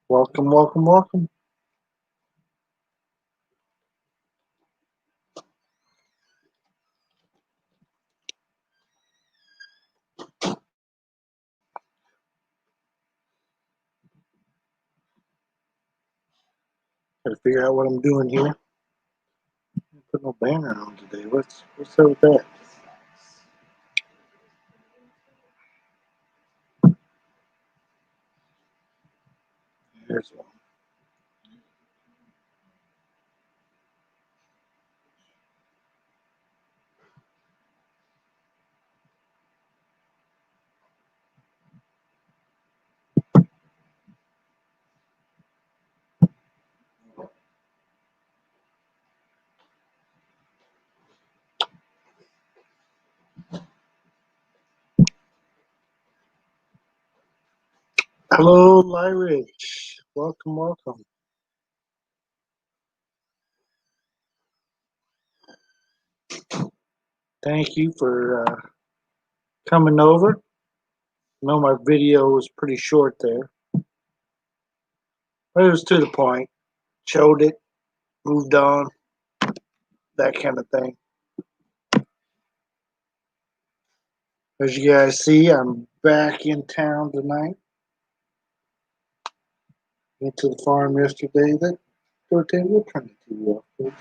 Welcome, welcome, welcome. Gotta figure out what I'm doing here. Put no banner on today. What's up with that? Here's one. Hello, Lyrich. Welcome, welcome. Thank you for coming over. I know my video was pretty short there, but it was to the point. Showed it, moved on, that kind of thing. As you guys see, I'm back in town tonight. Went to the farm yesterday. That Dorothy, we'll turn the TV off, please.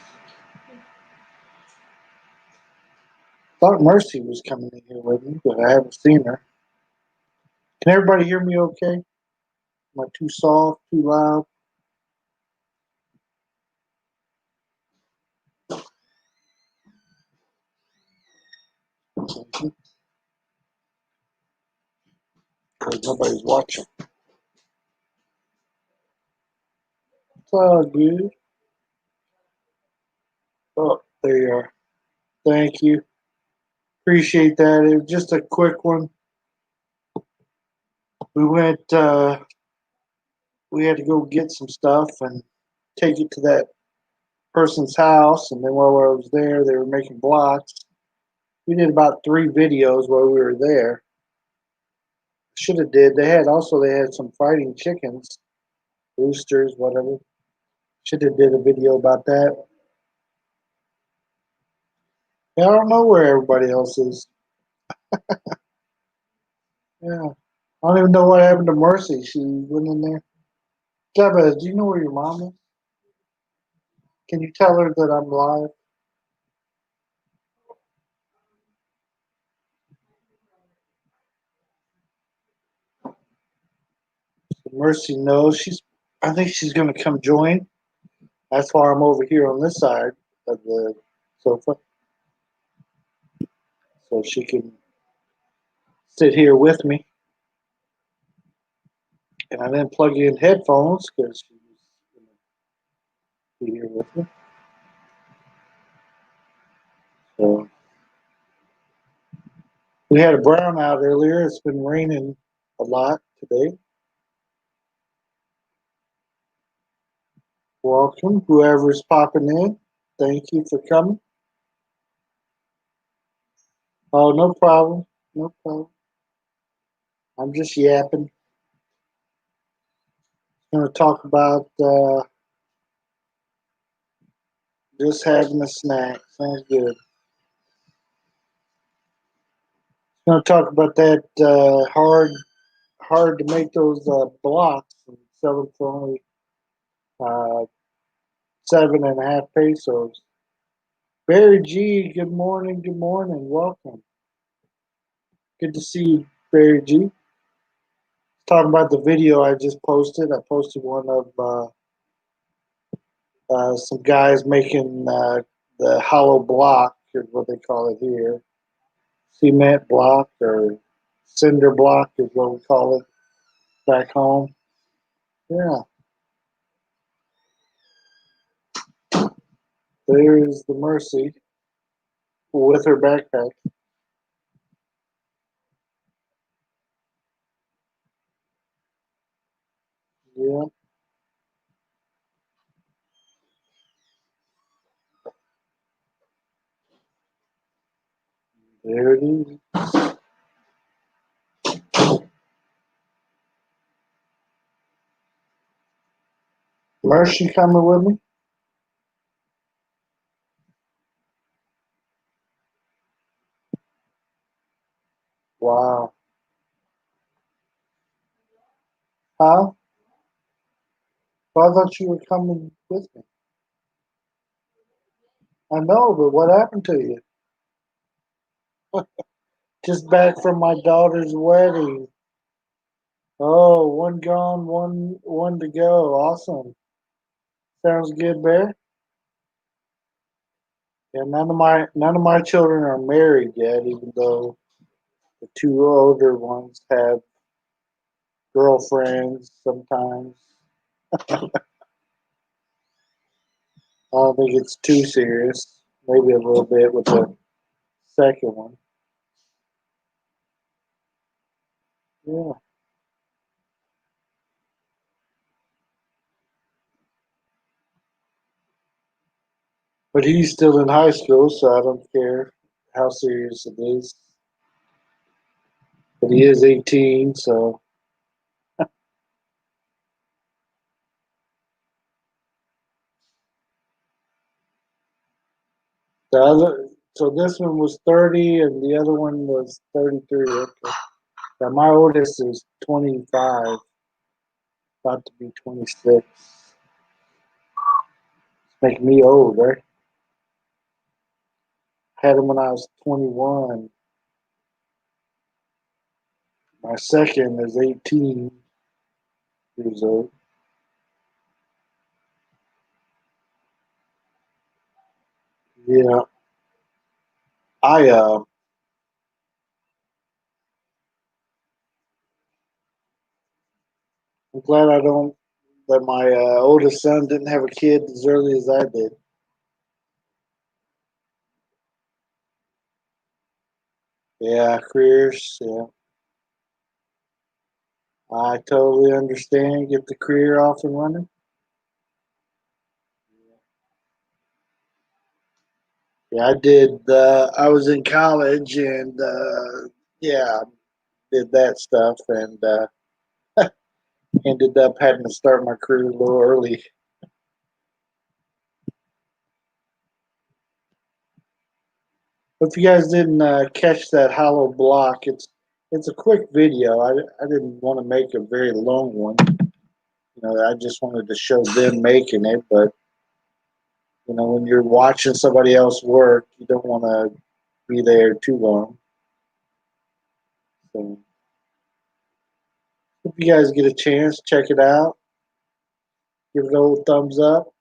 Thought Mercy was coming in here with me, but I haven't seen her. Can everybody hear me okay? Am I too soft, too loud? Because nobody's watching. It's all good. Oh, there you are. Thank you. Appreciate that. It was just a quick one. We went, we had to go get some stuff and take it to that person's house. And then while I was there, they were making blocks. We did about 3 videos while we were there. Should have did. They had some fighting chickens, roosters, whatever. Should have did a video about that. Yeah, I don't know where everybody else is. Yeah. I don't even know what happened to Mercy. She went in there. Jabba, do you know where your mom is? Can you tell her that I'm live? Mercy knows. I think she's gonna come join. That's why I'm over here on this side of the sofa. So she can sit here with me. And I didn't plug in headphones because she was gonna be here with me. So we had a brownout earlier. It's been raining a lot today. Welcome, whoever's popping in. Thank you for coming. Oh, no problem. No problem. I'm just yapping. I'm going to talk about just having a snack. Sounds good. I'm going to talk about that hard to make those blocks and sell them for only 7.5 pesos. Barry G, good morning, welcome. Good to see you, Barry G. Talking about the video I just posted. I posted one of some guys making the hollow block, is what they call it here. Cement block or cinder block is what we call it back home. Yeah. There's the Mercy with her backpack. Yeah. There it is. Mercy coming with me? Wow. Huh? Well, I thought you were coming with me. I know, but what happened to you? Just back from my daughter's wedding. Oh, one gone, one to go. Awesome. Sounds good, Bear. Yeah, none of my children are married yet, even though the two older ones have girlfriends sometimes. I don't think it's too serious. Maybe a little bit with the second one. Yeah. But he's still in high school, so I don't care how serious it is. But he is 18, so the other. So this one was 30, and the other one was 33. Okay. Now my oldest is 25, about to be 26. Make me old, right? Had him when I was 21. My second is 18 years old. Yeah, I I'm glad I don't that my oldest son didn't have a kid as early as I did. Yeah, careers. Yeah, I totally understand. Get the career off and running. Yeah, I did. I was in college and yeah, did that stuff and ended up having to start my career a little early. If you guys didn't catch that hollow block, it's a quick video. I didn't want to make a very long one. I just wanted to show them making it. But when you're watching somebody else work, you don't want to be there too long. So if you guys get a chance, check it out. Give it a little thumbs up.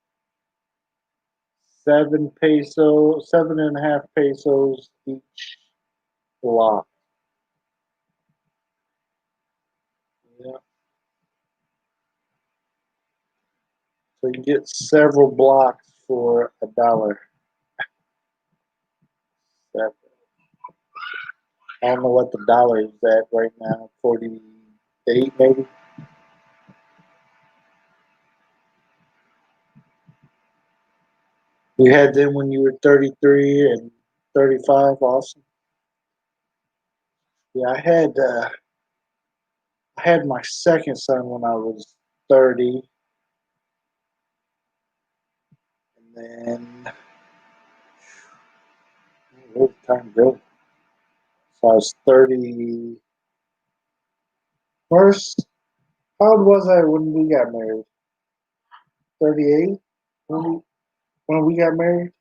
7 and a half pesos each block. Yeah. So you get several blocks for $1. That I don't know what the dollar is at right now. 48 maybe. You had them when you were 33 and 35. Awesome. Yeah, I had my second son when I was 30, and then where did time go? So I was 30. First, how old was I when we got married? 38 when we got married.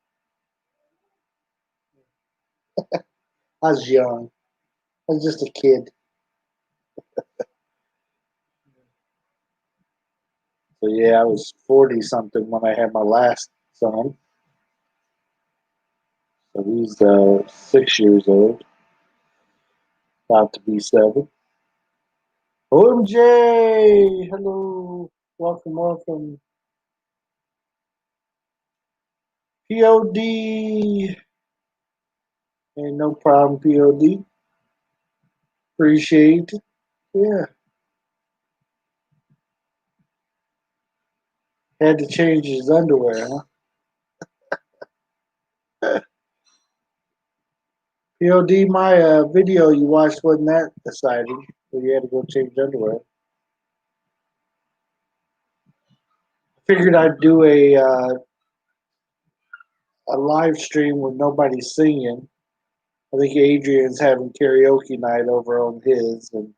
I was young. I was just a kid. So yeah, I was 40 something when I had my last son. So he's 6 years old, about to be 7. OMJ, hello, welcome, welcome. POD, ain't no problem. POD, appreciate it. Yeah, had to change his underwear, huh? POD, my video you watched wasn't that exciting? So you had to go change underwear. Figured I'd do a live stream with nobody singing. I think Adrian's having karaoke night over on his, and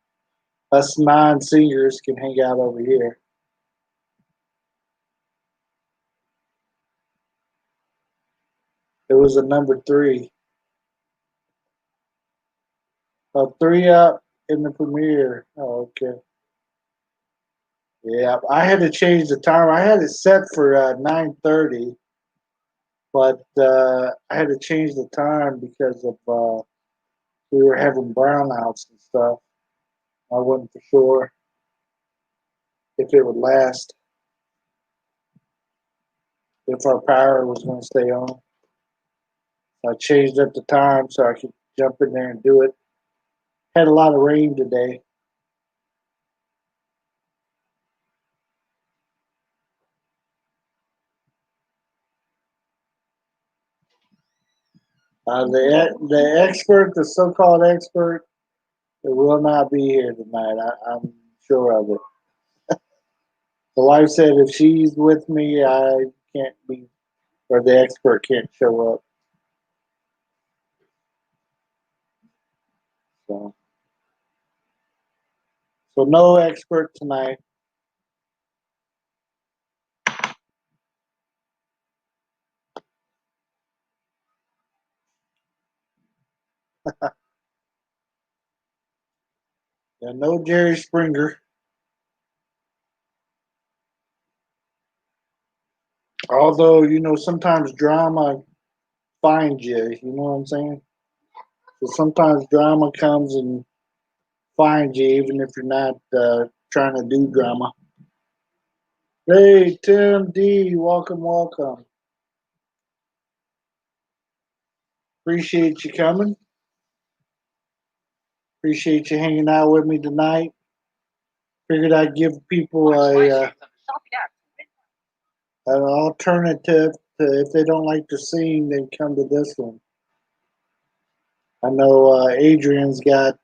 us non-singers can hang out over here. It was a number 3. 3 up in the premiere. Oh, okay. Yeah, I had to change the time. I had it set for 9:30, but I had to change the time because of we were having brownouts and stuff. I wasn't for sure if it would last, if our power was going to stay on. I changed up the time so I could jump in there and do it. Had a lot of rain today. The expert, the so-called expert, it will not be here tonight. I'm sure of it. The wife said if she's with me, I can't be, or the expert can't show up. So no expert tonight. Yeah, no Jerry Springer. Although, sometimes drama finds you. You know what I'm saying? So sometimes drama comes and finds you, even if you're not trying to do drama. Hey, Tim D, welcome, welcome. Appreciate you coming. Appreciate you hanging out with me tonight. Figured I'd give people an alternative to, if they don't like to sing, then come to this one. I know Adrian's got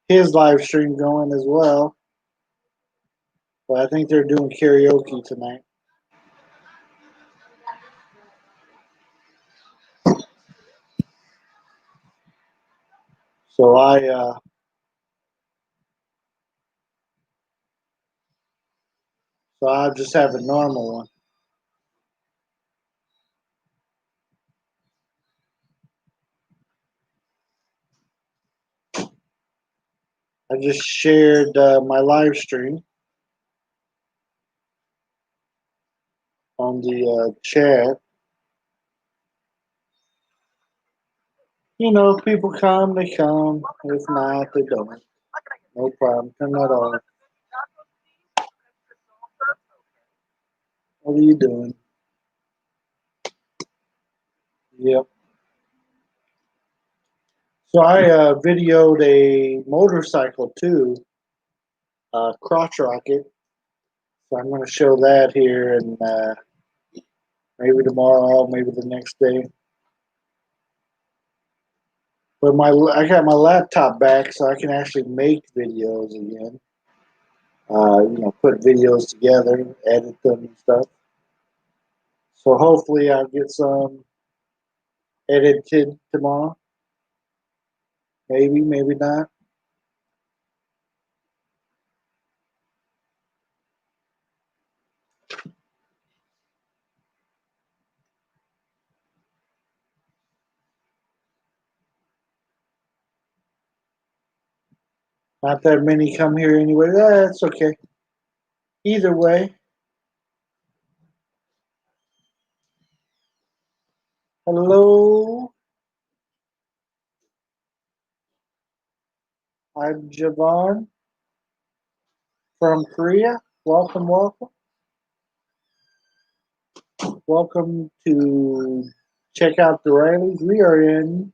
his live stream going as well, but I think they're doing karaoke tonight. So I just have a normal one. I just shared my live stream on the chat. If people come, they come. If not, they don't. No problem. Turn that off. What are you doing? Yep. So I videoed a motorcycle too, crotch rocket. So I'm going to show that here, and maybe tomorrow, maybe the next day. But I got my laptop back, so I can actually make videos again. Put videos together, edit them and stuff. So hopefully I'll get some edited tomorrow. Maybe, maybe not. Not that many come here anyway. That's okay. Either way. Hello. I'm Javon from Korea. Welcome, welcome. Welcome to CheckouttheRileys. We are in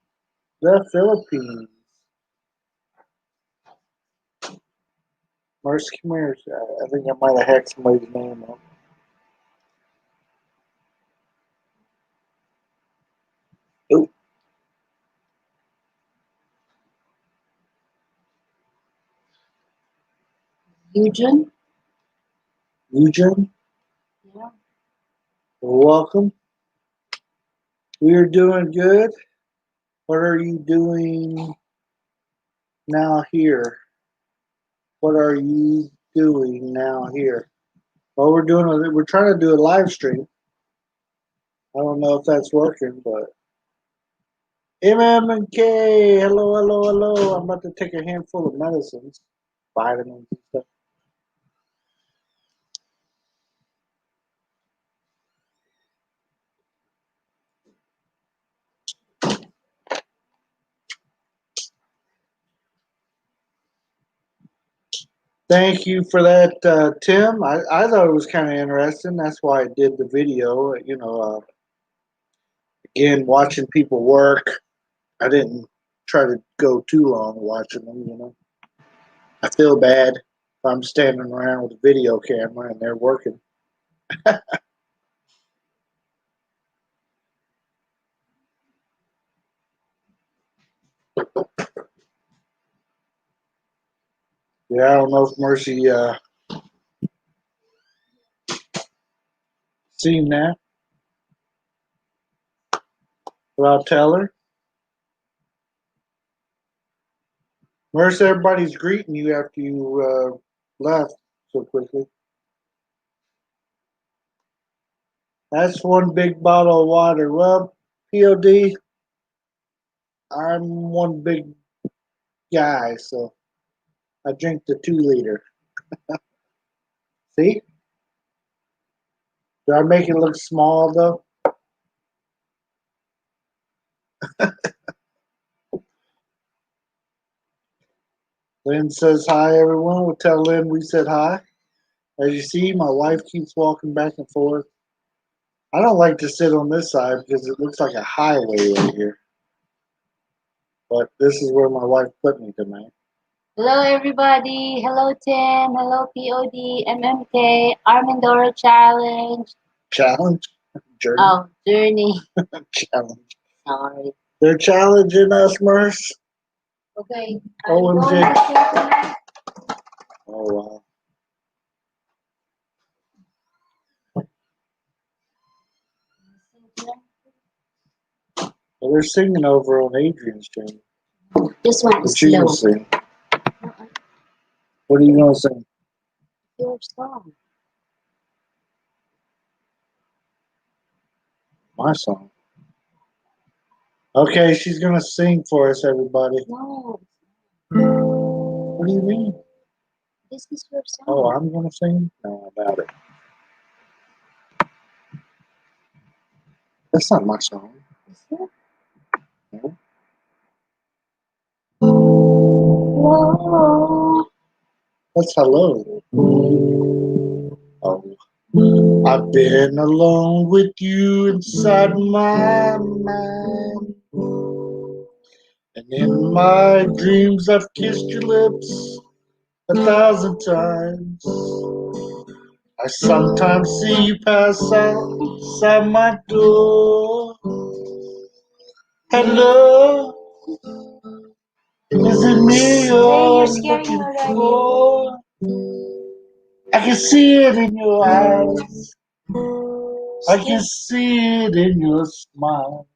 the Philippines. Mercy, come here. I think I might have hacked somebody's name up. Oh. Eugen? Eugen? Welcome. We're doing good. What are you doing now here? What are you doing now here? Well, we're trying to do a live stream. I don't know if that's working, but MMK, hello, hello, hello. I'm about to take a handful of medicines, vitamins and stuff. Thank you for that, Tim. I thought it was kind of interesting. That's why I did the video. Again, watching people work. I didn't try to go too long watching them. I feel bad if I'm standing around with a video camera and they're working. Yeah, I don't know if Mercy seen that, but I'll tell her. Mercy, everybody's greeting you after you left so quickly. That's one big bottle of water. Well, POD, I'm one big guy, so I drink the 2 liter. See? Do I make it look small though? Lynn says hi, everyone. We'll tell Lynn we said hi. As you see, my wife keeps walking back and forth. I don't like to sit on this side because it looks like a highway right here. But this is where my wife put me tonight. Hello, everybody. Hello, Tim. Hello, POD, MMK, Armandora Challenge. Challenge? Journey? Oh, Journey. Challenge. Sorry. They're challenging us, Merce. Okay. OMG. Oh, wow. Well, they're singing over on Adrian's channel. This one is What you gonna slow. sing? What are you gonna sing? Your song. My song. Okay, she's gonna sing for us, everybody. No. What do you mean? This is your song. Oh, I'm gonna sing? No, about it. That's not my song. Is it? No. Whoa. That's hello. Oh. I've been alone with you inside my mind. And in my dreams I've kissed your lips 1,000 times. I sometimes see you pass outside my door. Hello, is it me you're looking for? I can see it in your eyes. I can see it in your smile.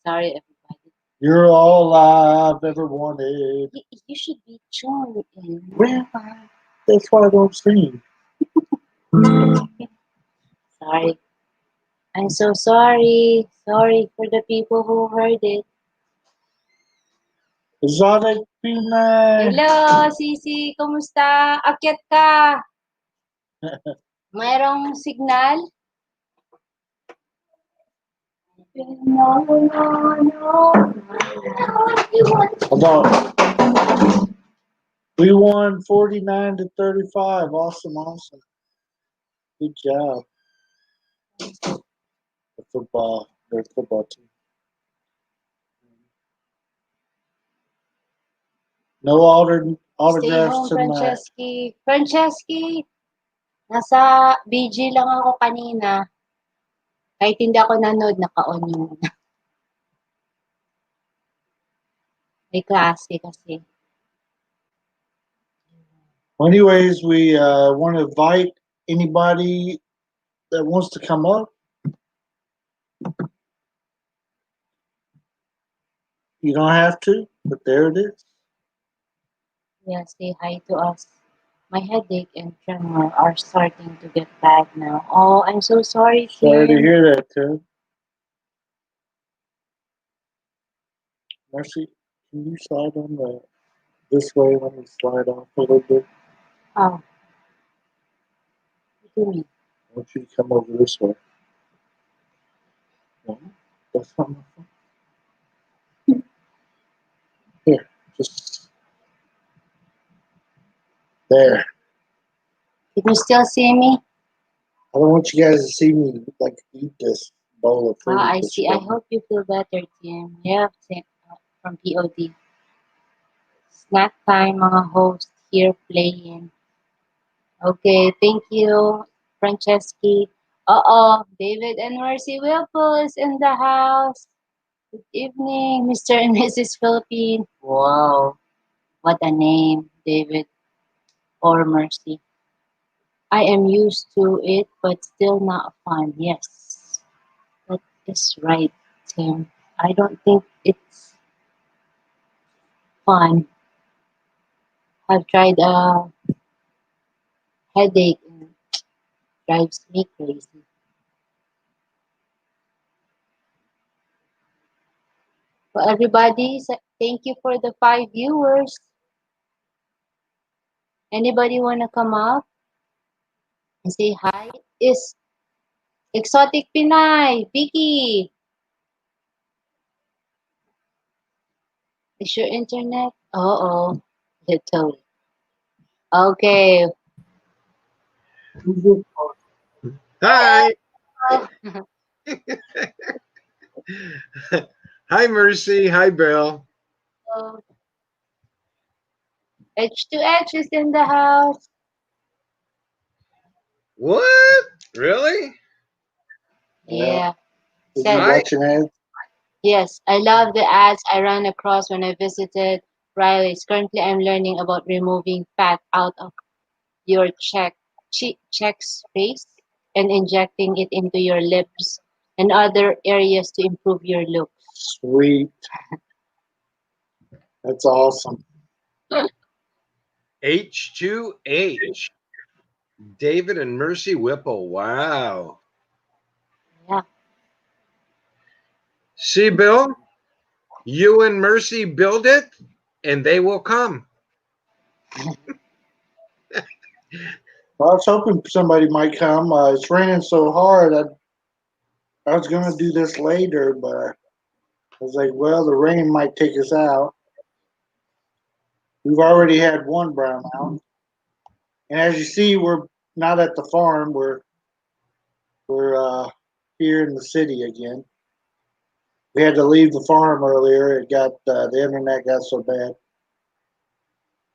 Sorry, everybody. You're all I've ever wanted. You should be joined in. Well, that's why I don't sing. Sorry. I'm so sorry. Sorry for the people who heard it. Exotic Pinay. Hello, Sisi. Kumusta? Akyat ka. Mayroong signal? We won 49 to 35. Awesome, awesome. Good job. The football team. No autographs tonight. Franceschi, nasa BG lang ako kanina. Kahit hindi ako nanood, naka-on yung may klase kasi. Anyways, we want to invite anybody that wants to come up. You don't have to, but there it is. Yeah, say hi to us. My headache and tremor are starting to get bad now. Oh, I'm so sorry, Sorry to Tim. hear that, Tim. Marcy, can you slide on this way? Let me slide off a little bit. Oh, what do you mean? I want you to come over this way. No, that's not my phone. Here, just there. Can you still see me? I don't want you guys to see me like eat this bowl of food. Ah, I this see. I way. hope you feel better, Tim. Yeah, Tim, from POD. Snack time, mga host here playing. Okay, thank you, Franceschi. Uh-oh, David and Mercy Wilpo is in the house. Good evening, Mr. and Mrs. Philippine. Wow, what a name, David or Mercy. I am used to it, but still not fun. Yes, that is right, Tim. I don't think it's fun. I've tried a headache and drives me crazy. Well, everybody, thank you for the 5 viewers. Anybody want to come up and say hi? Is Exotic Pinay, Vicky, is your internet? Uh-oh, little. Okay. Hi. Oh, Hi, Mercy. Hi, Bill. H2H is in the house. What? Really? Yeah. Yeah. Did you Said, I watch an ad? yes, I love the ads I ran across when I visited Riley's. Currently, I'm learning about removing fat out of your cheek space and injecting it into your lips and other areas to improve your look. Sweet. That's awesome. H2H. David and Mercy Whipple. Wow. Yeah. See, Bill, you and Mercy build it, and they will come. Well, I was hoping somebody might come. It's raining so hard. I was going to do this later, but I was like, well, the rain might take us out. We've already had one brownout. And as you see, we're not at the farm. We're here in the city again. We had to leave the farm earlier. It got the internet got so bad,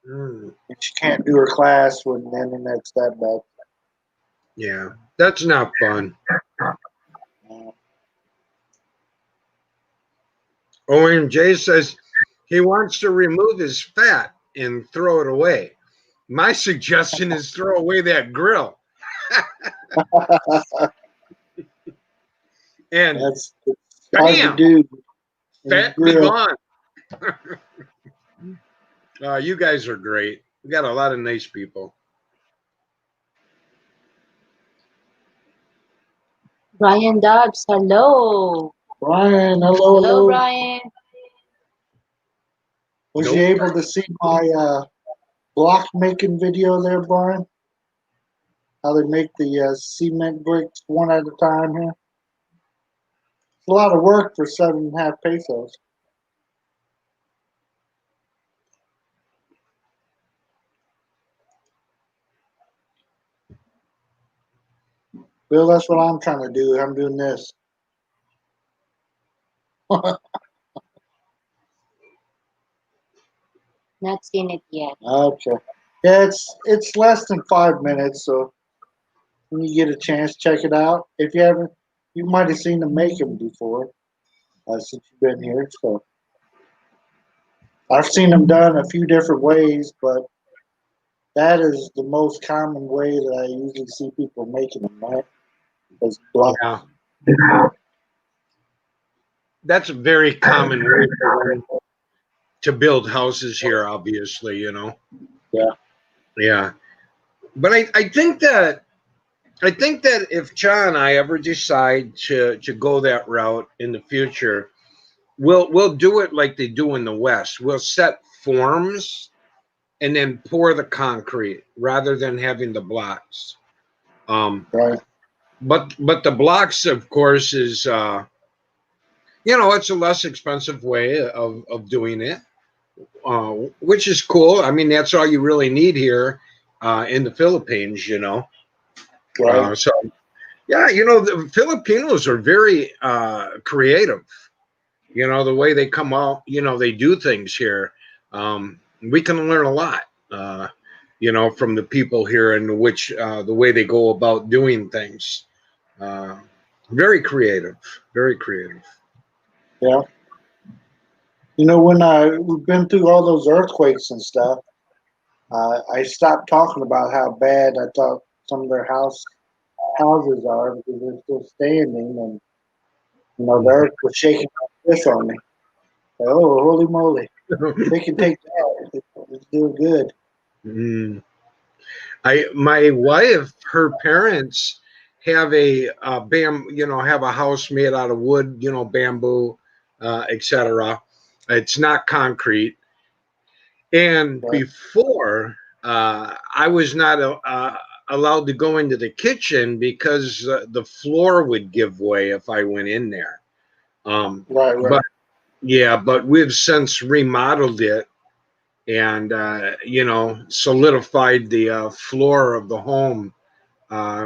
Mm, and she can't do her class when the internet's that bad. yeah, that's not fun. Uh, Owen J says he wants to remove his fat and throw it away. My suggestion is throw away that grill. And that's it's hard to bam, do in a fat be grill. gone. You guys are great. We got a lot of nice people. Brian Dobbs, hello. Brian, hello, Hello, hello. Brian. Was you Nope. able to see my block making video there, Brian? How they make the cement bricks one at a time here? It's a lot of work for 7.5 pesos. Bill, that's what I'm trying to do. I'm doing this. Not seen it yet. Okay. Yeah, it's less than 5 minutes, so when you get a chance, check it out. If you haven't, you might have seen them make them before since you've been here. So I've seen them done a few different ways, but that is the most common way that I usually see people making them, right? Is block. Yeah. that's a very common way to build houses here, obviously, you know. Yeah. Yeah. But I think that if John and I ever decide to go that route in the future, we'll do it like they do in the West. We'll set forms and then pour the concrete rather than having the blocks. Right. But the blocks, of course, is it's a less expensive way of doing it, which is cool. I mean, that's all you really need here in the Philippines, you know. Right. So yeah, the Filipinos are very creative. You know, the way they come out, they do things here. We can learn a lot, from the people here and which the way they go about doing things. Uh, Very creative, very creative. Yeah. When we've been through all those earthquakes and stuff, I stopped talking about how bad I thought some of their houses are because they're still standing, and the earth was shaking like this on me. Oh, holy moly! They can take that. It's doing good. Mm. My wife, her parents have have a house made out of wood, bamboo, etc. It's not concrete. And Right. before, I was not allowed to go into the kitchen because the floor would give way if I went in there. Right. But yeah, but we've since remodeled it and solidified the floor of the home.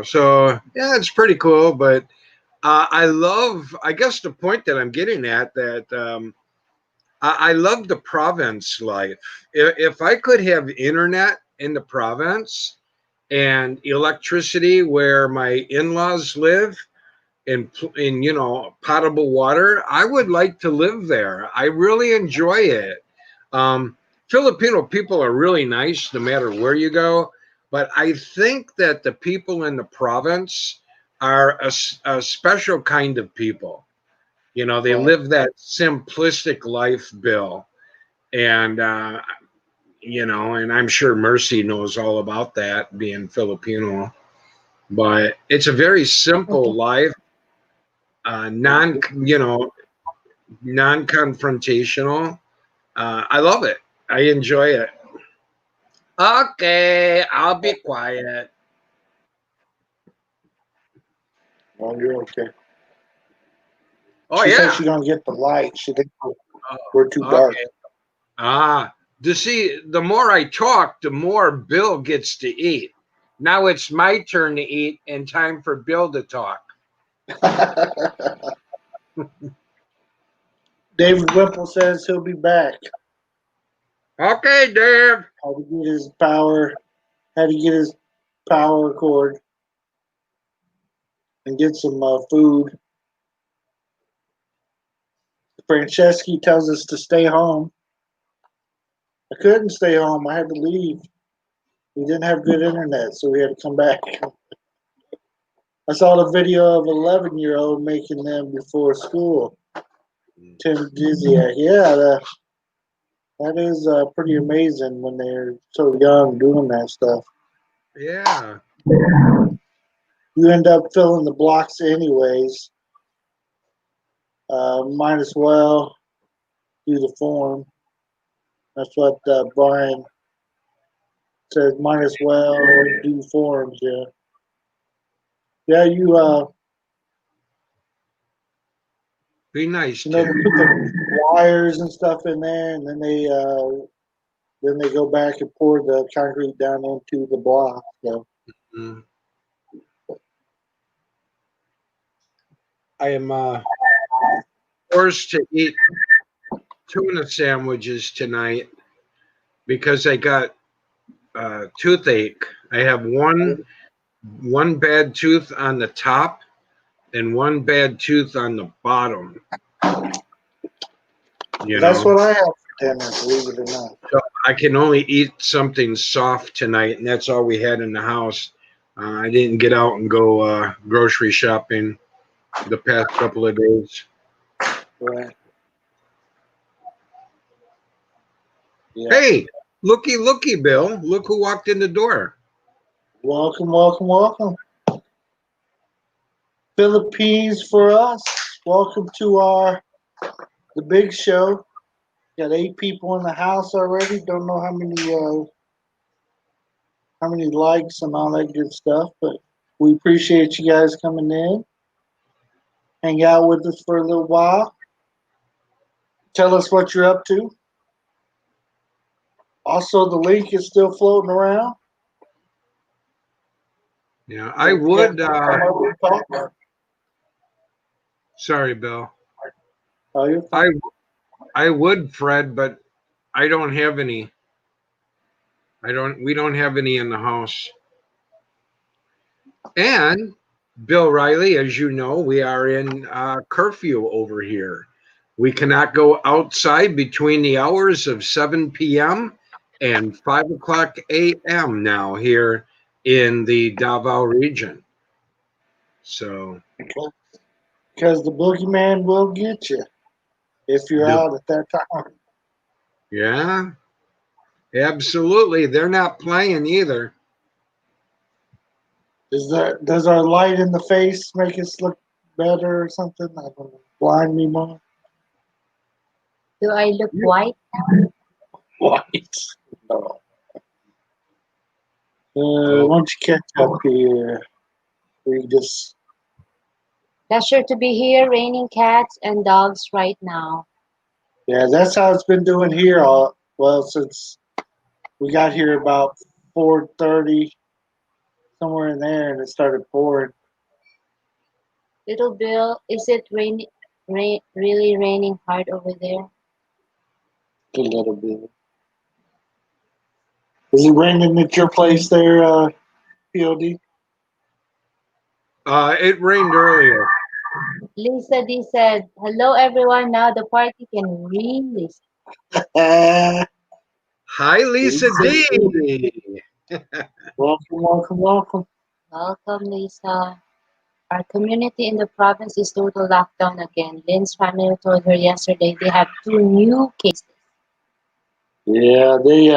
So yeah, it's pretty cool. But I guess the point that I'm getting at that I love the province life. If I could have internet in the province and electricity where my in-laws live in potable water, I would like to live there. I really enjoy it. Filipino people are really nice no matter where you go, but I think that the people in the province are a special kind of people. They Right. live that simplistic life, Bill, and and I'm sure Mercy knows all about that, being Filipino. But it's a very simple life, non non-confrontational. I love it. I enjoy it. Okay, I'll be quiet. Well, you're okay. Oh She said yeah. she's gonna get the light. She thinks Oh, we're too dark. okay. To see, the more I talk, the more Bill gets to eat. Now it's my turn to eat and time for Bill to talk. David Whipple says he'll be back. Okay, Dave. How to get his power? How to get his power cord and get some food. Franceschi tells us to stay home. I couldn't stay home. I had to leave. We didn't have good internet, so we had to come back. I saw the video of 11-year-old making them before school. Tim Dizzy. Yeah, that is pretty amazing when they're so young doing that stuff. Yeah. You end up filling the blocks anyways. Might as well do the form. That's what Brian says. Might as well do forms. Yeah. Yeah, Be nice, they put Tim. the wires and stuff in there, and then they go back and pour the concrete down into the block. So Mm. I am forced to eat tuna sandwiches tonight because I got toothache. I have one bad tooth on the top and one bad tooth on the bottom. that's what I have for dinner, believe it or not. So I can only eat something soft tonight, and that's all we had in the house. I didn't get out and go grocery shopping the past couple of days. Right. Yeah. Hey, looky, Bill. Look who walked in the door. Welcome, welcome, welcome. Philippines for us. Welcome to the big show. Got 8 people in the house already. Don't know how many likes and all that good stuff, but we appreciate you guys coming in. Hang out with us for a little while. Tell us what you're up to. Also, the link is still floating around. Yeah, So I if you would. guys wanna come over and talk, Sorry, Bill. oh, you're fine. I would, Fred, but I don't have any. We don't have any in the house. And Bill Riley, as you know, we are in curfew over here. We cannot go outside between the hours of 7 p.m. and 5 o'clock a.m. now here in the Davao region. So, Because the boogeyman will get you if you're the, out at that time. yeah, absolutely. They're not playing either. Does our light in the face make us look better or something? I don't know. Blind me more? Do I look You- white? White. No. Oh, Why don't you catch up here? We just Pleasure to be here, raining cats and dogs right now. Yeah, that's how it's been doing here. Well, since we got here about 4:30, somewhere in there, and it started pouring Little Bill, is it really raining hard over there? a little bit. Is it raining at your place there, POD? it rained earlier. Lisa D said, "Hello everyone, now the party can really Uh, Hi, Lisa D. welcome, welcome, welcome. welcome, Lisa." Our community in the province is total lockdown again. Lynn's family told her yesterday they have 2 new cases. Yeah, they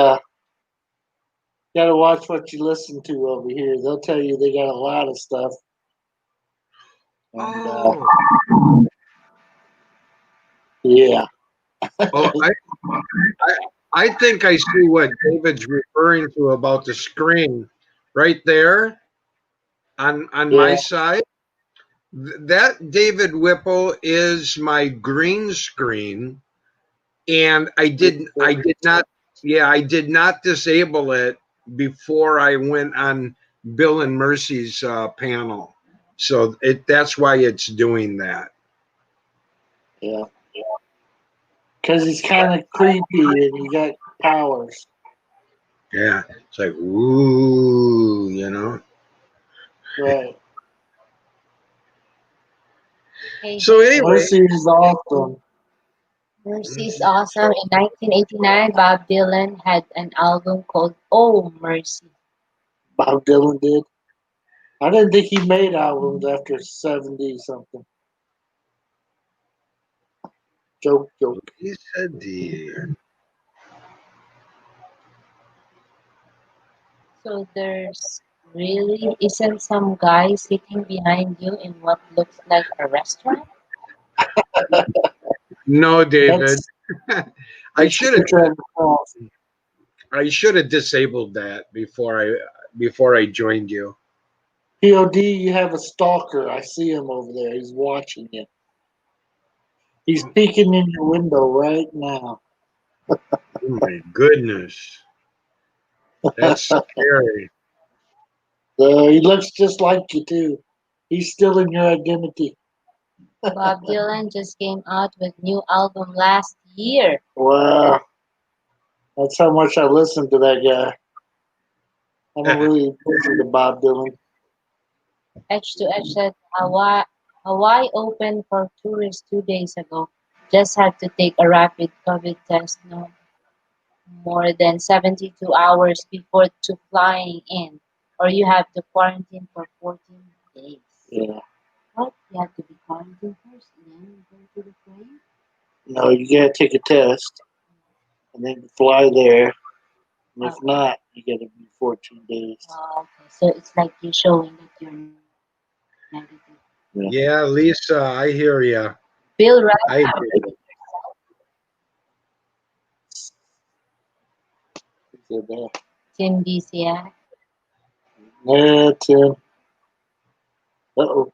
gotta watch what you listen to over here. They'll tell you they got a lot of stuff, and Oh, yeah, oh, I think I see what David's referring to about the screen right there on my yeah. side. That David Whipple is my green screen, and I did not disable it before I went on Bill and Mercy's panel. So that's why it's doing that. Yeah, because he's kind of creepy and he got powers. Yeah, it's like ooh, you know. Right. Hey, So hey, anyway, Mercy is awesome. Mercy's awesome. In 1989, Bob Dylan had an album called Oh Mercy. Bob Dylan did. I didn't think he made albums after 70 something. Joke, joke. Lisa dear. So there's really isn't some guy sitting behind you in what looks like a restaurant? No, David. That's I that's should what have you're trying to cross. disabled that before I joined you. POD, you have a stalker. I see him over there. He's watching you. He's peeking in your window right now. Oh my goodness. That's scary. He looks just like you too. He's still in your identity. Bob Dylan just came out with new album last year. Wow, that's how much I listen to that guy. I don't really listen to Bob Dylan. Edge to Edge said Hawaii opened for tourists 2 days ago. Just had to take a rapid COVID test no more than 72 hours before to flying in, or you have to quarantine for 14 days. Yeah, What? You have to be quarantined first and then go to the plane? No, you gotta take a test and then fly there. And if not, you gotta be 14 days. Okay, so it's like you're showing that you're negative. Yeah. Yeah, Lisa, I hear you. Bill, right? I So there. Tim DCI. That's uh-oh.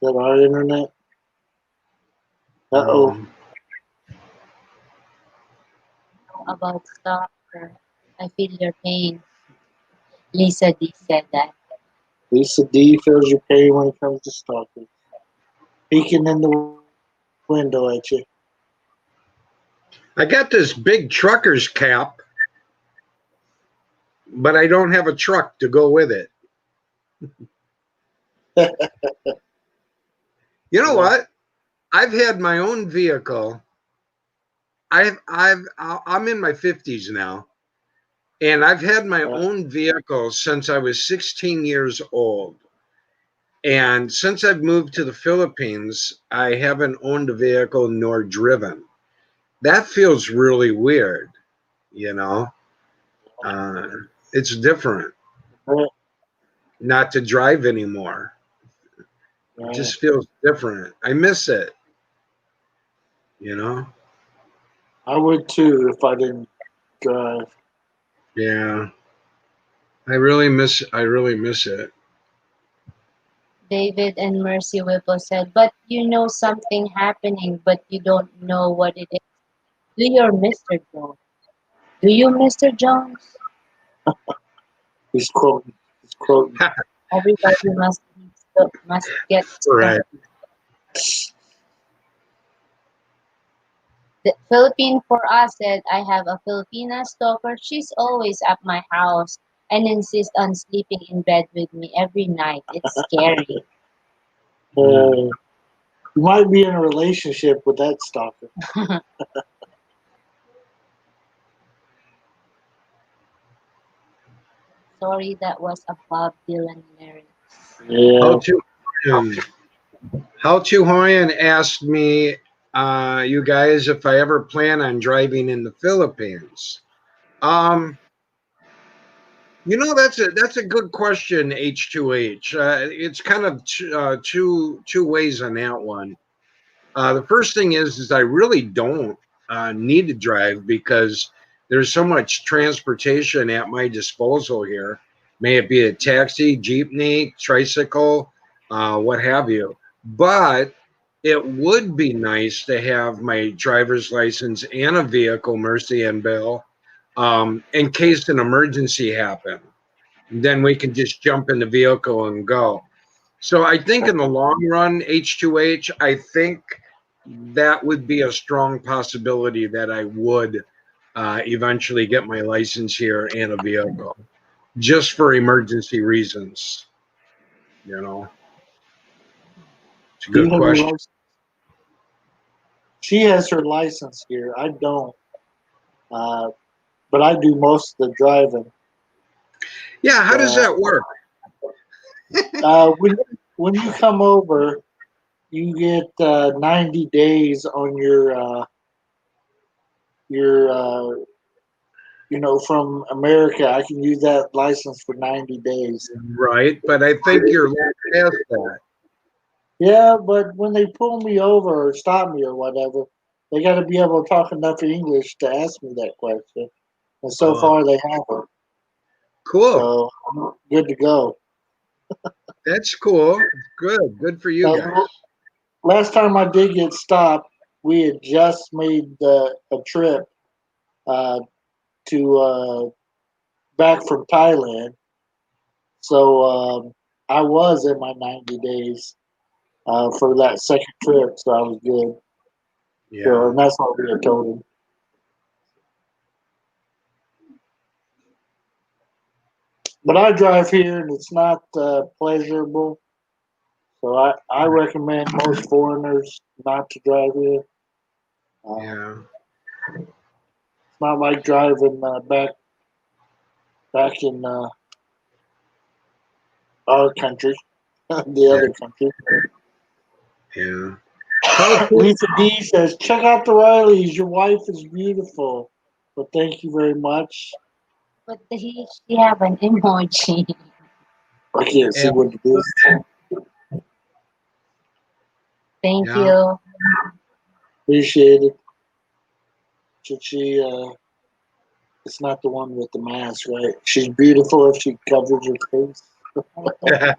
Is that our internet? Uh-oh. About soccer. I feel your pain. Lisa D said that. Lisa D feels your pain when it comes to stalking. Peeking in the window at you. I got this big trucker's cap, but I don't have a truck to go with it. You know what? I've had my own vehicle. I'm in my 50s now, and I've had my own vehicle since I was 16 years old. And since I've moved to the Philippines, I haven't owned a vehicle nor driven. That feels really weird, you know? Uh, it's different not to drive anymore. It just feels different. I miss it, you know? I would too if I didn't drive. Yeah. I really miss it. David and Mercy Whipple said, but you know something happening, but you don't know what it is. Do you, Mr. Jones? Do you, Mr. Jones? He's quoting. He's quoting. Everybody must get Right. The Philippine for us said, I have a Filipina stalker. She's always at my house and insists on sleeping in bed with me every night. It's scary. You might be in a relationship with that stalker. Sorry, that was a Bob Dylan lyric. Yeah. How to Hoyan asked me, you guys, if I ever plan on driving in the Philippines. You know, that's a good question, H2H. It's kind of two ways on that one. The first thing is I really don't need to drive because there's so much transportation at my disposal here. May it be a taxi, jeepney, tricycle, what have you. But it would be nice to have my driver's license and a vehicle, Mercy and Bill, in case an emergency happened. Then we can just jump in the vehicle and go. So I think in the long run, H2H, I think that would be a strong possibility that I would eventually get my license here and a vehicle just for emergency reasons. You know, it's a Do you good have your question. license? She has her license here. I don't. But I do most of the driving. Yeah, how does that work? When you come over, you get 90 days on your from America. I can use that license for 90 days. Right, but I think you're past that. Yeah, but when they pull me over or stop me or whatever, they got to be able to talk enough English to ask me that question. And so far, they haven't. Cool. So I'm good to go. That's cool. Good for you guys. Last time I did get stopped, we had just made a trip uh, to back from Thailand. So I was in my 90 days for that second trip, so I was good. Yeah. So, and that's what we had told him. But I drive here, and it's not pleasurable. So I recommend most foreigners not to drive here. Yeah. It's not like driving back in our country, the other country. Yeah. Okay. Lisa D says, check out the Rileys. Your wife is beautiful. Well, thank you very much. But she have an emoji. I can't see Yeah, what it is. Thank yeah. you. Appreciate it. Should she, it's not the one with the mask, right? She's beautiful if she covers her face. Okay.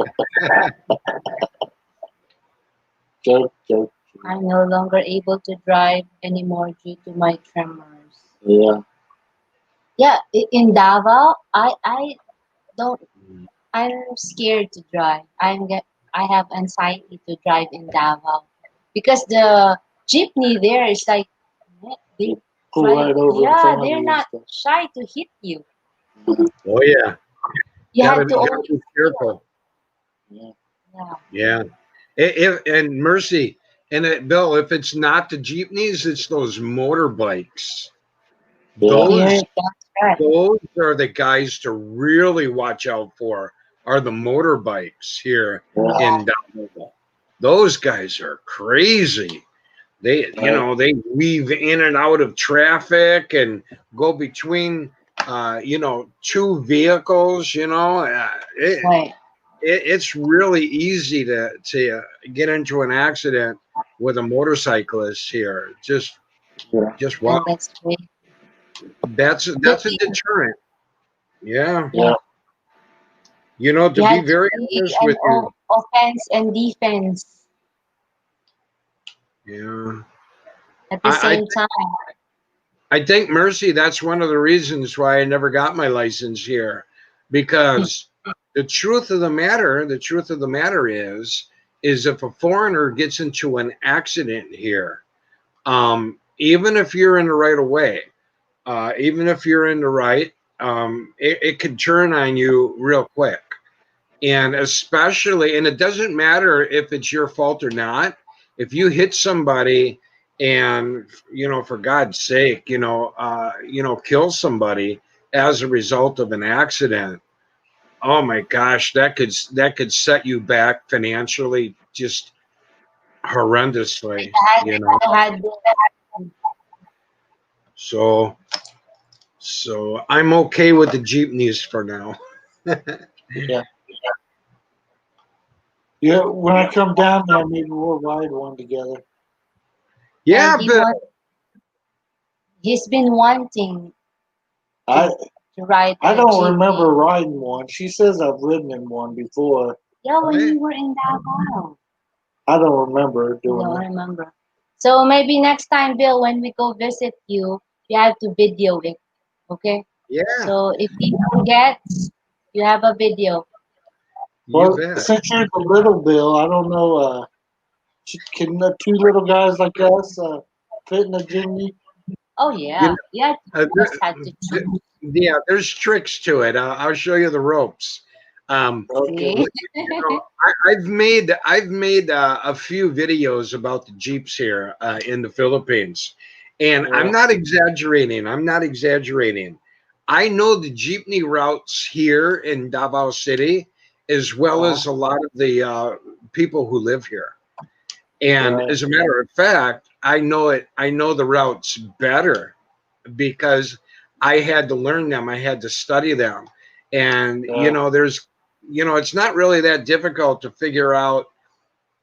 Joke, joke. I'm no longer able to drive anymore due to my tremors. Yeah. Yeah, in Davao, I don't. I'm scared to drive. I have anxiety to drive in Davao because the jeepney there is like they Pull try. right over in Yeah, front of they're you and not stuff. shy to hit you. Oh yeah. You Gotta have to gotta only be feel. careful. Yeah. Yeah. Yeah. And Mercy and Bill, if it's not the jeepneys, it's those motorbikes. Yeah. Here, Those that's right. those are the guys to really watch out for. Are the motorbikes here Yeah. in Dallas. Those guys are crazy. They, Right. they weave in and out of traffic and go between, two vehicles. Right. It's really easy to get into an accident with a motorcyclist here. Yeah. Just wow. Yeah, that's great. Good That's a thing. deterrent. Yeah. Yeah. To You be have to very be honest an with you. offense and defense Yeah. at the I, same time. I think Mercy, that's one of the reasons why I never got my license here. Because the truth of the matter is if a foreigner gets into an accident here, even if you're in the right of way, even if you're in the right, it could turn on you real quick. And especially, and it doesn't matter if it's your fault or not. If you hit somebody and, for God's sake, kill somebody as a result of an accident, oh my gosh, that could set you back financially just horrendously, I had so I'm okay with the jeepneys for now. Yeah. Yeah. When I come down there, maybe we'll ride one together. and Yeah, but he's been wanting I to ride I a don't remember jeepney. riding one. She says I've ridden in one before. Yeah, when I, we were in Davao. I don't remember I doing don't it. remember. So maybe next time, Bill, when we go visit you, you have to video it. Okay? yeah, So if he forgets, you have a video. you Well, bet. since you're the little Bill, I don't know. Can the two little guys like us fit in a Jimmy? Oh You yeah. know, You had, uh, just had to there, choose. yeah, there's tricks to it. I'll show you the ropes. Okay. See? I've made a few videos about the Jeeps here in the Philippines, and I'm Yeah. not exaggerating. I'm not exaggerating. I know the jeepney routes here in Davao City, as well Uh, as a lot of the people who live here. And right. as a matter of fact, I know it. I know the routes better because I had to learn them. I had to study them. And, Yeah. it's not really that difficult to figure out,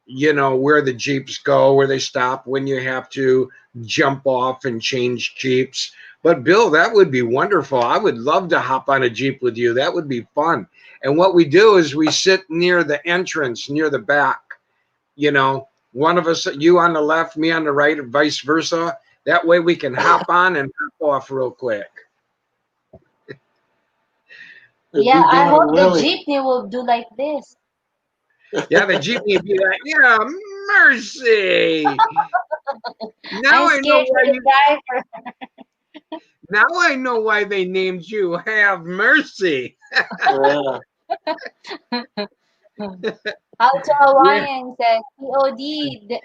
where the Jeeps go, where they stop, when you have to jump off and change Jeeps. But Bill, that would be wonderful. I would love to hop on a Jeep with you. That would be fun. And what we do is we sit near the entrance, near the back, one of us, you on the left, me on the right, or vice versa. That way we can hop on and hop off real quick. It'd Yeah, be I doing a hope the Willie. jeepney will do like this. Yeah, the jeepney would be like, yeah, mercy. Now I'm I know scared for why the you. driver. Now I know why they named you Have Mercy. Yeah. How to Yeah. Hawaiian says, POD,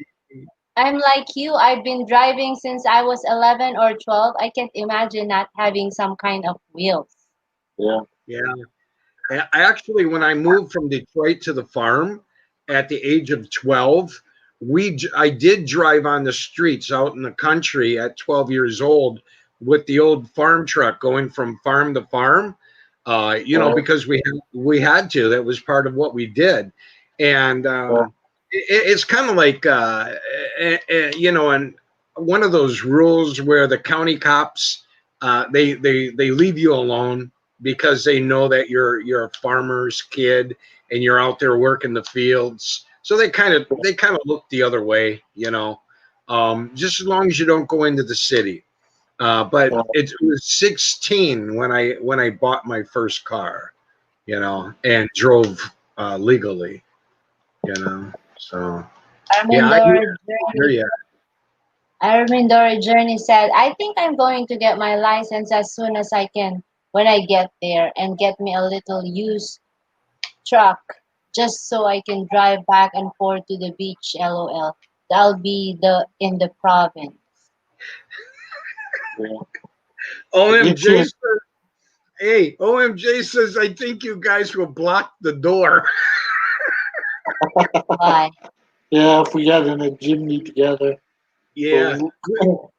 I'm like you. I've been driving since I was 11 or 12. I can't imagine not having some kind of wheels. Yeah. Yeah. Actually, when I moved from Detroit to the farm at the age of 12, I did drive on the streets out in the country at 12 years old with the old farm truck going from farm to farm. Because we had to. That was part of what we did, and it's kind of like and one of those rules where the county cops they leave you alone because they know that you're a farmer's kid and you're out there working the fields. So they kind of look the other way, just as long as you don't go into the city. But it was 16 when I bought my first car, and drove legally, So yeah, hear ya. Armindor Journey said, I think I'm going to get my license as soon as I can when I get there and get me a little used truck just so I can drive back and forth to the beach, lol. That'll be in the province. OMJ says, hey, OMJ says, I think you guys will block the door. Why? Yeah, if we got in a jimny together. Yeah.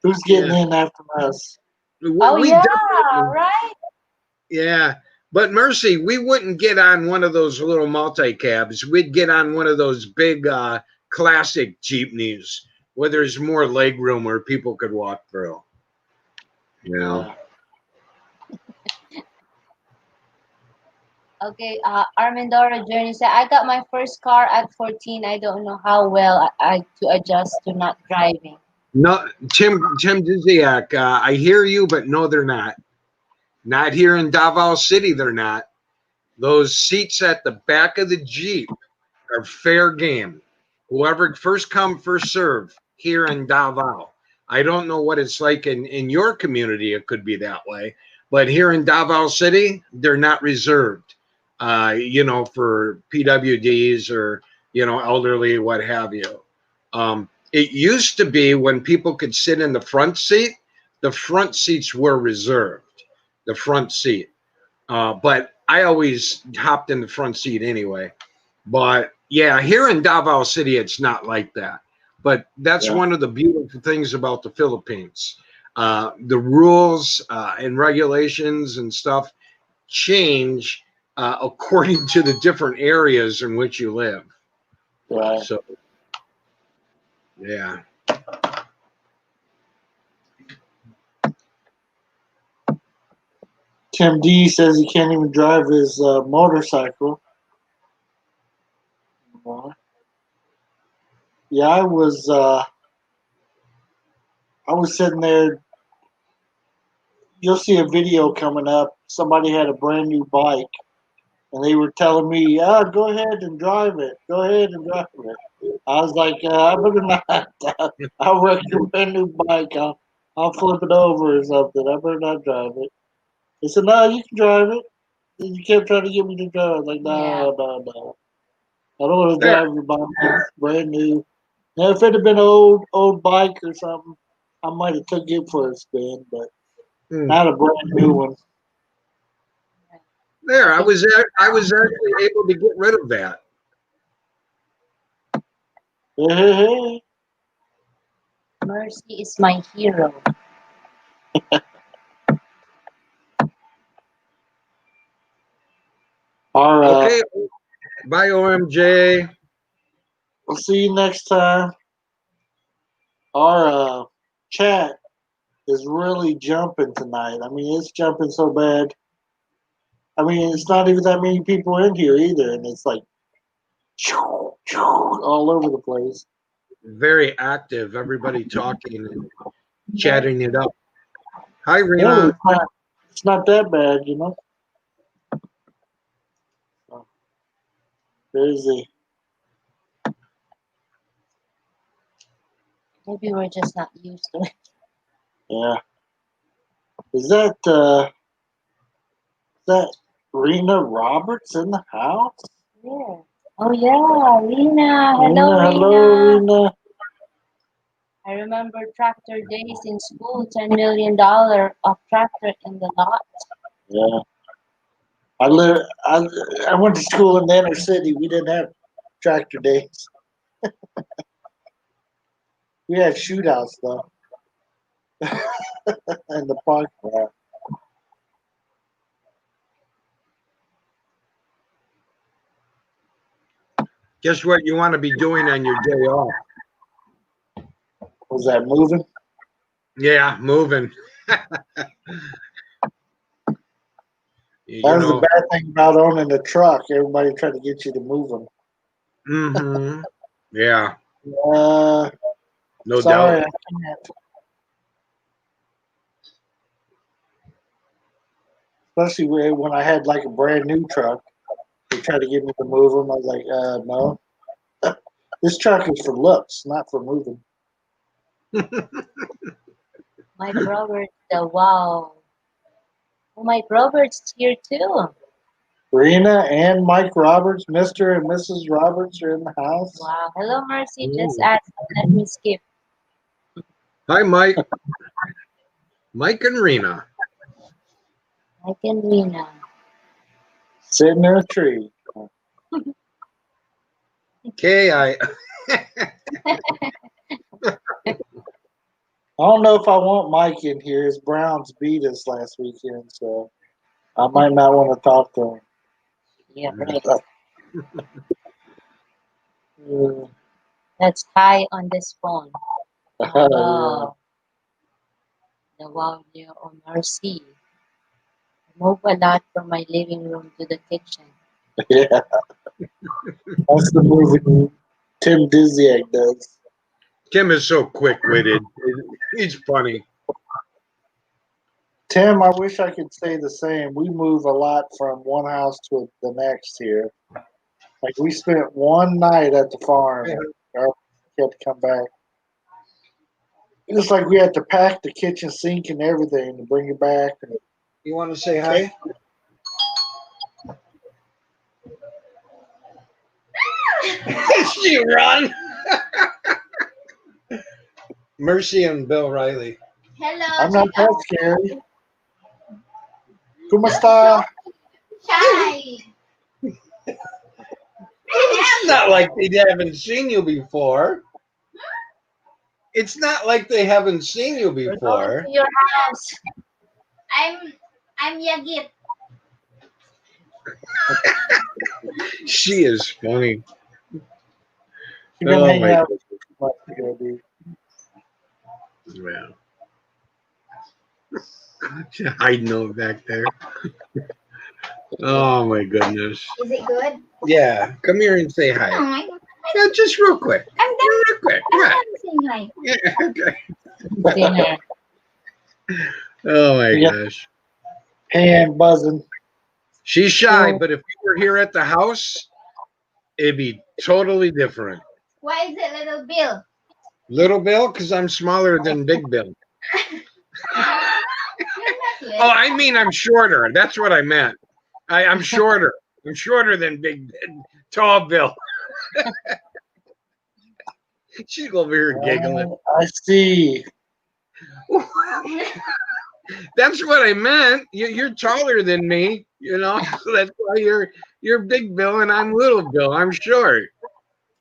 Who's getting in after us? We yeah, definitely, right? yeah. But Mercy, we wouldn't get on one of those little multi-cabs. We'd get on one of those big classic jeepneys where there's more leg room where people could walk through. Okay, Armindora Journey said, I got my first car at 14. I don't know how well I to adjust to not driving. No, Tim Duziak, I hear you, but no, they're not. Not here in Davao City, they're not. Those seats at the back of the Jeep are fair game. Whoever first come, first serve here in Davao. I don't know what it's like in your community. It could be that way. But here in Davao City, they're not reserved, for PWDs or, elderly, what have you. It used to be when people could sit in the front seats were reserved, the front seat. But I always hopped in the front seat anyway. But yeah, here in Davao City, it's not like that. But that's one of the beautiful things about the Philippines. The rules and regulations and stuff change according to the different areas in which you live. Right. So, yeah. Tim D says he can't even drive his motorcycle. Yeah, I was sitting there. You'll see a video coming up. Somebody had a brand new bike, and they were telling me, "Yeah, go ahead and drive it. Go ahead and drive it." I was like, "I better not. I'll wreck your brand new bike. I'll flip it over or something. I better not drive it." They said, "No, you can drive it." You kept trying to get me to drive. I was like, no, no. I don't want to drive your bike. It's brand new. Now, if it had been an old bike or something, I might have took it for a spin, but not a brand new one. There, I was actually able to get rid of that. Hey. Mercy is my hero. All right. Okay. Bye, OMJ. We'll see you next time. Our chat is really jumping tonight. I mean, it's jumping so bad. I mean, it's not even that many people in here either, and it's like all over the place. Very active. Everybody talking and chatting it up. Hi, Rena. Yeah, it's not that bad, There's the. Maybe we're just not used to it. Yeah. Is that Rena Roberts in the house? Yeah. Oh yeah, Rena. Hello, Hello, Rena. I remember tractor days in school. $10 million of tractor in the lot. Yeah. I went to school in the inner city. We didn't have tractor days. We had shootouts though in the park. Guess what you want to be doing on your day off? Was that moving? Yeah, moving. That was the bad thing about owning the truck. Everybody tried to get you to move them. Mm-hmm. Yeah, Uh, no sorry, doubt. I can't. Especially when I had like a brand new truck. They tried to get me to move them. I was like, no. This truck is for looks, not for moving. Mike Roberts, the wow. Oh, Mike Roberts here too. Rena and Mike Roberts, Mr. and Mrs. Roberts are in the house. Wow. Hello, Mercy. Just Ooh. ask. Let me skip. Hi, Mike. Mike and Rena. Mike and Rena. Sitting in a tree. Okay, I don't know if I want Mike in here. His Browns beat us last weekend, so I might not want to talk to him. Yeah, right. Uh, That's high on this phone. Wow. The wow there on Mercy. Move a lot from my living room to the kitchen. yeah, that's the movie Tim Dizziak does. Tim is so quick-witted. He's funny. Tim, I wish I could say the same. We move a lot from one house to the next here. Like we spent one night at the farm. Our had to come back. It's like we had to pack the kitchen sink and everything to bring it back. And You want to say hi? She run. Mercy and Bill Riley. Hello, I'm not that scary. ¿Cómo está? Hi. It's not like they haven't seen you before. It's not like they haven't seen you We're going before. to your house. I'm Yagit. She is funny. She been Oh hanging my out with you too much ago, dude. Yeah. She's hiding over back there. Oh my goodness. Is it good? Yeah, come here and say Oh hi. my God. Yeah, just real quick. I'm done. Real quick. I'm Come on. done saying hi. Yeah, okay. Dinner. Oh my Yeah. gosh. Hand buzzing. She's shy, but if you were here at the house, it'd be totally different. Why is it little Bill? Little Bill, because I'm smaller than Big Bill. You're not little. Oh, I mean I'm shorter. That's what I meant. I'm shorter. I'm shorter than tall Bill. She's over here giggling. I see. That's what I meant. You're taller than me, you know. So that's why you're Big Bill and I'm Little Bill. I'm short.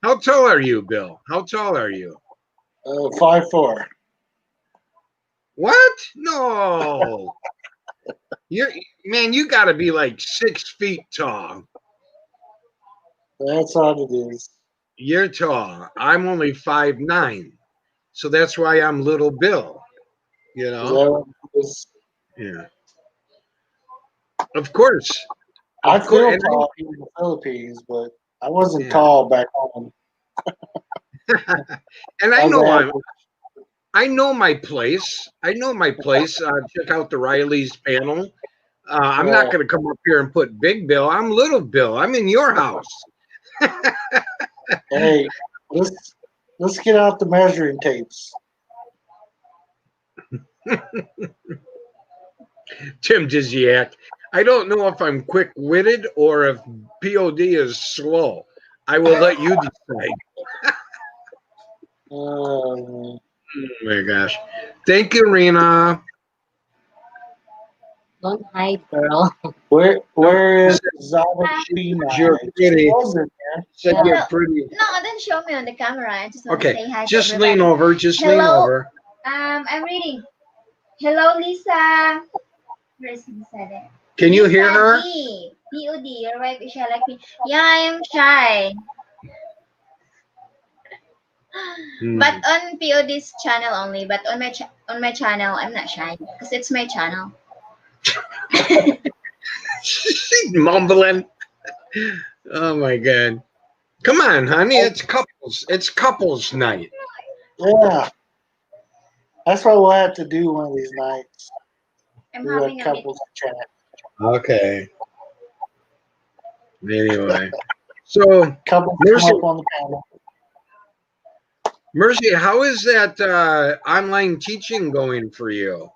How tall are you, Bill? How tall are you? 5'4". What? No. You got to be like 6 feet tall. That's all it is. You're tall. I'm only 5'9". So that's why I'm Little Bill. You Is know? that what it is? Yeah. Of course. I feel and tall here in the Philippines, but I wasn't Yeah. tall back home. And I was know average. I know my place. I know my place. Check out the Rileys panel. I'm not going to come up here and put Big Bill. I'm Little Bill. I'm in your house. Hey, let's get out the measuring tapes. Tim Dizziak. I don't know if I'm quick-witted or if POD is slow. I will let you decide. Oh my gosh. Thank you, Rena. Don't hide, girl. Where is Zava Sheena? You're She pretty. was in there. Said Yeah. you're pretty. No, don't show me on the camera. I just want to Okay, say hi to just everybody. lean over. Just lean Hello. over. I'm reading. Hello, Lisa. Where's Lisa there? Can you hear Lisa her? D. POD. Your wife is shy like me. Yeah, I am shy. Hmm. But on POD's channel only. But on my channel, I'm not shy because it's my channel. She's mumbling. Oh my god. Come on, honey. It's couples. It's couples night. Yeah, that's what we'll have to do one of these nights. I'm Do a having a meeting. couples chat. Okay. Anyway. So Couples Mercy, come up on the panel. Mercy, how is that online teaching going for you?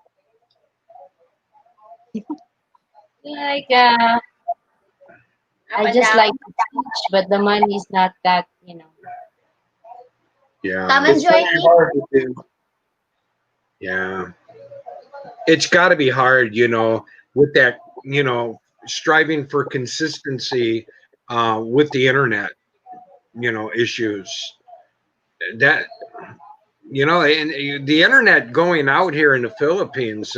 Like, Up I and just down. like to teach, but the money is not that, Yeah. Come and It's join very me. hard to do. Yeah. It's got to be hard, with that, striving for consistency with the internet, issues. That, and the internet going out here in the Philippines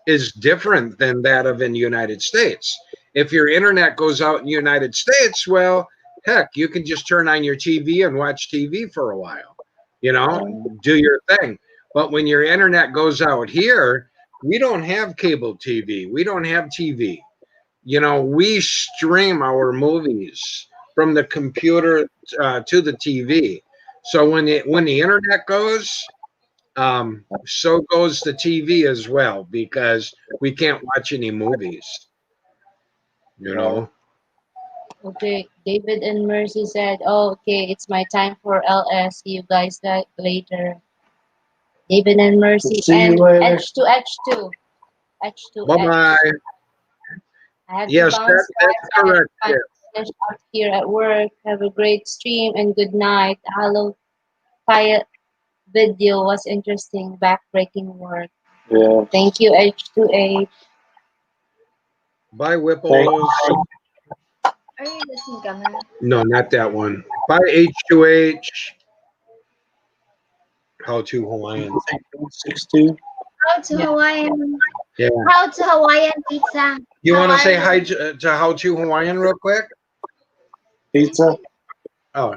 is different than that of in the United States. If your internet goes out in the United States, well, heck, you can just turn on your TV and watch TV for a while, do your thing. But when your internet goes out here, we don't have cable TV. We don't have TV. We stream our movies from the computer to the TV. So when the internet goes, so goes the TV as well because we can't watch any movies. Okay, David and Mercy said, "Oh, okay, it's my time for LS. See you guys later." David and Mercy See you and later. H2H2. H2H. Bye bye. I have to Yes, bounce, that's guys. I have correct. to finish out here at work. Have a great stream and good night. Hello, Kaya. Video was interesting. Backbreaking work. Yeah. Thank you, H2H. Bye, Whipples. Are you using camera? No, not that one. Bye, H2H. How to Hawaiian. 62. How to Yeah. Hawaiian? Yeah. How to Hawaiian pizza? You want to How say are hi you? to How to Hawaiian real quick? Pizza. Oh,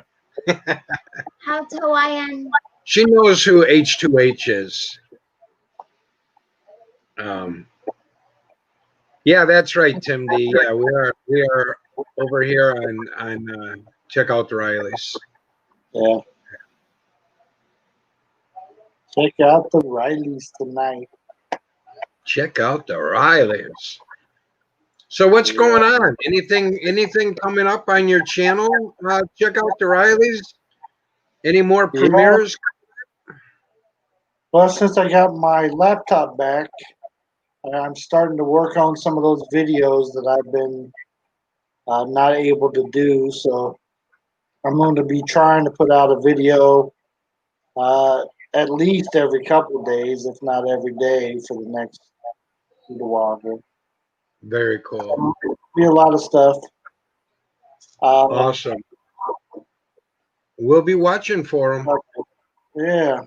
How to Hawaiian? she knows who H2H is. Yeah, that's right, Tim D. Yeah, we are over here on Check Out the Rileys. Yeah. Check out the Rileys tonight. Check out the Rileys. So what's going on? Anything coming up on your channel? Check out the Rileys. Any more Yeah. premieres? Well, since I got my laptop back, I'm starting to work on some of those videos that I've been not able to do. So I'm going to be trying to put out a video at least every couple of days, if not every day, for the next little while here. Very cool. Be a lot of stuff. Awesome. We'll be watching for them. Yeah.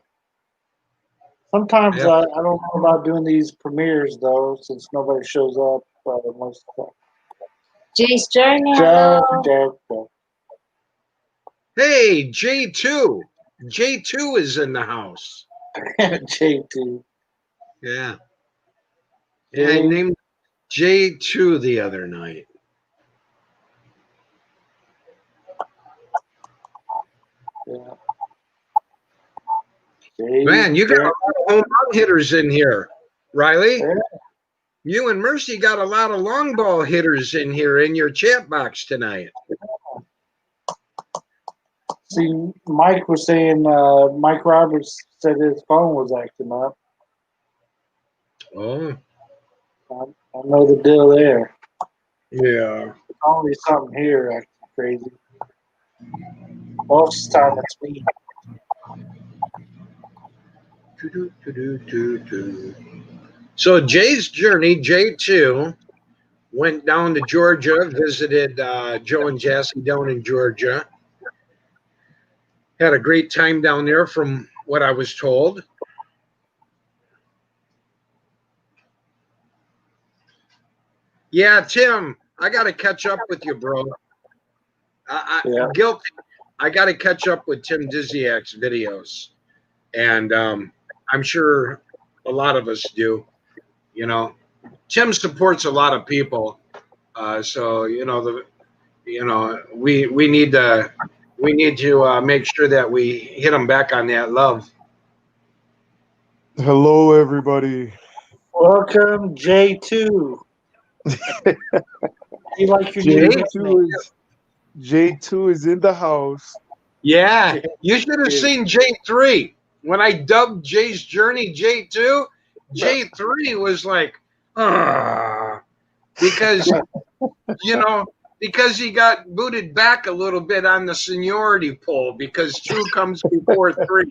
Sometimes Yep. I don't know about doing these premieres though, since nobody shows up most of Jay's Journey. the Hello. time. Hey, J2. J2 is in the house. JT. Yeah. Yeah, I named J2 the other night. Yeah. Man, you got a lot of home run hitters in here, Riley. Yeah. You and Mercy got a lot of long ball hitters in here in your chat box tonight. See, Mike was saying, Mike Roberts said his phone was acting up. Oh, I know the deal there. yeah. Only something here acting crazy. Most of the time it's me. So Jay's Journey, J2, Went down to Georgia, visited Joe and Jassy down in Georgia. Had a great time down there from what I was told. Yeah, Tim, I got to catch up with you, bro. Yeah. Guilty. I got to catch up with Tim Dizziak's videos. And I'm sure a lot of us do. You know, Tim supports a lot of people. So, we need to make sure that we hit them back on that love. Hello, everybody. Welcome, J2. You like your new J2 is in the house. Yeah, you should have seen J3 when I dubbed Jay's Journey J2. J3 was like, because because he got booted back a little bit on the seniority poll because 2 comes before 3.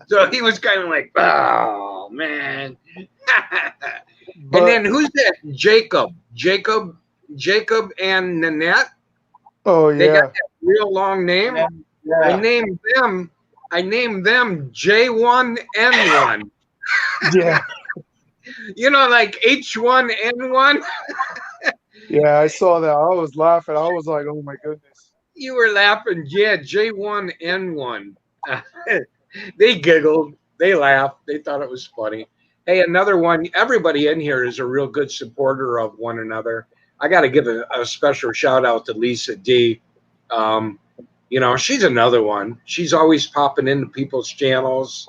So he was kind of like, oh man. And then who's that? Jacob and Nanette. Oh They yeah. got that real long name. Yeah. I named them J1N1. Yeah. Like H1N1. Yeah, I saw that. I was laughing. I was like, oh my goodness. You were laughing. Yeah, J1N1. They giggled. They laughed. They thought it was funny. Hey, another one. Everybody in here is a real good supporter of one another. I got to give a special shout out to Lisa D. She's another one. She's always popping into people's channels,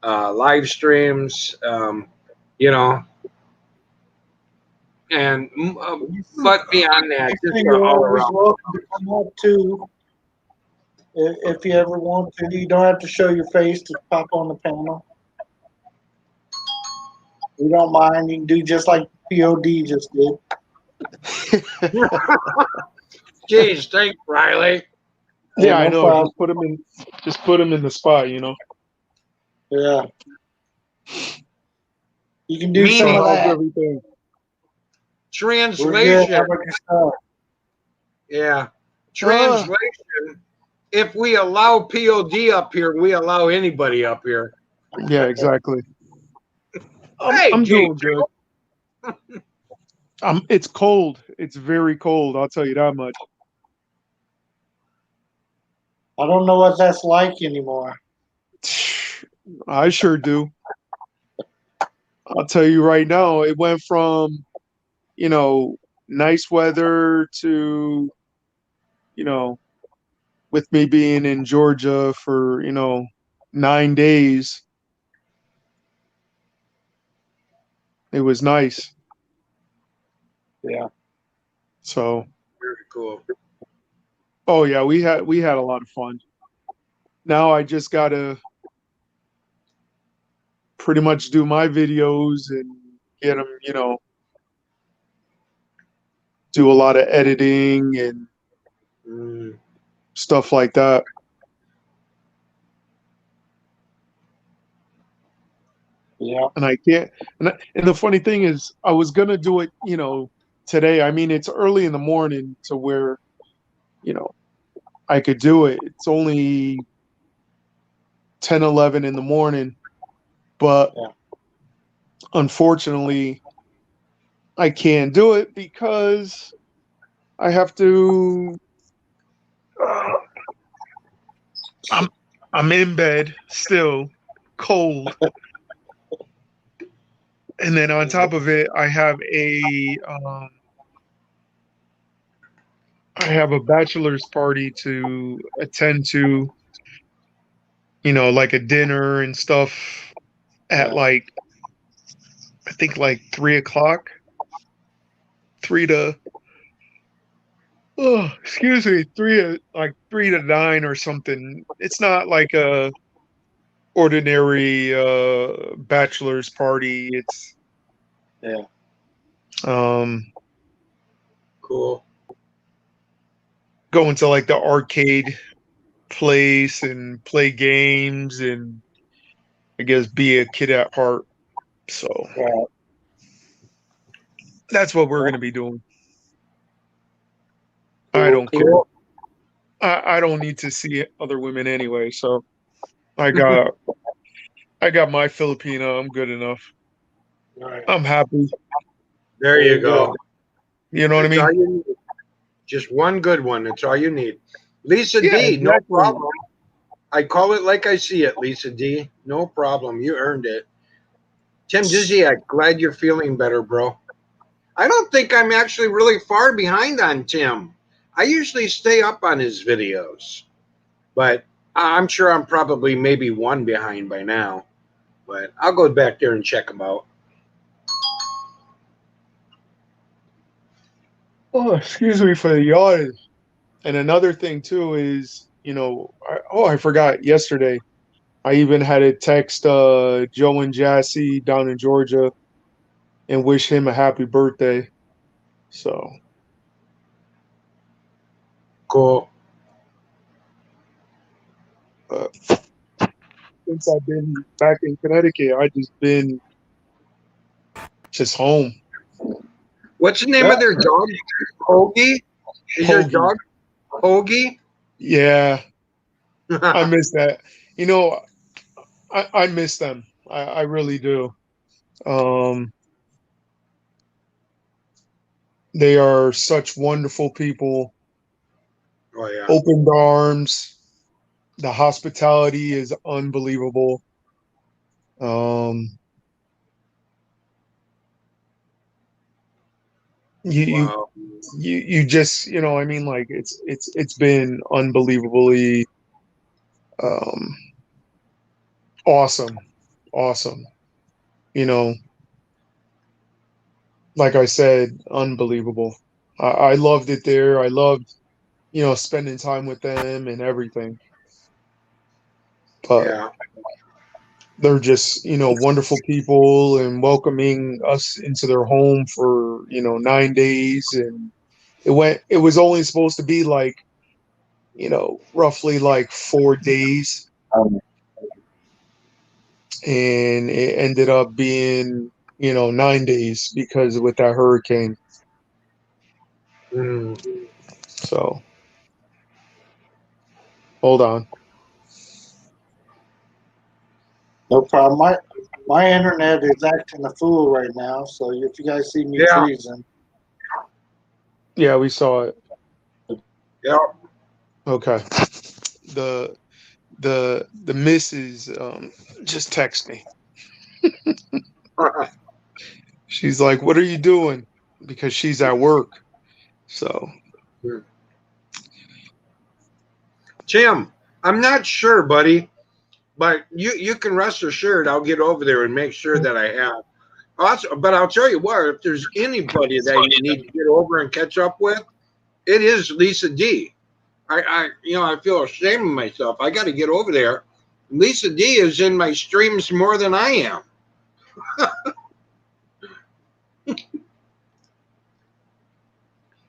live streams, and but beyond that, just You're all always around. welcome to come up too. If you ever want to, you don't have to show your face to pop on the panel. We don't mind. You can do just like POD just did. Jeez, thanks, Riley. Yeah, no I know. problem. Just put him in the spot, Yeah. You can do Meaning- some of How's that. everything? We're good. Translation. How about yourself? Yeah. Translation. If we allow POD up here, we allow anybody up here. Yeah, exactly. Hey, I'm Jay, doing good. It's cold. It's very cold. I'll tell you that much. I don't know what that's like anymore. I sure do. I'll tell you right now, it went from, nice weather to, with me being in Georgia for, 9 days, it was nice. Yeah. So, very cool. oh yeah, we had a lot of fun. Now I just gotta pretty much do my videos and get them, do a lot of editing and stuff like that. Yeah. And I can't. And the funny thing is, I was gonna do it, today. I mean, it's early in the morning to where, I could do it. It's only 10, 11 in the morning, but unfortunately, I can't do it because I have to. I'm in bed still, cold. And then on top of it, I have a bachelor's party to attend to, like a dinner and stuff at I think 3:00, 3 to, oh, excuse me, 3 to 9 or something. It's not like a ordinary bachelor's party. It's Cool. Going to the arcade place and play games and I guess be a kid at heart. So That's what we're gonna be doing. I don't care. Cool. I don't need to see other women anyway, so I got my Filipino. I'm good enough. All right. I'm happy. There you go. You know what I That's all mean? you need. Just one good one. That's all you need. Lisa Yeah, D, no exactly. problem. I call it like I see it, Lisa D. No problem. You earned it. Tim Diziak, glad you're feeling better, bro. I don't think I'm actually really far behind on Tim. I usually stay up on his videos, but I'm sure I'm probably maybe one behind by now. But I'll go back there and check him out. Oh, excuse me for the yawn. And another thing too is, I forgot yesterday. I even had to text Joe and Jassy down in Georgia and wish him a happy birthday. So Cool. since I've been back in Connecticut, I just been just home. What's the name of their dog? Hoagie? Is their Hoagie. dog Hoagie? Yeah, I miss that. I miss them. I really do. They are such wonderful people. Oh yeah. Opened arms. The hospitality is unbelievable. Um, you Wow. you just I mean, like it's been unbelievably um, awesome. You know, like I said, unbelievable. I loved it there. I loved spending time with them and everything. But Yeah. they're just wonderful people and welcoming us into their home for 9 days, and it was only supposed to be like roughly like 4 days, and it ended up being 9 days because with that hurricane. Mm. So hold on. No problem. My internet is acting a fool right now, so if you guys see me Yeah. freezing, Yeah, we saw it. Yeah. Okay. The missus just text me. She's like, "What are you doing?" Because she's at work. So Tim, I'm not sure, buddy, but you can rest assured I'll get over there and make sure that I have. Also, but I'll tell you what, if there's anybody that you need to get over and catch up with, it is Lisa D. I feel ashamed of myself. I got to get over there. Lisa D is in my streams more than I am.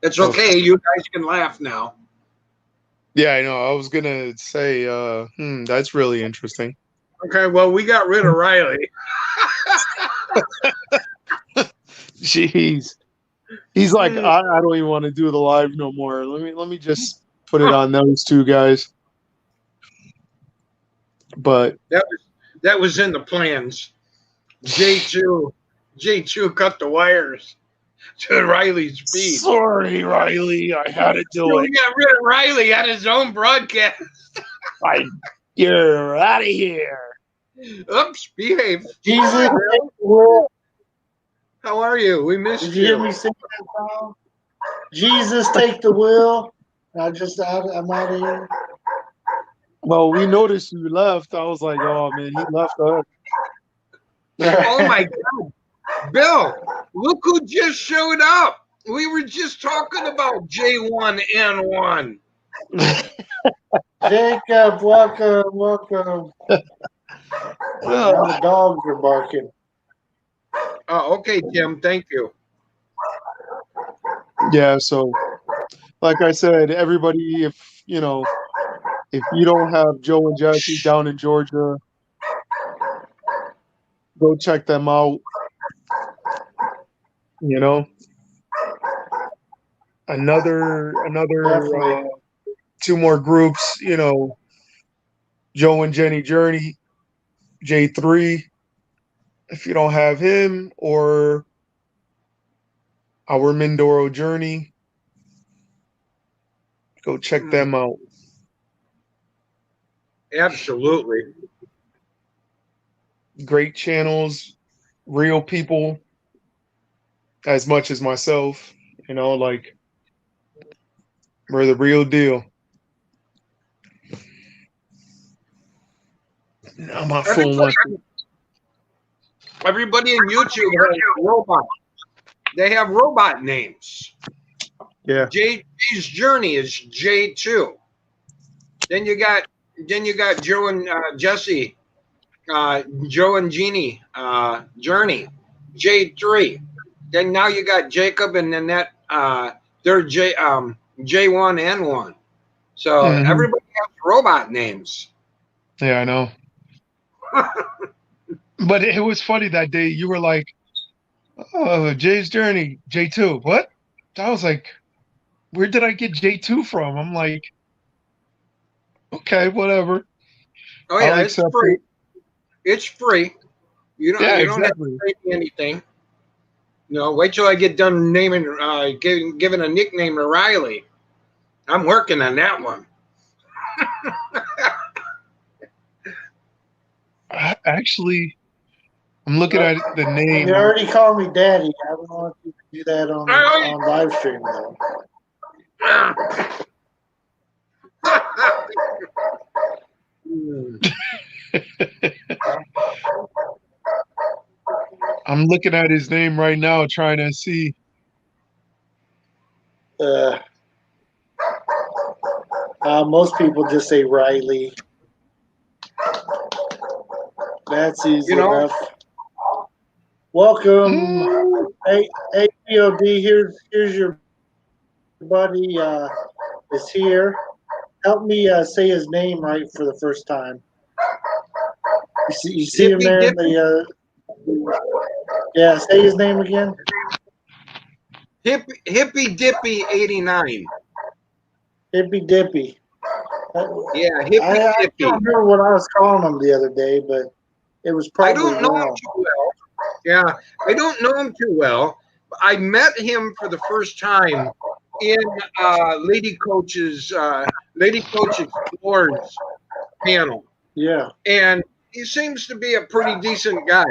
It's okay. You guys can laugh now. yeah, I know. I was gonna say, that's really interesting. Okay, well, we got rid of Riley. Jeez, he's like, I don't even want to do the live no more. Let me just put it on those two guys. But That was in the plans. J2 cut the wires to Riley's feed. sorry, Riley, I had to do We it. got rid of Riley on his own broadcast. You're out of here. Oops, behave. Jesus, Hi, take Bill. the wheel. How are you? We missed Did you hear me sing that song? Jesus, take the wheel. I'm out of here. Well, we noticed you left. I was like, oh man, he left us. Oh my God. Bill, look who just showed up. We were just talking about J1N1. Jacob, welcome. Now the dogs are barking. Oh, okay, Tim. Thank you. Yeah, so like I said, everybody, if if you don't have Joe and Jesse down in Georgia, go check them out. You know, another Definitely. two more groups. You know, Joe and Jenny Journey, J3. If you don't have him, or our Mindoro Journey, go check them out. Absolutely. Great channels, real people, as much as myself. You know, like we're the real deal. Now my phone Everybody, wants. everybody in YouTube has robot. They have robot names. Yeah. J's Journey is J2. Then you got Joe and Jesse, Joe and Jeannie Journey, J3. Then now you got Jacob and then that they're J1 and 1. So Mhm. everybody has robot names. Yeah, I know. But it was funny that day. You were like, "Oh, Jay's Journey, J2." What? I was like, "Where did I get J2 from?" I'm like, "Okay, whatever. Oh I'll yeah, it's accept free. it." It's free. Yeah, You don't have to exactly. pay me anything. No, wait till I get done naming giving a nickname to Riley. I'm working on that one. Actually, I'm looking Well, at the you name. already called me daddy. I don't know if you can do that Riley! on live stream though. Hmm. I'm looking at his name right now, trying to see. Uh, most people just say Riley. That's easy You know, enough. Welcome, Mm, hey POD. Here's your buddy. Is here. Help me say his name right for the first time. You see him Hippy there in Dippy, the yeah. Say his name again. Hippy Dippy 89. Hippy Dippy. Yeah, Hippy I Dippy. don't remember what I was calling him the other day, but it was I probably don't know him wrong. too well. Yeah, I don't know him too well. I met him for the first time in Lady Coach Explores panel, Yeah. and he seems to be a pretty decent guy,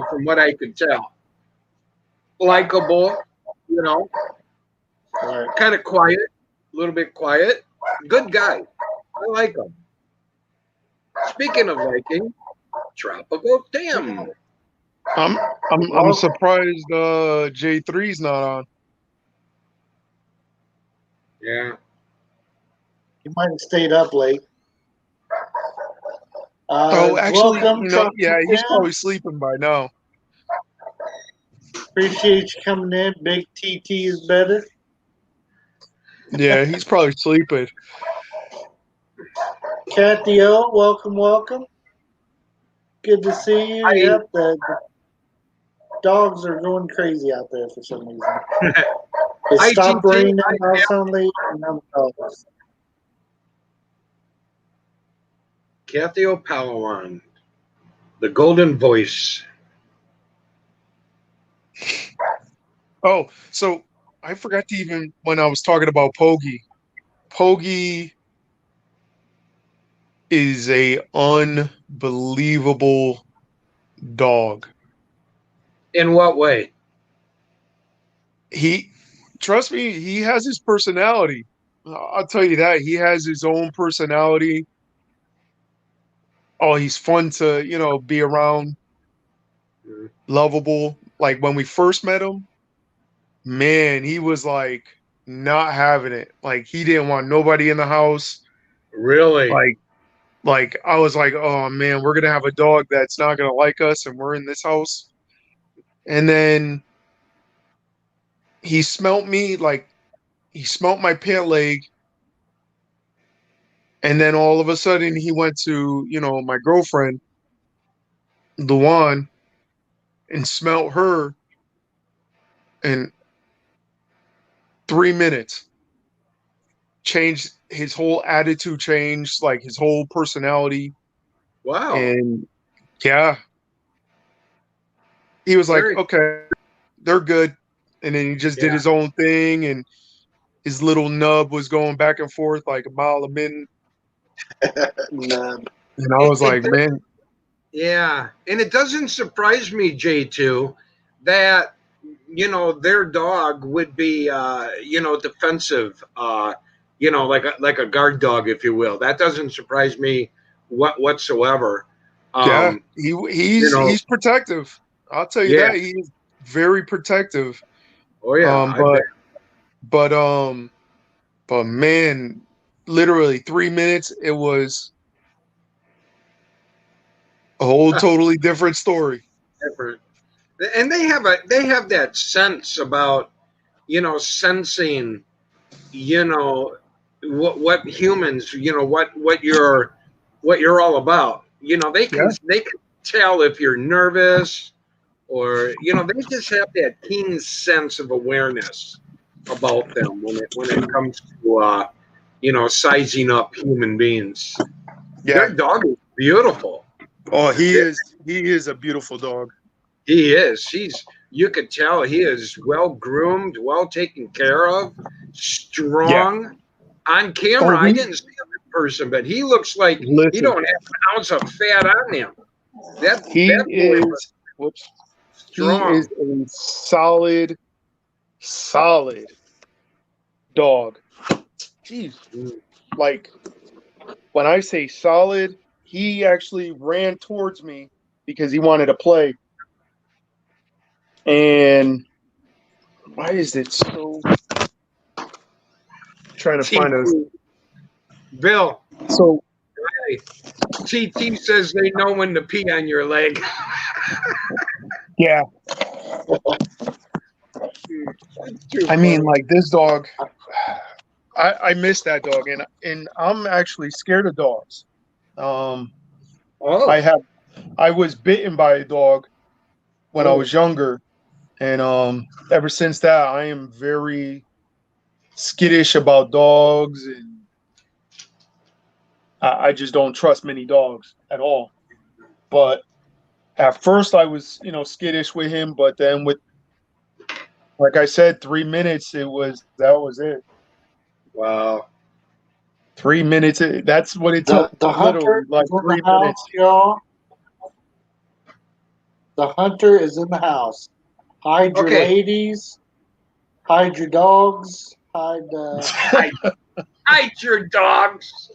from what I could tell. Likable, you know, Right. kind of quiet, a little bit quiet. Good guy. I like him. Speaking of liking, Tropical Tim. I'm Well, surprised J3's not on. Yeah. you might have stayed up late. Oh, actually, Welcome, yeah, Tropical he's Tim. probably sleeping by now. Appreciate you coming in. Big TT is better. Yeah, he's probably sleeping. Kathy O, welcome. Good to see you. I Yep, the dogs are going crazy out there for some reason. It stopped IGT, raining last Sunday, and now the dogs. Kathy O'Palawan, the golden voice. Oh, so I forgot to even when I was talking about Pogi. Pogi is a unbelievable dog. In what way? He, trust me, he has his personality. I'll tell you that. He has his own personality. Oh, he's fun to, be around, lovable. Like when we first met him, man, he was like not having it. Like he didn't want nobody in the house. Really? Like I was like, oh man, we're gonna have a dog that's not gonna like us, and we're in this house. And then he smelt me, like he smelt my pant leg, and then all of a sudden he went to, my girlfriend, Luan, and smelt her, in 3 minutes. Changed his whole attitude, changed like his whole personality. Wow. And yeah, he was like, Very okay, they're good. And then he just did Yeah. his own thing, and his little nub was going back and forth like a mile a minute. No. And I was like, man, Yeah, and it doesn't surprise me, J2, that their dog would be defensive, like a guard dog, if you will. That doesn't surprise me whatsoever. yeah, Um, he's protective. I'll tell you yeah, that. He is very protective. oh yeah, Um, I bet. but but man, literally 3 minutes, it was a whole totally different story. Different. And they have that sense about sensing what humans what you're all about. Yeah. They can tell if you're nervous, or they just have that keen sense of awareness about them when it comes to sizing up human beings. Their Yeah. dog is beautiful. Oh, he is a beautiful dog. He is. You could tell he is well groomed, well taken care of, Yeah. strong. On Oh, camera, I didn't see him in person, but he looks like he listen, don't have an ounce of fat on him. That he boy was is whoops. He strong. is a solid dog. Jeez. Like when I say solid, he actually ran towards me because he wanted to play. And why is it so trying to find us? Bill, So hey, TT says they know when to pee on your leg. yeah, I mean, like this dog, I miss that dog, and I'm actually scared of dogs. Oh, I was bitten by a dog when I was younger, and ever since that, I am very skittish about dogs, and I just don't trust many dogs at all. But at first, I was skittish with him, but then like I said, 3 minutes, that was it. wow. 3 minutes, that's what it took. The Literally, hunter like is in the 3 house, minutes. y'all. The hunter is in the house. Hide your Okay. ladies. Hide your dogs. Hide your dogs.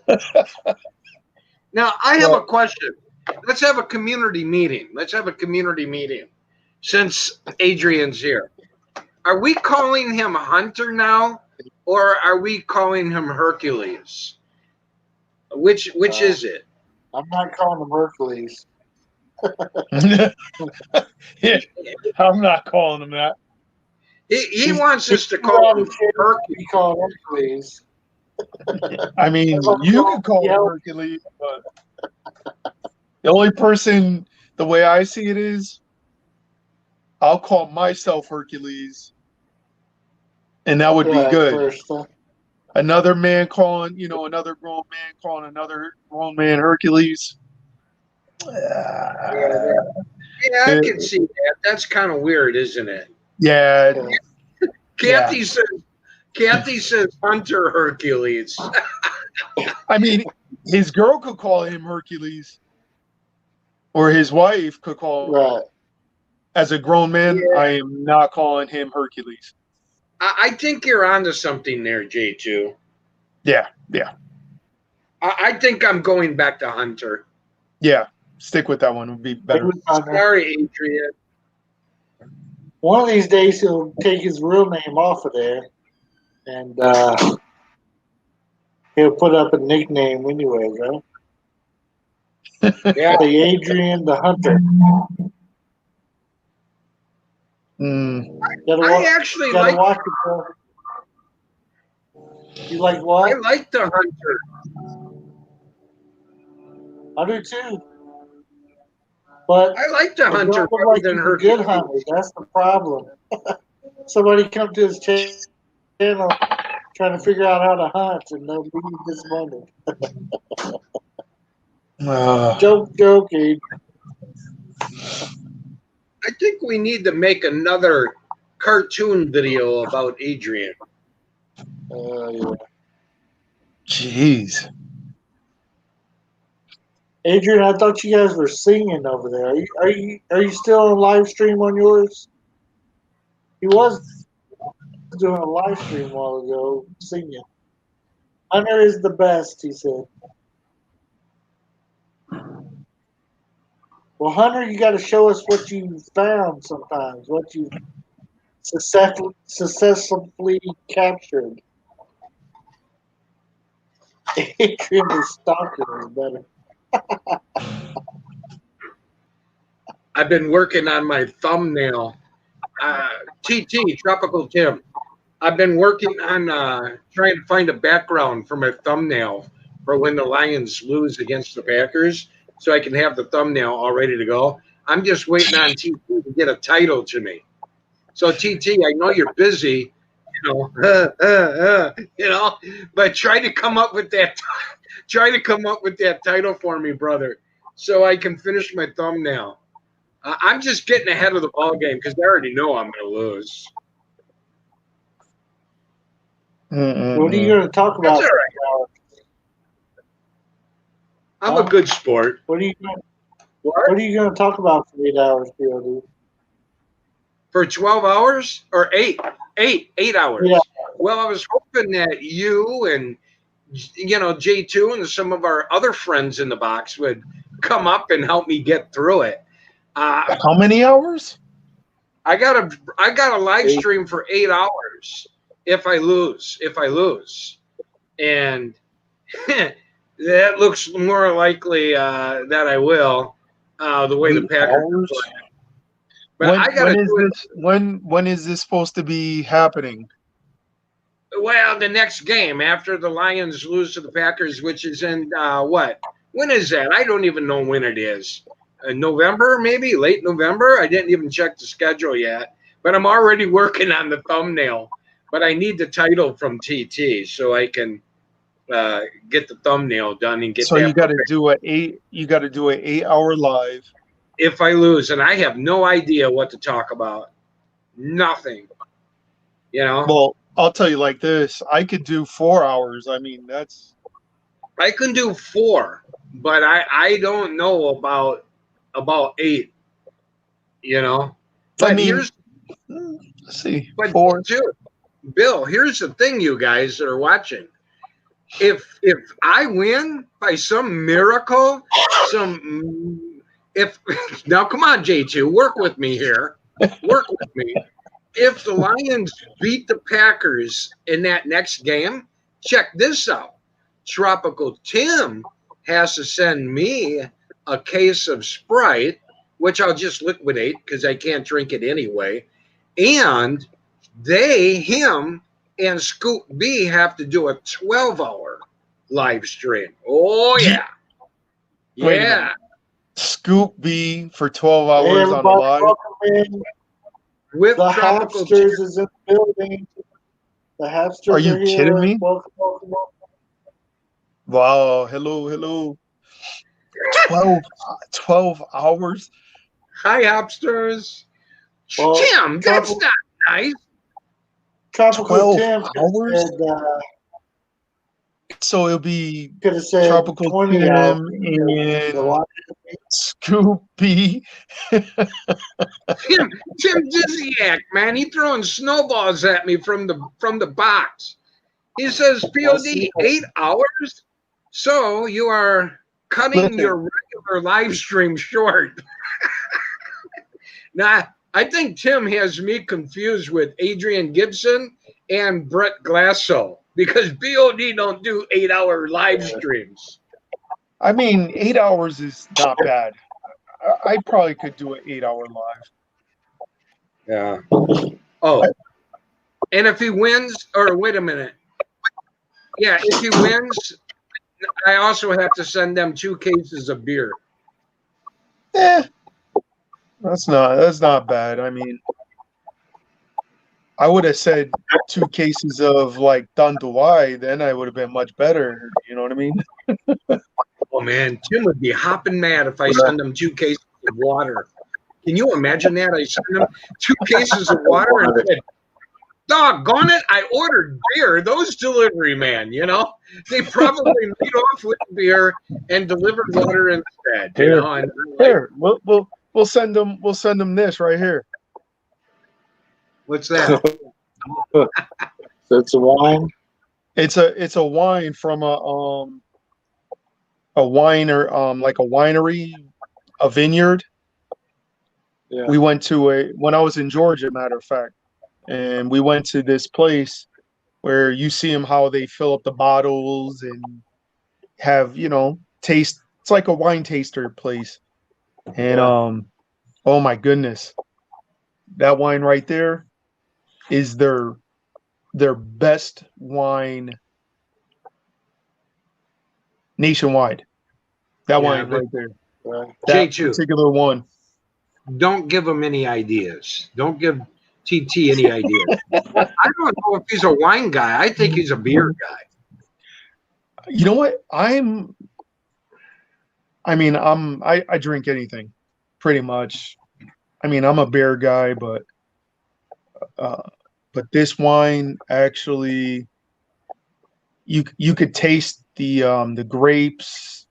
Now, I have a question. Let's have a community meeting. Since Adrian's here. Are we calling him Hunter now, or are we calling him Hercules? Which is it? I'm not calling them Hercules. Yeah, I'm not calling him that. He wants us to He's call out him of shape to Hercules. be called Hercules. I mean, you can call him Hercules, but the only person, the way I see it is, I'll call myself Hercules, and that would be good. First, Another man calling, another grown man calling another grown man Hercules. Yeah, I can see that. That's kind of weird, isn't it? Yeah. Kathy says Hunter Hercules. I mean, his girl could call him Hercules, or his wife could call him. right. As a grown man, Yeah. I am not calling him Hercules. I think you're onto something there, J2. Yeah. I think I'm going back to Hunter. Yeah. Stick with that one would be better. Sorry, Adrian. One of these days he'll take his real name off of there, and he'll put up a nickname anyway, right? Yeah. The Adrian the Hunter. I actually like. Watch it, bro. You like what? I like the Hunter. I do too. But I like the it Hunter don't look better like than he's a Hercules. good hunter. That's the problem. Somebody come to his channel trying to figure out how to hunt, and they'll be disappointed. Joke, Adrian. I think we need to make another cartoon video about Adrian. Yeah. Jeez. Adrian, I thought you guys were singing over there. Are you still on live stream on yours? He was doing a live stream a while ago, singing. Hunter is the best, he said. Well, Hunter, you got to show us what you found sometimes, what you successfully captured. Adrian is stalker is better. I've been working on my thumbnail. TT, Tropical Tim. I've been working on trying to find a background for my thumbnail for when the Lions lose against the Packers, so I can have the thumbnail all ready to go. I'm just waiting on TT to get a title to me. So TT, I know you're busy, but try to come up with that. Try to come up with that title for me, brother, so I can finish my thumbnail. I'm just getting ahead of the ball game because I already know I'm going to lose. What are you going to talk about? That's all right. I'm a good sport. What are you going to talk about for 8 hours, POD? For 12 hours or 8 hours? Yeah. Well, I was hoping that you and J2 and some of our other friends in the box would come up and help me get through it. How many hours? I got a live stream for 8 hours if I lose. And that looks more likely that I will, the way the Packers are playing. But when is this supposed to be happening? Well, the next game after the Lions lose to the Packers, which is in what? When is that? I don't even know when it is. November, maybe late November. I didn't even check the schedule yet, but I'm already working on the thumbnail. But I need the title from TT so I can get the thumbnail done and get. So you got to do an 8 hour live. If I lose, and I have no idea what to talk about, nothing. Well, I'll tell you like this: I could do 4 hours. I mean, I can do 4, but I don't know about 8. But let's see. But 4. Bill, here's the thing, you guys that are watching. If I win by some miracle, now come on, J2, work with me here. Work with me. If the Lions beat the Packers in that next game, check this out. Tropical Tim has to send me a case of Sprite, which I'll just liquidate because I can't drink it anyway. And him and Scoop B have to do a 12-hour live stream. Oh, yeah. Yeah. Scoop B for 12 hours on a live. With the Tropical Hamsters Tim. is in the building. The Hamsters Are you here. kidding me? Welcome. Wow. Hello. 12 hours? Hi, Hopsters. Well, Tim, that's not nice. Tropical 12 Tim hours? said, so it'll be could have said Tropical 20 Tim hours. and Scoop B. Tim Dizziak, man, he throwing snowballs at me from the box. He says, POD, 8 hours? So you are cutting your regular live stream short. Now, I think Tim has me confused with Adrian Gibson and Brett Glasso because BOD don't do 8-hour live streams. I mean, 8 hours is not bad. I probably could do an 8 hour live. Yeah. Oh. And if he wins, or wait a minute. Yeah, if he wins, I also have to send them 2 cases of beer. That's not bad. I mean, I would have said 2 cases of like Tanduay, then I would have been much better. You know what I mean? Oh man, Tim would be hopping mad if I send him 2 cases of water. Can you imagine that? I sent him 2 cases of water and said, doggone it, I ordered beer. Those delivery man, they probably made off with beer and delivered water instead. Here, And here, we'll send them this right here. what's that? That's a wine. It's a wine from a winer, like a winery, a vineyard. Yeah. We went to when I was in Georgia, matter of fact, and we went to this place where you see them how they fill up the bottles and have taste. It's like a wine taster place, and oh my goodness, that wine right there is their best wine nationwide. That wine right there. That J2. particular one. Don't give him any ideas. Don't give TT any ideas. I don't know if he's a wine guy. I think he's a beer guy. You know what? I drink anything, pretty much. I mean, I'm a beer guy, but this wine actually, you could taste the grapes.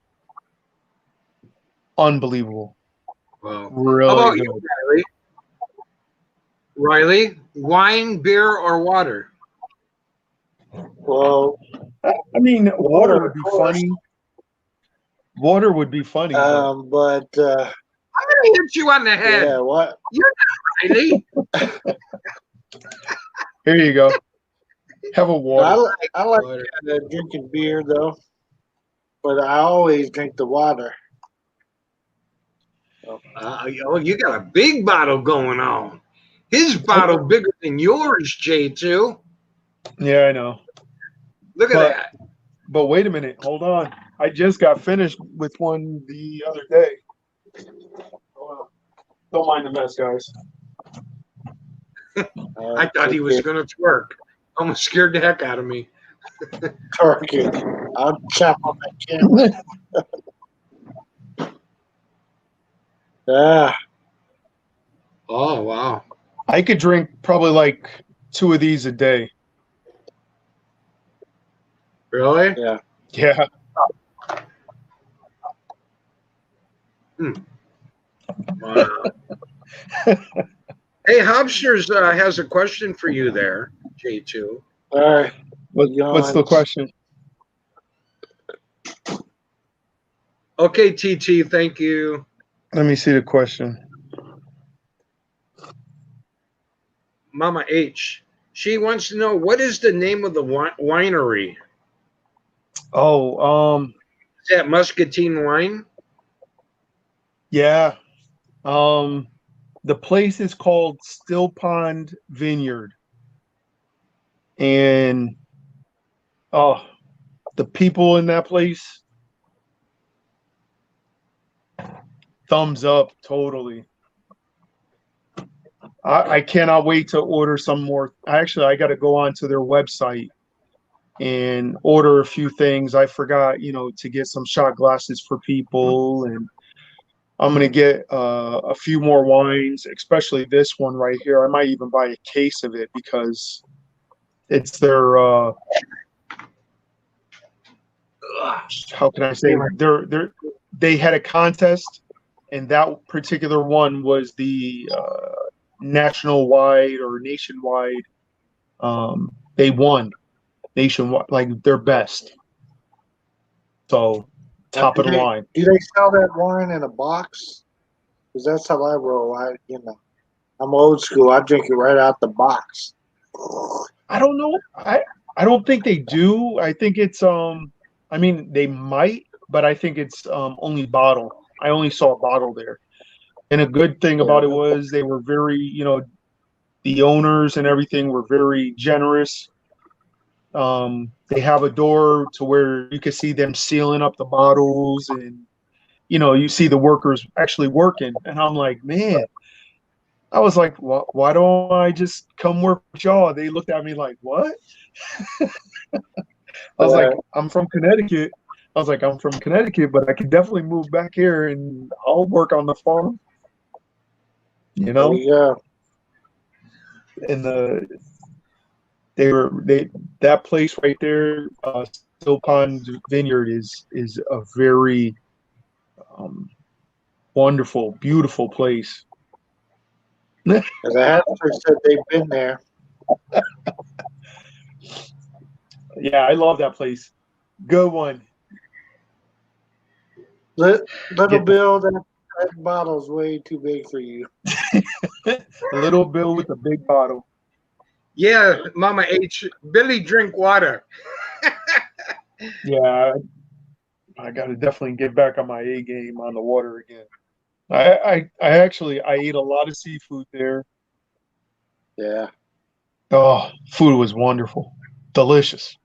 Unbelievable. Well, Really how about good. you, Riley? Riley, wine, beer, or water? Well, I mean, water would of be course. funny. Water would be funny. but I'm gonna hit you on the head, yeah, what? Riley. Here you go. Have a water. I like Water. drinking beer though, but I always drink the water. You got a big bottle going on. His bottle bigger than yours, J2. Yeah, I know. Look at But- that. But wait a minute. Hold on. I just got finished with one the other day. Don't mind the mess, guys. I thought he was going to twerk. Almost scared the heck out of me. turkey. I'll chop on that camera. Yeah. Oh, wow. I could drink probably like 2 of these a day. Really? Yeah. Yeah. Wow. Hey, Hobsters has a question for you there, J2. All right. What's the question? Okay, TT, thank you. Let me see the question. Mama H. She wants to know, what is the name of the winery? Oh, Is that Muscatine wine? yeah. The place is called Still Pond Vineyard. And the people in that place, thumbs up totally. I cannot wait to order some more. Actually, I got to go onto their website and order a few things. I forgot, to get some shot glasses for people, and I'm gonna get a few more wines, especially this one right here. I might even buy a case of it because it's their how can I say, they had a contest, and that particular one was the national wide or nationwide. They won nationwide, like their best. So top of the line. Do they sell that wine in a box? Because that's how I roll. I'm old school. I drink it right out the box. I don't know. I don't think they do. I think it's I mean, they might, but I think it's only bottle. I only saw a bottle there. And a good thing about it was they were very, the owners and everything were very generous. They have a door to where you can see them sealing up the bottles, and you see the workers actually working. And I'm like, man, I was like, why don't I just come work with y'all? They looked at me like, what? I was like, I'm from Connecticut. I was like, I'm from Connecticut, but I can definitely move back here and I'll work on the farm, you There know? you go. And that place right there, Still Pond Vineyard is a very um, wonderful, beautiful place. Because I have said they've been there. Yeah, I love that place. Good one. Little Get Bill, that bottle's way too big for you. Little Bill with a big bottle. Yeah, Mama H. Billy, drink water. Yeah, I got to definitely get back on my A game on the water again. I ate a lot of seafood there. Yeah. Oh, food was wonderful, delicious.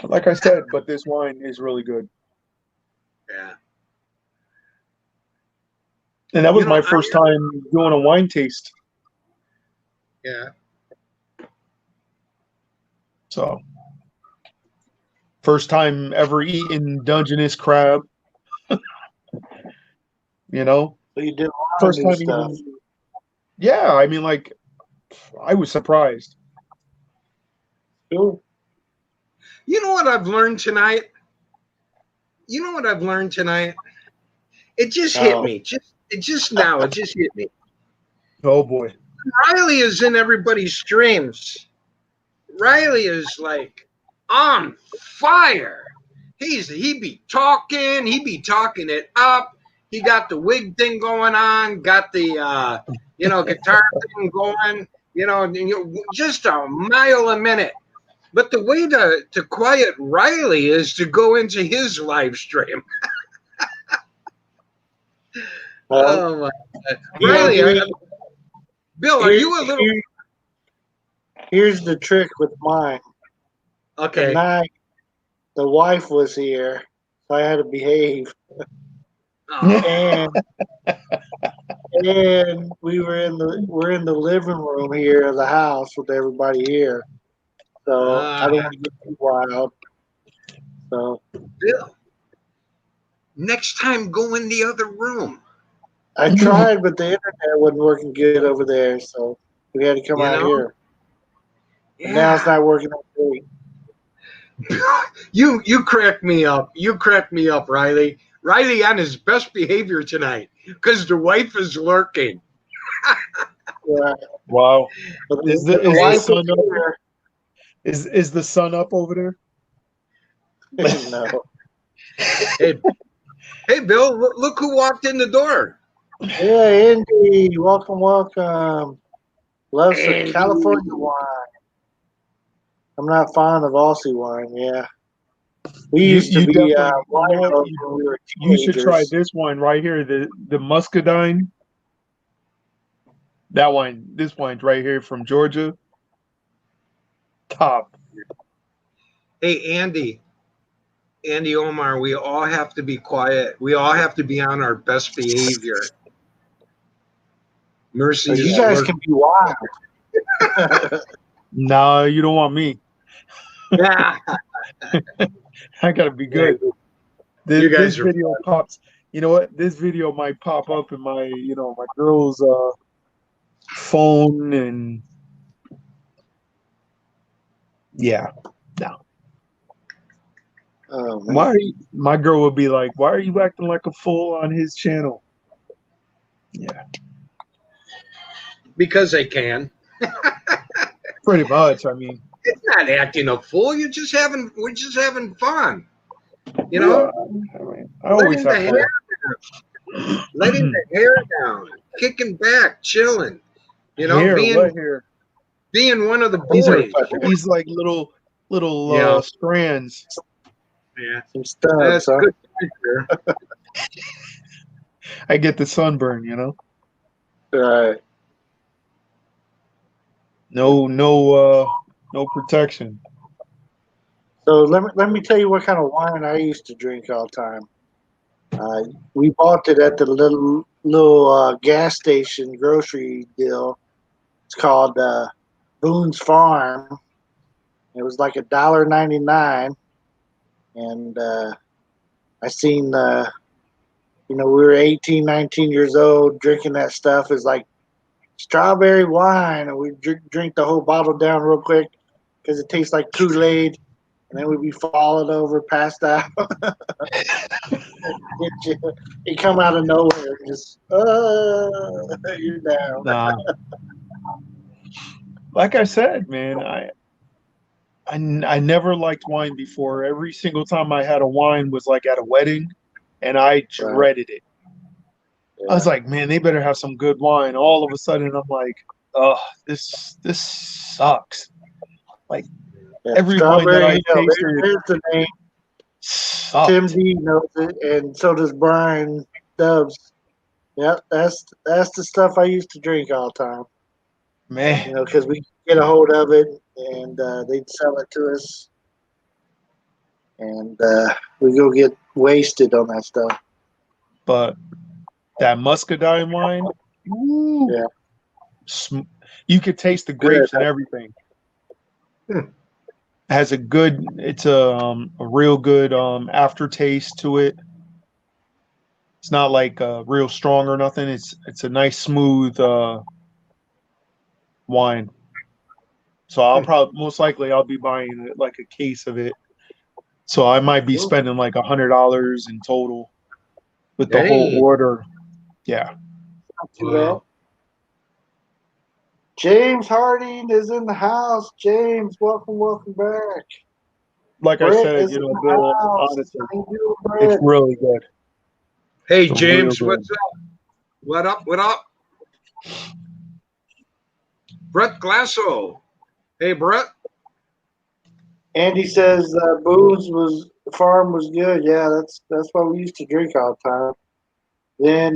Like I said, but this wine is really good. Yeah. And that was You know, my first time doing a wine taste. Yeah. So, first time ever eating Dungeness crab. You know, So you did a lot first of new time stuff. even. Yeah, I mean, like, I was surprised. Cool. You know what I've learned tonight? You know what I've learned tonight? It just hit me. It just hit me. Oh boy. Riley is in everybody's streams. Riley is like on fire. He be talking it up. He got the wig thing going on, got the guitar thing going, just a mile a minute. But the way to quiet Riley is to go into his live stream. Oh my God. Riley, Bill, are you a little Here's the trick with mine. okay? Tonight, the wife was here, so I had to behave. Oh. And we're in the living room here of the house with everybody here. So I don't want to get too wild. So Bill, next time go in the other room. I tried, but the internet wasn't working good over there, so we had to come out here. Yeah. And now it's not working that great. You cracked me up. You cracked me up, Riley. Riley on his best behavior tonight because the wife is lurking. Yeah. Wow. But Is the the wife sun is up? here. Is the sun up over there? No. Hey, Bill, look who walked in the door. Yeah, Andy, welcome. Loves the Andy. California wine. I'm not fond of Aussie wine. Yeah, we used to be winos when we were you teenagers. should try this wine right here, the muscadine. That wine, this wine's right here from Georgia. Top. Hey, Andy Omar, we all have to be quiet. We all have to be on our best behavior. Mercy, You guys can be wild. No, you don't want me. Yeah. I gotta be good. This video pops. You know what? This video might pop up in my, my girl's phone, and yeah, no. Oh, man. Why? My girl would be like, "Why are you acting like a fool on his channel?" Yeah, because they can. pretty much. I mean, it's not acting a fool. We're just having fun. You yeah, know, I mean, I always have fun. Letting the hair down, kicking back, chilling. You know, being one of the boys. These like little strands. Yeah, some stuff. That's good. I get the sunburn, Right. No protection. So let me tell you what kind of wine I used to drink all the time. We bought it at the little gas station grocery deal. It's called Boone's Farm. It was like $1.99, and I seen we were 18, 19 years old drinking that stuff. It's like strawberry wine, and we drink the whole bottle down real quick because it tastes like Kool-Aid, and then we'd be falling over, passed out. You come out of nowhere, just you're down. Nah. Like I said, man, I never liked wine before. Every single time I had a wine was like at a wedding, and I dreaded it. I was like, man, they better have some good wine. All of a sudden, I'm like, oh, this sucks. Like every wine that I tasted, there's the name. sucked. Tim D knows it, and so does Brian Dubs. Yep, that's the stuff I used to drink all the time. Man, Because we get a hold of it, and they'd sell it to us, and we go get wasted on that stuff. but that muscadine wine, ooh, Yeah. You could taste the grapes and everything. Has it's a real good aftertaste to it. It's not like real strong or nothing. It's a nice smooth wine. So most likely I'll be buying like a case of it. So I might be spending like $100 in total with the whole order. Yeah. Not too bad. James Harding is in the house. James, welcome back. Like I said, Bill, honestly, it's really good. Hey, It's James, real good. what's up? What up? Brett Glasso. Hey, Brett. Andy says Boone's farm was good. Yeah, that's what we used to drink all the time. Then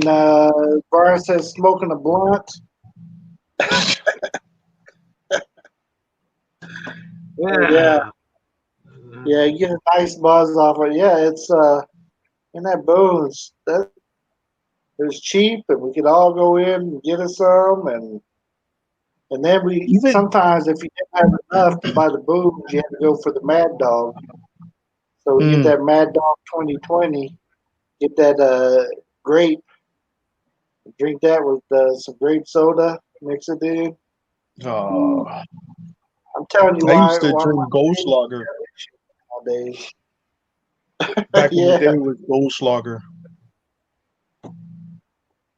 Brian says smoking a blunt. Yeah, you get a nice buzz off it. Yeah, it's in that Boone's. That it was cheap, and we could all go in and get us some, and then sometimes if you didn't have enough to buy the booze, you had to go for the Mad Dog. So we get that Mad Dog 2020, get that grape, drink that with some grape soda, mix it in. Oh, I'm telling you, I used to drink Goldschlager. Nowadays. Back in the day with Goldschlager.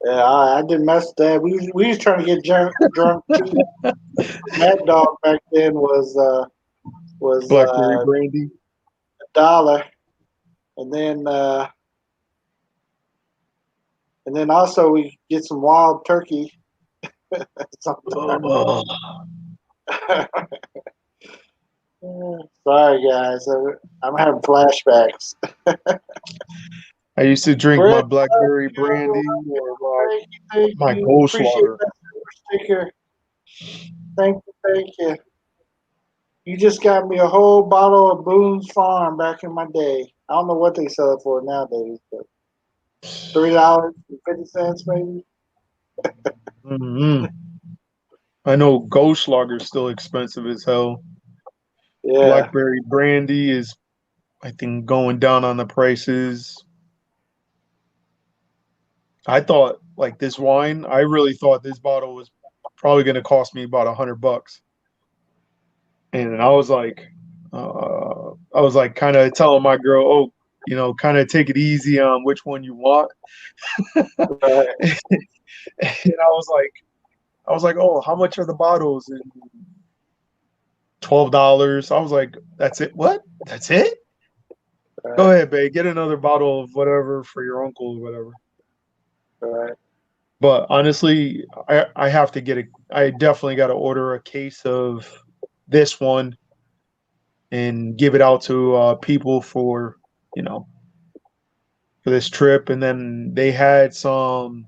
Yeah, I didn't mess with that. We was trying to get drunk too. Mad Dog back then was Blackberry brandy, $1, and then also we get some wild turkey. Oh. Sorry, guys, I'm having flashbacks. I used to drink my blackberry brandy or my Goldschlager. Sticker. Thank you. You just got me a whole bottle of Boone's Farm back in my day. I don't know what they sell it for nowadays, but $3.50 maybe. Mm-hmm. I know Goldschlager is still expensive as hell. Yeah. Blackberry brandy is, I think, going down on the prices. I thought, like this wine, I really thought this bottle was probably going to cost me about $100. And I was like kind of telling my girl, kind of take it easy on which one you want. And I was like, oh, how much are the bottles? And $12. I was like, that's it? What? That's it? Go ahead, babe. Get another bottle of whatever for your uncle or whatever. Right. But honestly, I have to get I definitely got to order a case of this one and give it out to people for this trip. And then they had some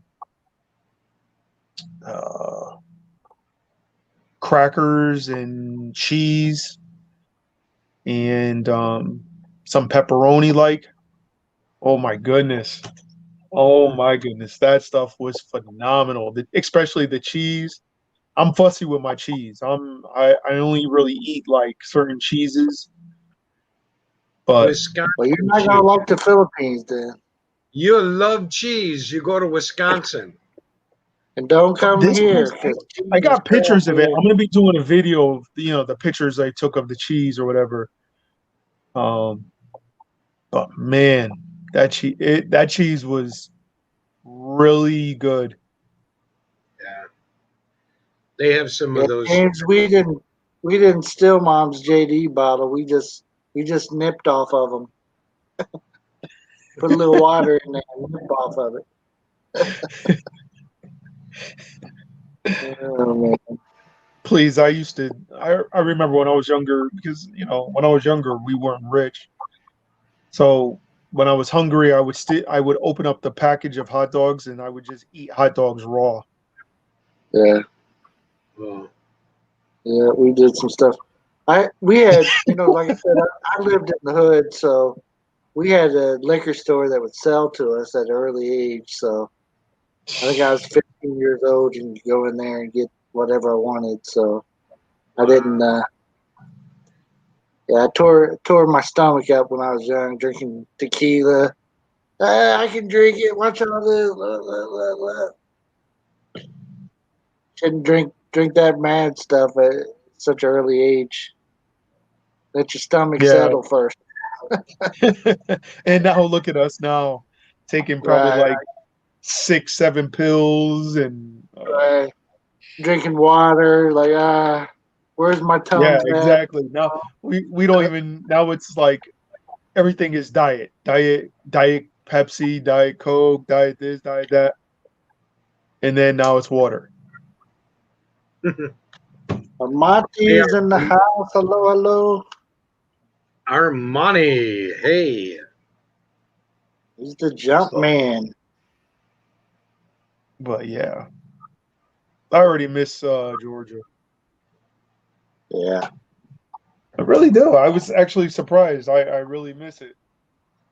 crackers and cheese and some pepperoni. Like, oh my goodness, Oh my goodness, that stuff was phenomenal. Especially the cheese. I'm fussy with my cheese. I only really eat like certain cheeses, but Well, you're Wisconsin not gonna cheese. like the Philippines then, You love cheese. You go to Wisconsin. and don't come this here place, because I cheese is got crap pictures of it. here. I'm gonna be doing a video of the pictures I took of the cheese or whatever. Um, but man, that cheese was really good. Yeah, they have some Yeah, of those. James, we didn't steal Mom's JD bottle. We just nipped off of them. Put a little water in there and nip off of it. Oh, man. Please, I remember when I was younger because when I was younger we weren't rich. So when I was hungry, I would open up the package of hot dogs and I would just eat hot dogs raw. Yeah, Oh, yeah, we did some stuff. We had, like I said, I lived in the hood, so we had a liquor store that would sell to us at an early age. So I think I was 15 years old and could go in there and get whatever I wanted. So I didn't. Yeah, I tore my stomach up when I was young, drinking tequila. I can drink it. Watch all this. Blah, blah, blah, blah. Shouldn't drink that mad stuff at such an early age. Let your stomach Yeah. settle first. And now look at us now, taking probably Right, like 6, 7 pills and right. Drinking water, like where's my yeah, Tums at? exactly. Now we don't even now it's like everything is diet Pepsi, diet Coke, diet this, diet that, and then now it's water. hey, Monty's in the house. Hello, hello. Armani. Hey. He's the jump So, man. But yeah, I already miss Georgia. Yeah. I really do. I was actually surprised. I really miss it.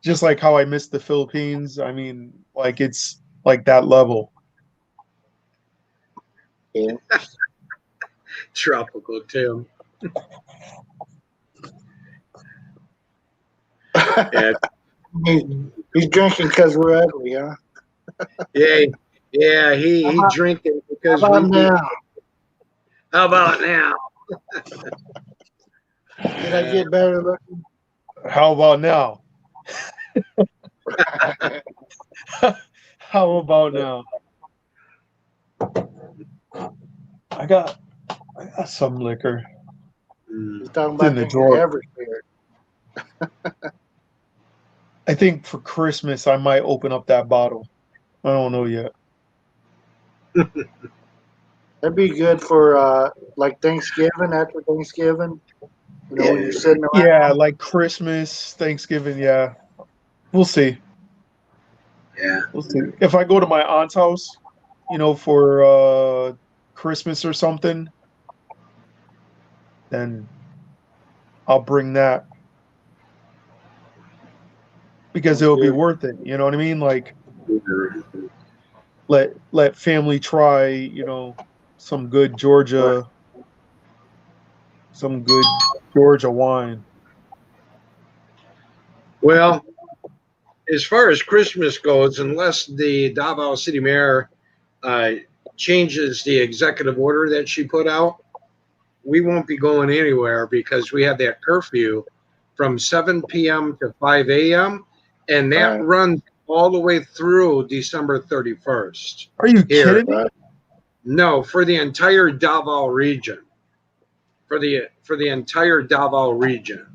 Just like how I miss the Philippines. I mean, like it's like that level. Yeah. tropical Tim. Yeah, He's drinking because we're ugly, huh? yeah, yeah. How He about, drinking how because we about beat. now? How about now? Did I get better looking? How about now? How about now? I got some liquor. He's talking It's in about the drinking drawer. Everclear. I think for Christmas I might open up that bottle. I don't know yet. That'd be good for like Thanksgiving, after Thanksgiving. When you're sitting around. Yeah, like Christmas, Thanksgiving. Yeah, we'll see. Yeah. We'll see. If I go to my aunt's house, for Christmas or something, then I'll bring that because it'll be Good. worth it. You know what I mean? Like let family try, some good some good Georgia wine. Well, as far as Christmas goes, unless the Davao City Mayor uh, changes the executive order that she put out, we won't be going anywhere because we have that curfew from 7 p.m. to 5 a.m. and that Right. runs all the way through December 31st. Are you Here, kidding me? Right. no, for the entire Davao region, for the entire Davao region.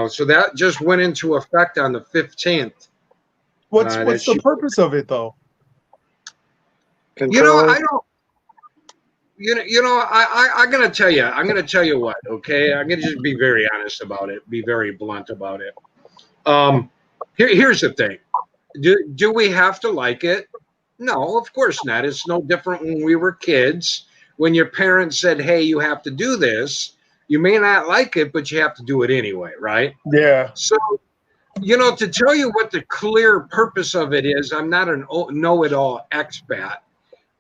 So that just went into effect on the 15th. What's That what's the she, purpose of it though? Control. I don't. I'm gonna tell you. I'm gonna tell you what. Okay, I'm gonna just be very honest about it. Be very blunt about it. Here's the thing. Do we have to like it? No, of course not. It's no different when we were kids. When your parents said, "Hey, you have to do this," you may not like it, but you have to do it anyway, right? Yeah. So To tell you what the clear purpose of it is, I'm not a know-it-all expat.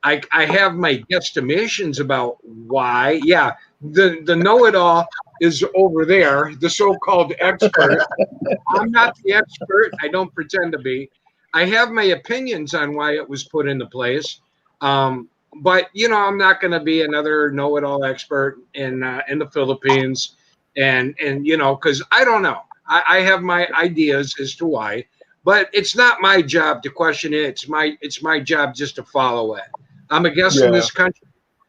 I have my guesstimations about why. Yeah, the know-it-all is over there, the so-called expert. I'm not the expert. I don't pretend to be. I have my opinions on why it was put into place. But I'm not going to be another know-it-all expert in the Philippines, and because I don't know. I have my ideas as to why, but it's not my job to question it. It's my job just to follow it. I'm a guest in Yeah. this country.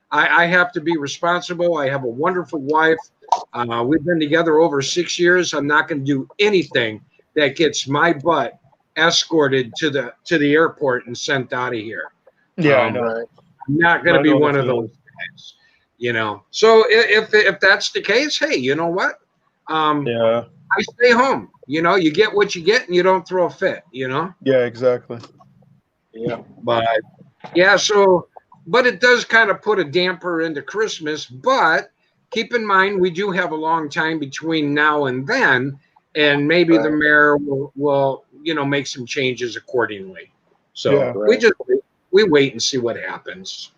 I have to be responsible. I have a wonderful wife. We've been together over 6 years. I'm not going to do anything that gets my butt escorted to the airport and sent out of here. Yeah, I Um, know. Right. I'm not going I to be know the one of feeling. those guys. So if that's the case, hey, you know what? Yeah. I stay home. You get what you get, and you don't throw a fit. Yeah, exactly. Yeah. But yeah, but it does kind of put a damper into Christmas. But keep in mind, we do have a long time between now and then, and maybe the Right. mayor will make some changes accordingly. So Yeah. Right. we wait and see what happens.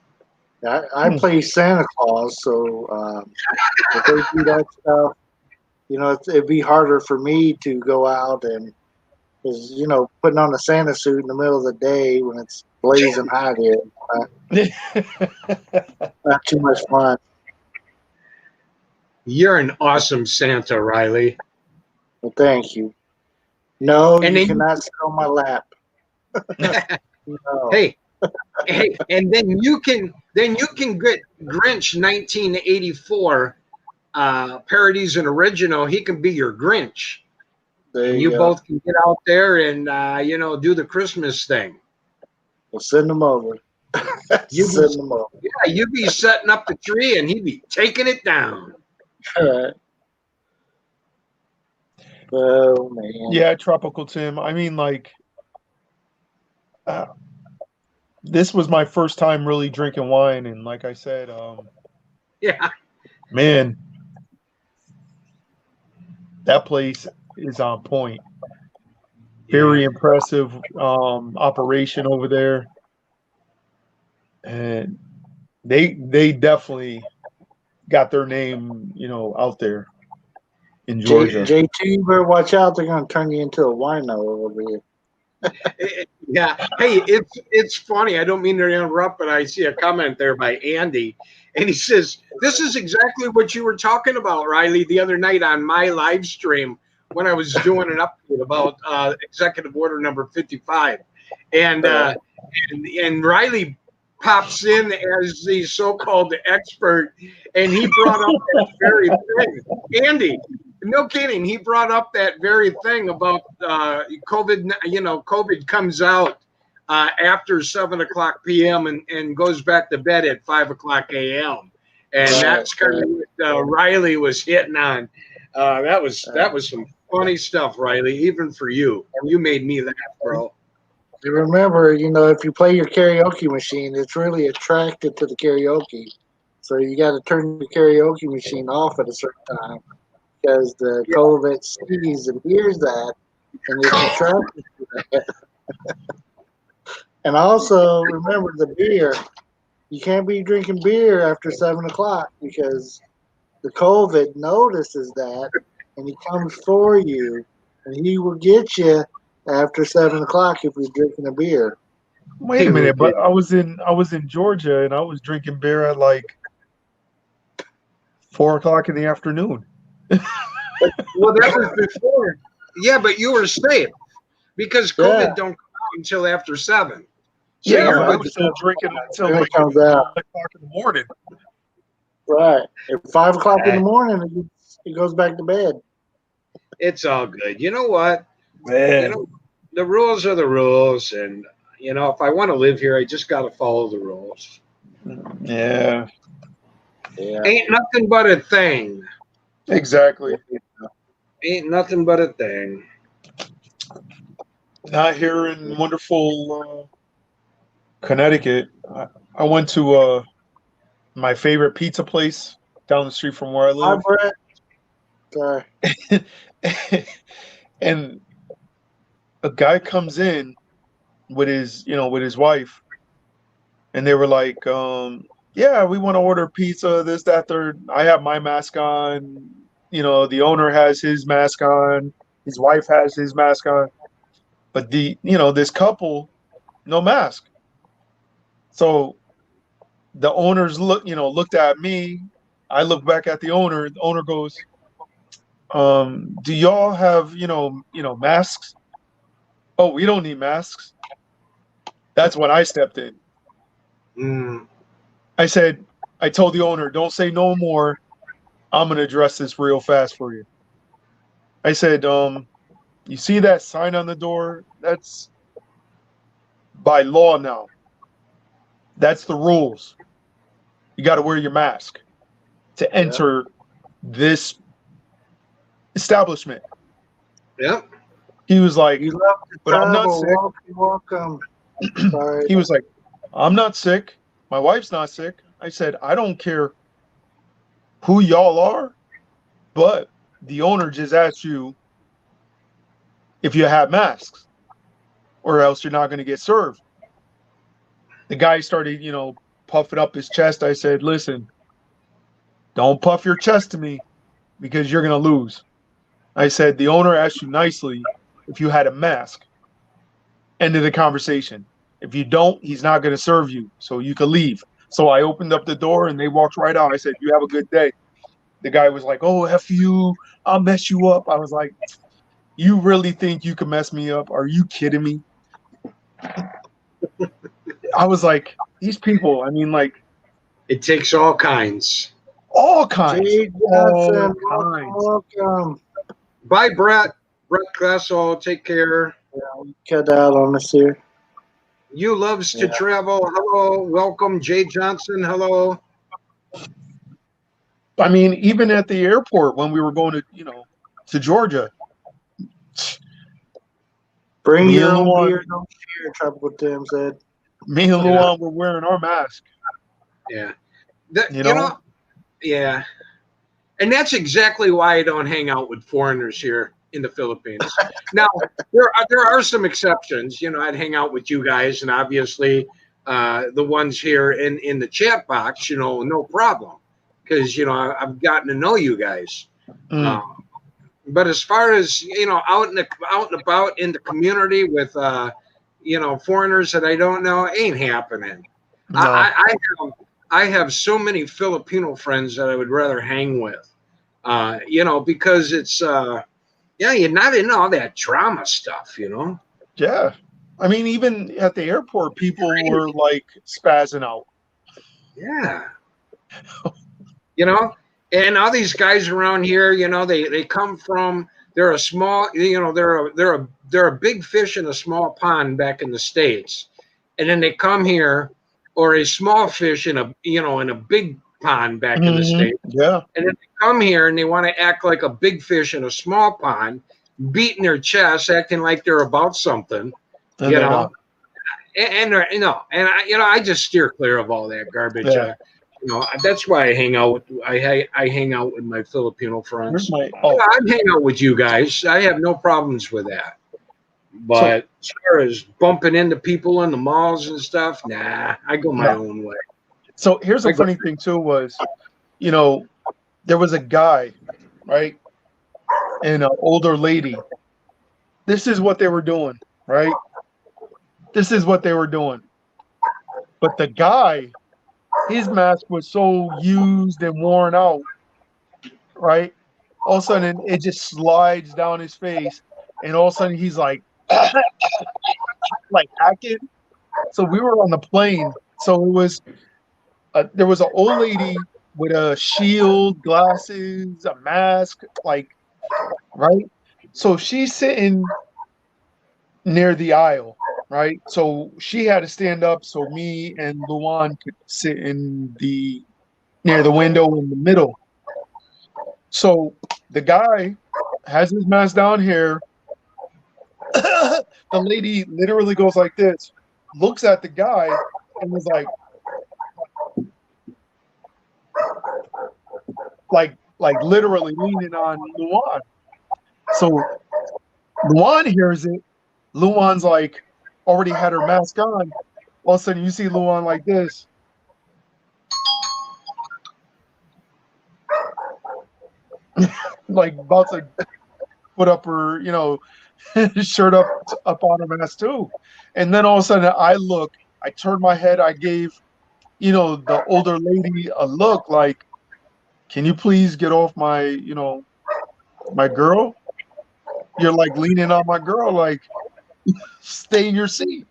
I play Santa Claus, so if they do that stuff, it'd be harder for me to go out and, because putting on a Santa suit in the middle of the day when it's blazing hot here, not too much fun. You're an awesome Santa, Riley. Well, thank you. No, And you then cannot sit on my lap. No. hey, and then you can get Grinch 1984 parodies and original. He can be your Grinch, There and you you go. both can get out there and do the Christmas thing. We'll send them over. You Send them over. you'd be setting up the tree, and he'd be taking it down. All right. Oh man. Yeah, Tropical Tim. I mean, like, this was my first time really drinking wine, and like I said, Yeah, man, that place is on point. Very impressive operation over there, and they definitely got their name, out there in Georgia. J2, you better watch out. They're going to turn you into a wino over here. Yeah. Hey, it's funny. I don't mean to interrupt, but I see a comment there by Andy, and he says, "This is exactly what you were talking about, Riley, the other night on my live stream when I was doing an update about Executive Order number 55." And Riley pops in as the so-called expert, and he brought up that very thing. Andy, no kidding. He brought up that very thing about COVID. COVID comes out after 7:00 p.m. and goes back to bed at 5:00 a.m. And that's kind of what Riley was hitting on. That was some funny stuff, Riley, even for you. You made me laugh, bro. You remember, if you play your karaoke machine, it's really attracted to the karaoke. So you got to turn the karaoke machine off at a certain time because the COVID sees and hears that, and it's attracted to that. And also remember the beer. You can't be drinking beer after 7:00 because the COVID notices that, and he comes for you, and he will get you after 7:00 if you're drinking a beer. Wait a minute, but I was in Georgia and I was drinking beer at like 4:00 in the afternoon. Well, that was before. Yeah, but you were safe because COVID don't come out until after 7. So Yeah, you're but I good. was still drinking until Then it like comes out. 5:00 in the morning. Right. At 5:00 in the morning, he goes back to bed. It's all good. You know what? Man. The rules are the rules, and if I want to live here, I just got to follow the rules. Yeah. Yeah. Ain't nothing but a thing. Exactly. Ain't nothing but a thing. Not here in wonderful Connecticut. I went to my favorite pizza place down the street from where I Hi, live. Brett. Sorry. And a guy comes in with his wife, and they were like, yeah, we want to order pizza, this, that, third. I have my mask on. The owner has his mask on. His wife has his mask on. But this couple, no mask. So the owners looked at me. I looked back at the owner. The owner goes, do y'all have, masks? Oh, we don't need masks. That's when I stepped in. Mm. I told the owner, don't say no more. I'm going to address this real fast for you. I said, you see that sign on the door? That's by law now. That's the rules. You got to wear your mask to enter this establishment. Yep. He was like, You love to but I'm not travel. sick. Welcome. Sorry. He was like, I'm not sick. My wife's not sick. I said, I don't care who y'all are, but the owner just asked you if you have masks, or else you're not going to get served. The guy started, puffing up his chest. I said, listen, don't puff your chest to me because you're going to lose. I said, the owner asked you nicely if you had a mask. End of the conversation. If you don't, he's not going to serve you, so you can leave. So I opened up the door and they walked right out. I said, you have a good day. The guy was like, oh, F you, I'll mess you up. I was like, you really think you can mess me up? Are you kidding me? I was like, these people, I mean, like, It takes all kinds. all kinds. Jay All Johnson, kinds. welcome. Bye, Brett. Brett Kressel, take care. Cut out on us here. You loves to Yeah. travel. Hello. Welcome, Jay Johnson. Hello. I mean, even at the airport when we were going to Georgia. Bring Me your and own Luan- beer, don't share. Tropical Tim said. Me and Luan were wearing our mask. Yeah. Yeah. And that's exactly why I don't hang out with foreigners here in the Philippines. Now, there are some exceptions. I'd hang out with you guys, and obviously the ones here in the chat box, no problem. Because, I've gotten to know you guys. But as far as, out and about in the community with, foreigners that I don't know, ain't happening. No. I have so many Filipino friends that I would rather hang with, because it's, you're not in all that drama stuff, Yeah. I mean, even at the airport, people were like spazzing out. Yeah. And all these guys around here, they come from, they're a small, they're a big fish in a small pond back in the States. And then they come here, or a small fish in a big pond back in the States. Yeah. And then they come here and they want to act like a big fish in a small pond, beating their chest, acting like they're about something, And they're not. And I just steer clear of all that garbage. Yeah. That's why I hang out with I hang out with my Filipino friends. Where's my I'd hang out with you guys. I have no problems with that. But as far as bumping into people in the malls and stuff, nah, I go my own way. So here's the funny thing too was, there was a guy, right, and an older lady. This is what they were doing, right? This is what they were doing. But the guy, his mask was so used and worn out, right? All of a sudden, it just slides down his face, and all of a sudden, he's like, like hacking. So we were on the plane. So it was, there was an old lady with a shield, glasses, a mask, like, right? So she's sitting near the aisle, right? So she had to stand up so me and Luan could sit near the window in the middle. So the guy has his mask down here. The lady literally goes like this, looks at the guy, and was like literally leaning on Luan. So Luan hears it, Luan's like already had her mask on. All of a sudden, you see Luan like this. Like about to put up her, shirt up on her mask too. And then all of a sudden I turned my head, I gave, the older lady a look like, can you please get off my, my girl? You're like leaning on my girl, like stay in your seat.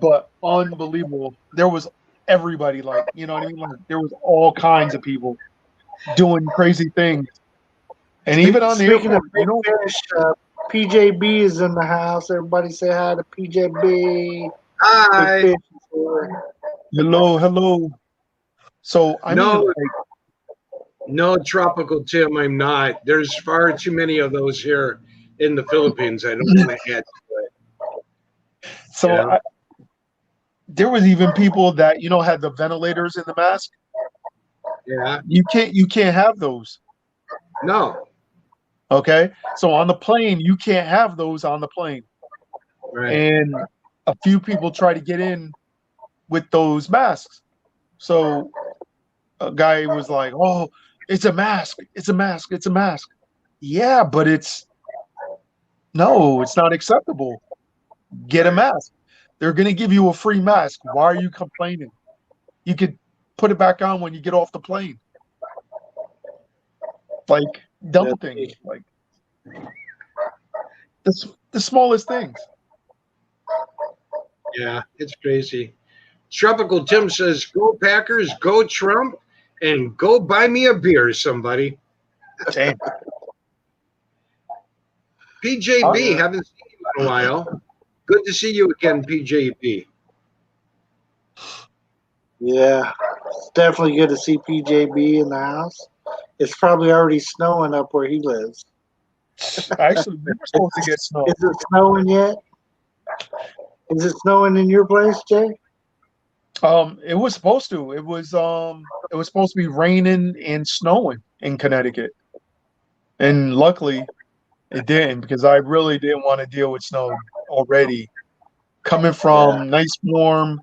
But unbelievable. There was everybody, like, you know what I mean? Like, there was all kinds of people doing crazy things. And even on the Speaking of airport, big fish, PJB is in the house. Everybody say hi to PJB. Hi. Big fish is here. hello. So I mean, No, like, no, Tropical Tim, I'm not. There's far too many of those here in the Philippines. I don't want to add to it. so Yeah. there was even people that had the ventilators in the mask. Yeah. You can't have those. No. Okay, so on the plane, you can't have those on the plane. Right. And a few people try to get in with those masks. So a guy was like, "Oh, it's a mask. It's a mask. It's a mask." Yeah, but it's not acceptable. Get a mask. They're going to give you a free mask. Why are you complaining? You could put it back on when you get off the plane. Like dumb things, like the smallest things. Yeah, it's crazy. Tropical Tim says, "Go Packers, go Trump, and go buy me a beer, somebody." Damn. PJB, haven't seen you in a while. Good to see you again, PJB. Yeah, it's definitely good to see PJB in the house. It's probably already snowing up where he lives. Actually, we were supposed to get snow. Is it snowing yet? Is it snowing in your place, Jay? It was supposed to. It was supposed to be raining and snowing in Connecticut. And luckily it didn't, because I really didn't want to deal with snow already. Coming from nice warm,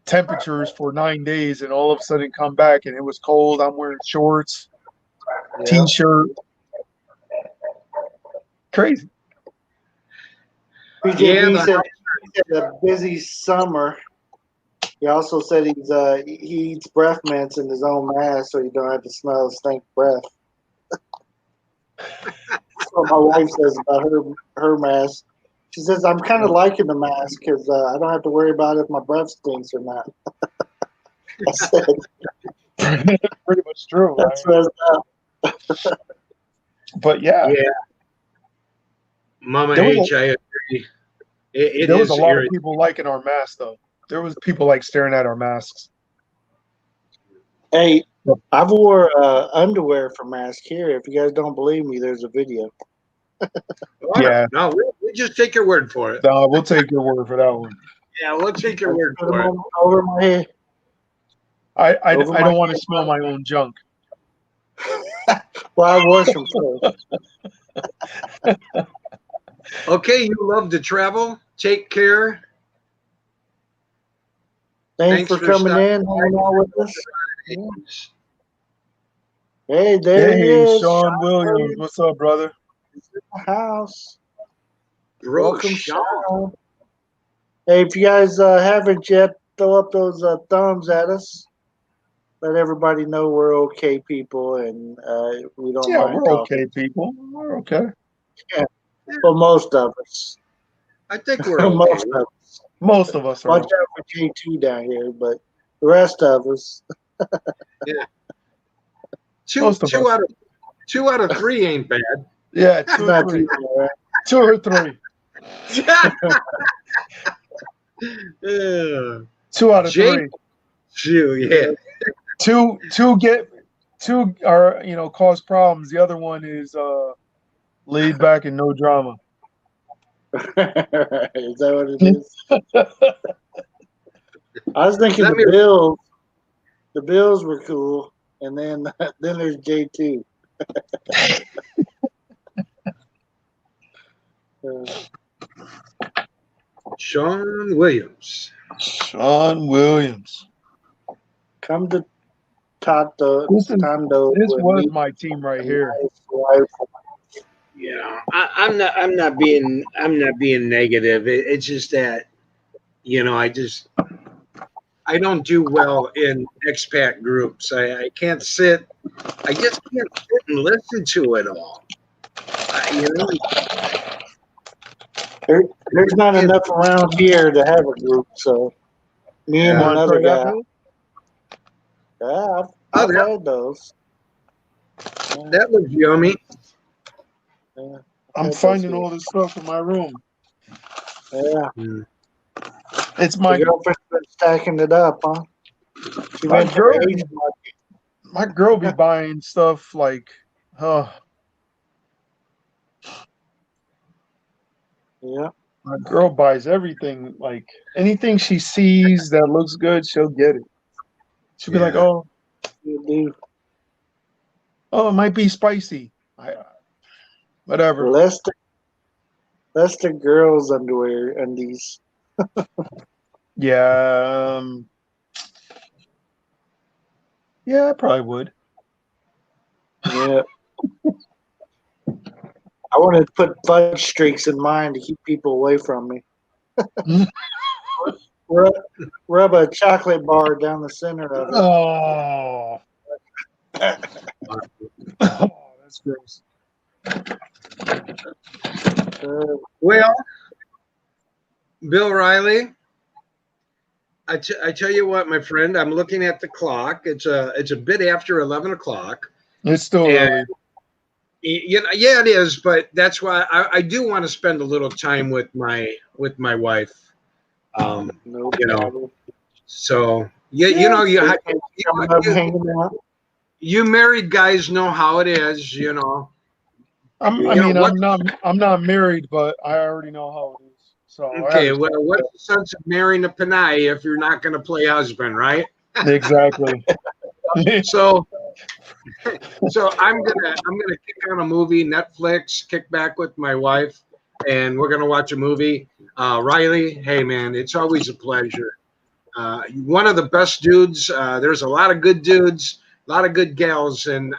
temperatures for 9 days, and all of a sudden come back and it was cold. I'm wearing shorts, t-shirt. Crazy. PJB Yeah, said he had a busy summer. He also said he eats breath mints in his own mask so he don't have to smell stink breath. That's what my wife says about her mask. She says, I'm kind of liking the mask because I don't have to worry about if my breath stinks or not. I said, Pretty much true. that's Right? messed up. But yeah, Mama There was H, I agree. It there was is a lot of irritating. people liking our masks, though. There was people like staring at our masks. Hey, I wore underwear for mask here. If you guys don't believe me, there's a video. Yeah. No, we just take your word for it. No, we'll take your word for that one. Yeah, we'll take your word Put them for it. over my head. I Over my don't want to head. smell my own junk. Well, I wash them first. Okay, you love to travel. Take care. Thanks for coming stopping in, hanging out with us. by. Hey, there he Hey, is. Sean Williams. What's up, brother? in the house. Bro, Welcome, Sean. Sean. Hey, if you guys haven't yet, throw up those thumbs at us. Let everybody know we're okay people and we don't Yeah, mind we're talking. okay, people. We're okay. Well, most of us. I think we're okay. Most of us. Most of us are. Watch out for J2 down here, but the rest of us. Yeah. Most of Two us. out of three ain't bad. Yeah, It's not too bad, right? 2 or 3. Yeah. 2 out of Jake? 3. Yeah. Two are cause problems. The other one is laid back and no drama. Is that what it is? I was thinking Let me- the Bills. The Bills were cool, and then there's J2. Sean Williams. Sean Williams. Come to Tato This Tondo and was meet my team right my here. wife. I'm not being negative. It's just that, I don't do well in expat groups. I just can't sit and listen to it all. You know, There's not enough around here to have a group, so me and You want to another try that, guy. Bill? Yeah, Oh, I've had those. Yeah, that looks yummy. yeah, I'm had those finding here. all this stuff in my room. Yeah, Mm. It's the my girlfriend's been stacking it up, huh? She my went to girl. the Asian market. My girl be buying stuff like, oh, Yeah, my girl buys everything. Like anything she sees that looks good, she'll get it. She'll be like, Yeah. you do. oh, it might be spicy. Whatever. That's the girls' underwear, undies. Yeah, yeah, I probably would. Yeah. I wanted to put fudge streaks in mine to keep people away from me. Rub, rub a chocolate bar down the center of it. Oh, oh, that's gross. Well, Bill Riley, I tell you what, my friend, I'm looking at the clock. It's a bit after 11 o'clock, It's still and early. yeah, it is. But that's why I do want to spend a little time with my wife. No You know, problem. so Coming up hanging out. you married guys know how it is. What? I'm not married, but I already know how it is. So I Okay, well, understand. what's the sense of marrying a Panay if you're not going to play husband, right? Exactly. So I'm gonna kick on a movie, Netflix, kick back with my wife, and we're gonna watch a movie. Riley, hey man, it's always a pleasure. One of the best dudes. There's a lot of good dudes, a lot of good gals in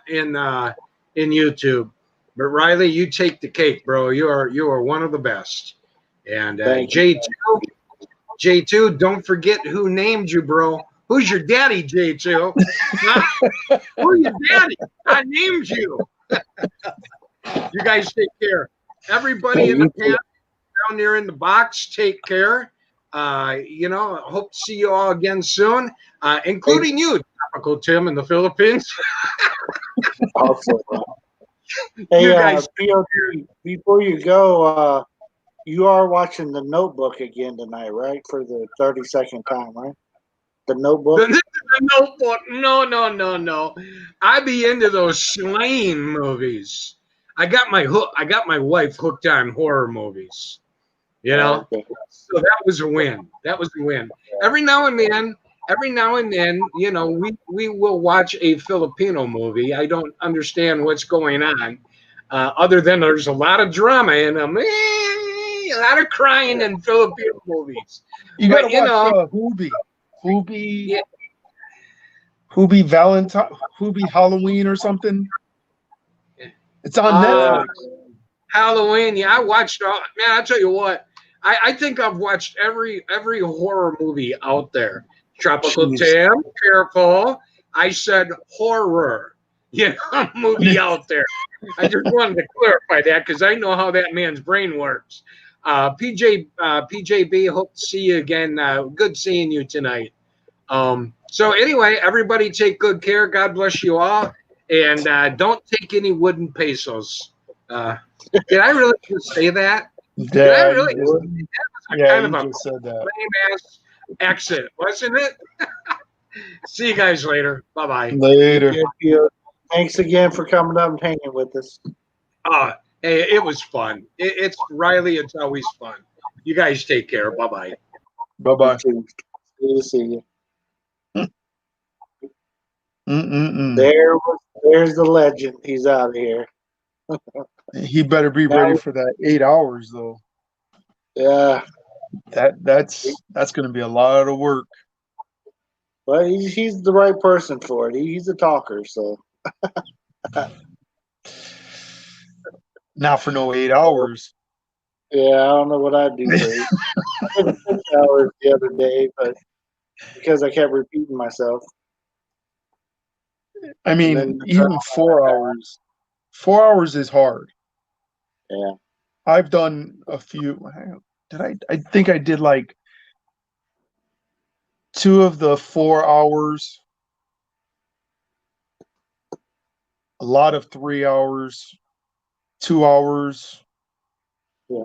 YouTube. But Riley, you take the cake, bro. You are one of the best. And Thank you. J2, don't forget who named you, bro. Who's your daddy, J2? Huh? Who's your daddy? I named you. You guys take care. Everybody in the panel down there in the box, take care. Hope to see you all again soon, including you, Tropical Tim in the Philippines. Also, hey, You guys, POT, before you go, you are watching The Notebook again tonight, right? For the 32nd time, right? The Notebook? the Notebook. No. I be into those slaying movies. I got my wife hooked on horror movies. Okay. So that was a win. That was a win. Every now and then, we will watch a Filipino movie. I don't understand what's going on, other than there's a lot of drama in them, a lot of crying in Filipino movies. You But gotta watch Hoobie, Yeah. Hoobie Valentine, Hoobie Halloween or something. It's on Netflix. Halloween. Yeah, I watched all. Man, I tell you what. I think I've watched every horror movie out there. Tropical Jeez. Tam, careful. I said horror. Movie out there. I just wanted to clarify that because I know how that man's brain works. PJB, hope to see you again. Good seeing you tonight. So anyway, everybody take good care. God bless you all, and don't take any wooden pesos. Did I really just say that? Did I Yeah, really? you That just, was yeah, kind you of a just said that. lame ass exit, wasn't it? See you guys later. Bye bye. Later. Thanks again for coming up and hanging with us. Hey, it was fun. It's Riley. It's always fun. You guys take care. Bye bye. Bye bye. Good to see you. Mm-mm-mm. There's the legend. He's out of here. He better be Now, ready for that 8 hours though. yeah, That's going to be a lot of work. but he's the right person for it. He's a talker, so Not for no 8 hours. yeah, I don't know what I'd do for 8. I did 6 hours the other day, but because I kept repeating myself. I And mean, then even 4 hours. 4 hours is hard. yeah, I've done a few. I think I did like 2 of the 4 hours, a lot of 3 hours, 2 hours, yeah,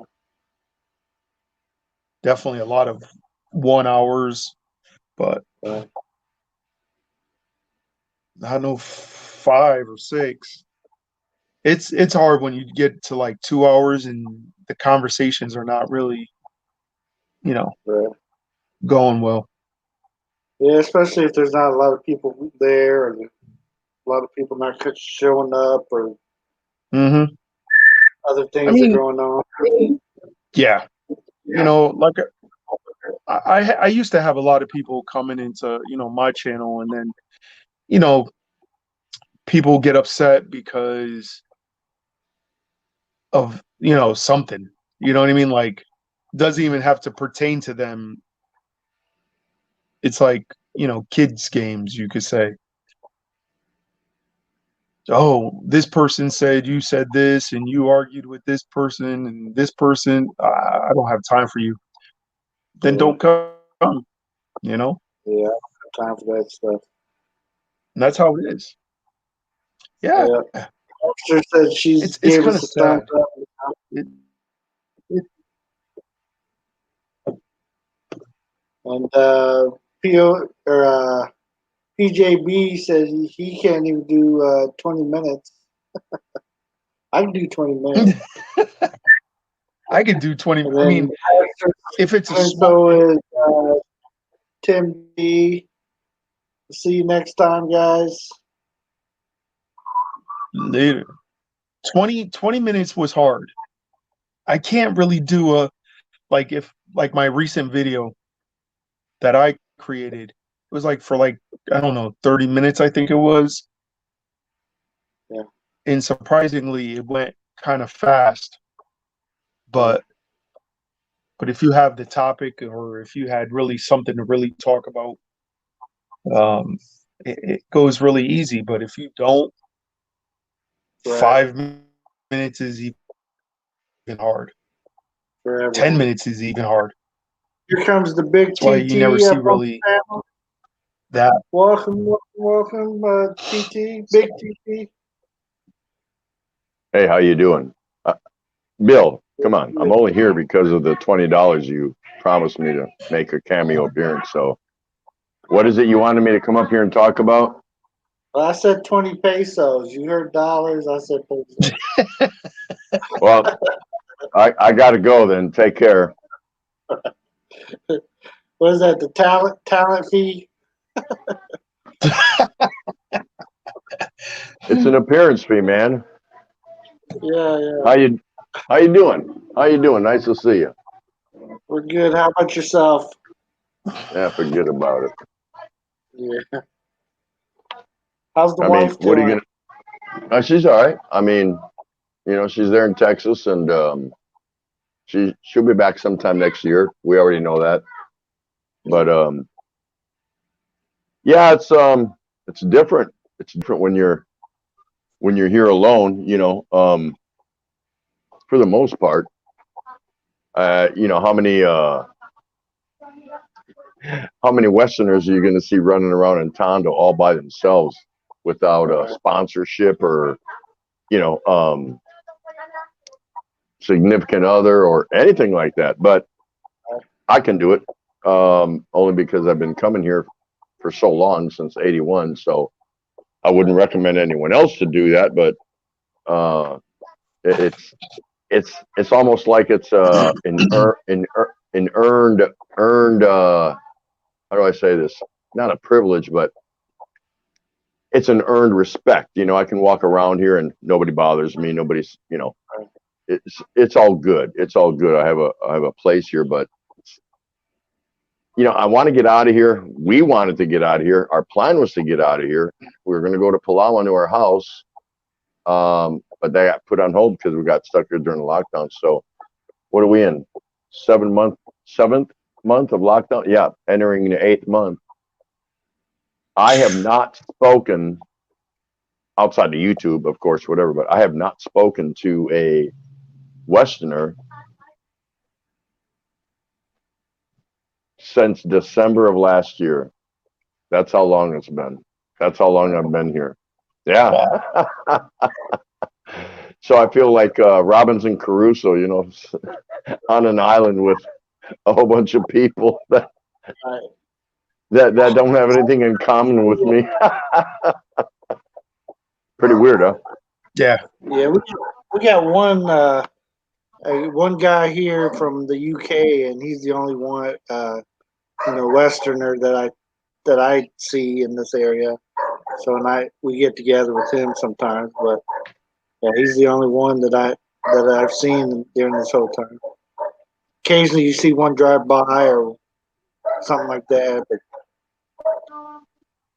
definitely a lot of 1 hours, but right. I know 5 or 6. It's hard when you get to like 2 hours and the conversations are not really, you know, Right. going well. Yeah, especially if there's not a lot of people there, and a lot of people not showing up, or Hmm. other I things are mean, going on. yeah, like I used to have a lot of people coming into, my channel, and then, you know, people get upset because of, something, you know what I mean? Like, doesn't even have to pertain to them. It's like, kids games, you could say. Oh, this person said you said this and you argued with this person and this person. I don't have time for you. Then Yeah, don't come, you know? yeah, I don't have time for that stuff. And that's how it is. Yeah. Yeah, officer said she's It's gave kind of us a thumbs sad. up, It, it, and PO or PJB says he can't even do 20 minutes. I can do 20 minutes, I could do 20. and I then mean, if it's a small, so is Tim D. See you next time, guys. later. 20 minutes was hard. I can't really do like my recent video that I created. It was like for like, I don't know, 30 minutes, I think it was. Yeah, And surprisingly, it went kind of fast. yeah, But if you have the topic, or if you had really something to really talk about, um, it goes really easy. But if you don't, right. 5 minutes is even hard. Forever. 10 minutes is even hard. Here comes the big That's why you never TT see up on really the panel. that. Welcome, TT, big TT. Hey, how you doing? Bill, come on. I'm only here because of the $20 you promised me to make a cameo appearance. So what is it you wanted me to come up here and talk about? Well, I said 20 pesos. You heard dollars. I said pesos. Well, I got to go then. Take care. What is that? The talent fee? It's an appearance fee, man. Yeah. How you doing? How you doing? Nice to see you. We're good. How about yourself? Yeah, forget about it. Yeah. How's the I mean, wife what are doing? you gonna? She's all right. I mean, she's there in Texas, and she'll be back sometime next year. We already know that. But yeah, it's different. It's different when you're here alone. For the most part. How many Westerners are you going to see running around in Tondo all by themselves without a sponsorship or you know um, significant other or anything like that? But I can do it only because I've been coming here for so long, since '81. So I wouldn't recommend anyone else to do that. But it's it's almost like it's an earned how do I say this? Not a privilege, but it's an earned respect. You know, I can walk around here and nobody bothers me. Nobody's, you know, it's all good. It's all good. I have a place here, but you know, I want to get out of here. We wanted to get out of here. Our plan was to get out of here. We were going to go to Palawan to our house, but they got put on hold because we got stuck here during the lockdown. So, what are we in? 7th month of lockdown? Yeah, entering the 8th month. I have not spoken outside of YouTube, of course, whatever, but I have not spoken to a Westerner since December of last year. That's how long it's been. That's how long I've been here. Yeah. So I feel like Robinson Crusoe, you know, on an island with a whole bunch of people that don't have anything in common with me. Pretty weird, huh? Yeah. Yeah, we got one guy here from the UK, and he's the only one, Westerner that I see in this area. So, and we get together with him sometimes, but yeah, he's the only one that I've seen during this whole time. Occasionally, you see one drive by or something like that, but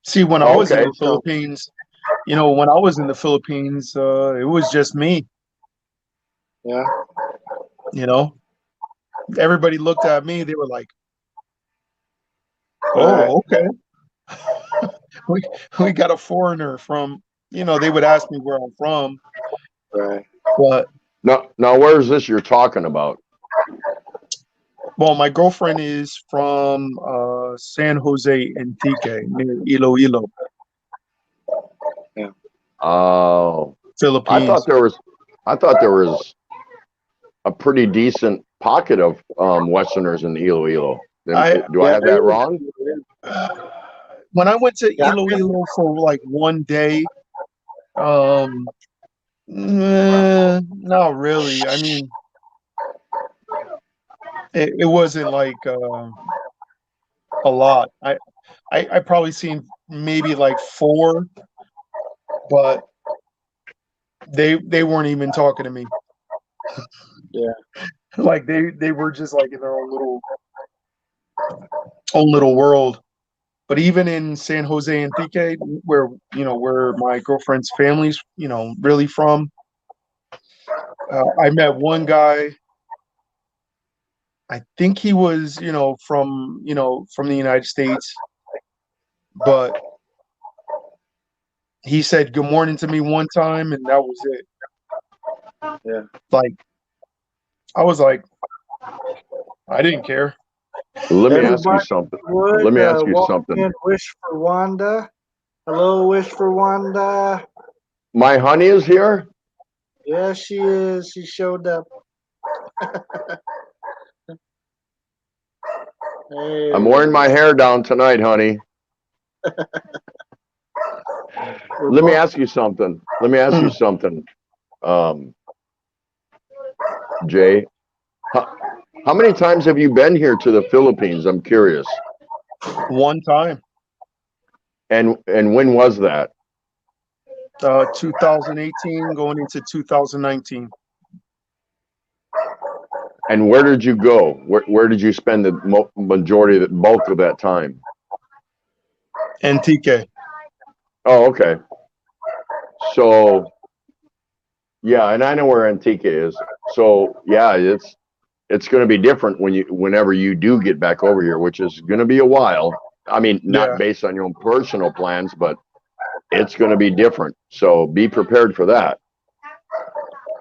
See, when I was in Okay. the Philippines, you know, when I was in the Philippines, it was just me. yeah, You know, everybody looked at me. They were like, Right. "Oh, okay." we we got a foreigner from. You know, they would ask me where I'm from, right. but Now, where is this you're talking about? well, my girlfriend is from San Jose, Antique, near Iloilo, Oh, I Philippines. thought there was a pretty decent pocket of Westerners in Iloilo. Do I Yeah, have that wrong? When I went to Yeah, Iloilo for like one day, not really. I mean, it wasn't like a lot. I probably seen maybe like four, but they weren't even talking to me. Yeah. Like they were just like in their own little world. But even in San Jose Antique, where where my girlfriend's family's really from, I met one guy. I think he was from the United States, but he said good morning to me one time, and that was it. Yeah. Like I was like, I didn't care. Let me ask you Everybody something. would Let me ask you walk something. in, wish for Wanda. Hello, wish for Wanda. My honey is here. Yeah, she is. She showed up. Hey, I'm wearing my hair down tonight, honey. Let me ask you something. Jay, how many times have you been here to the Philippines? I'm curious. One time, And when was that? 2018 going into 2019. And where did you go? Where did you spend the majority of the bulk of that time? Antique. Oh, okay. So, yeah, and I know where Antique is. So, yeah, it's going to be different whenever you do get back over here, which is going to be a while. I mean, not Yeah. based on your own personal plans, but it's going to be different. So be prepared for that.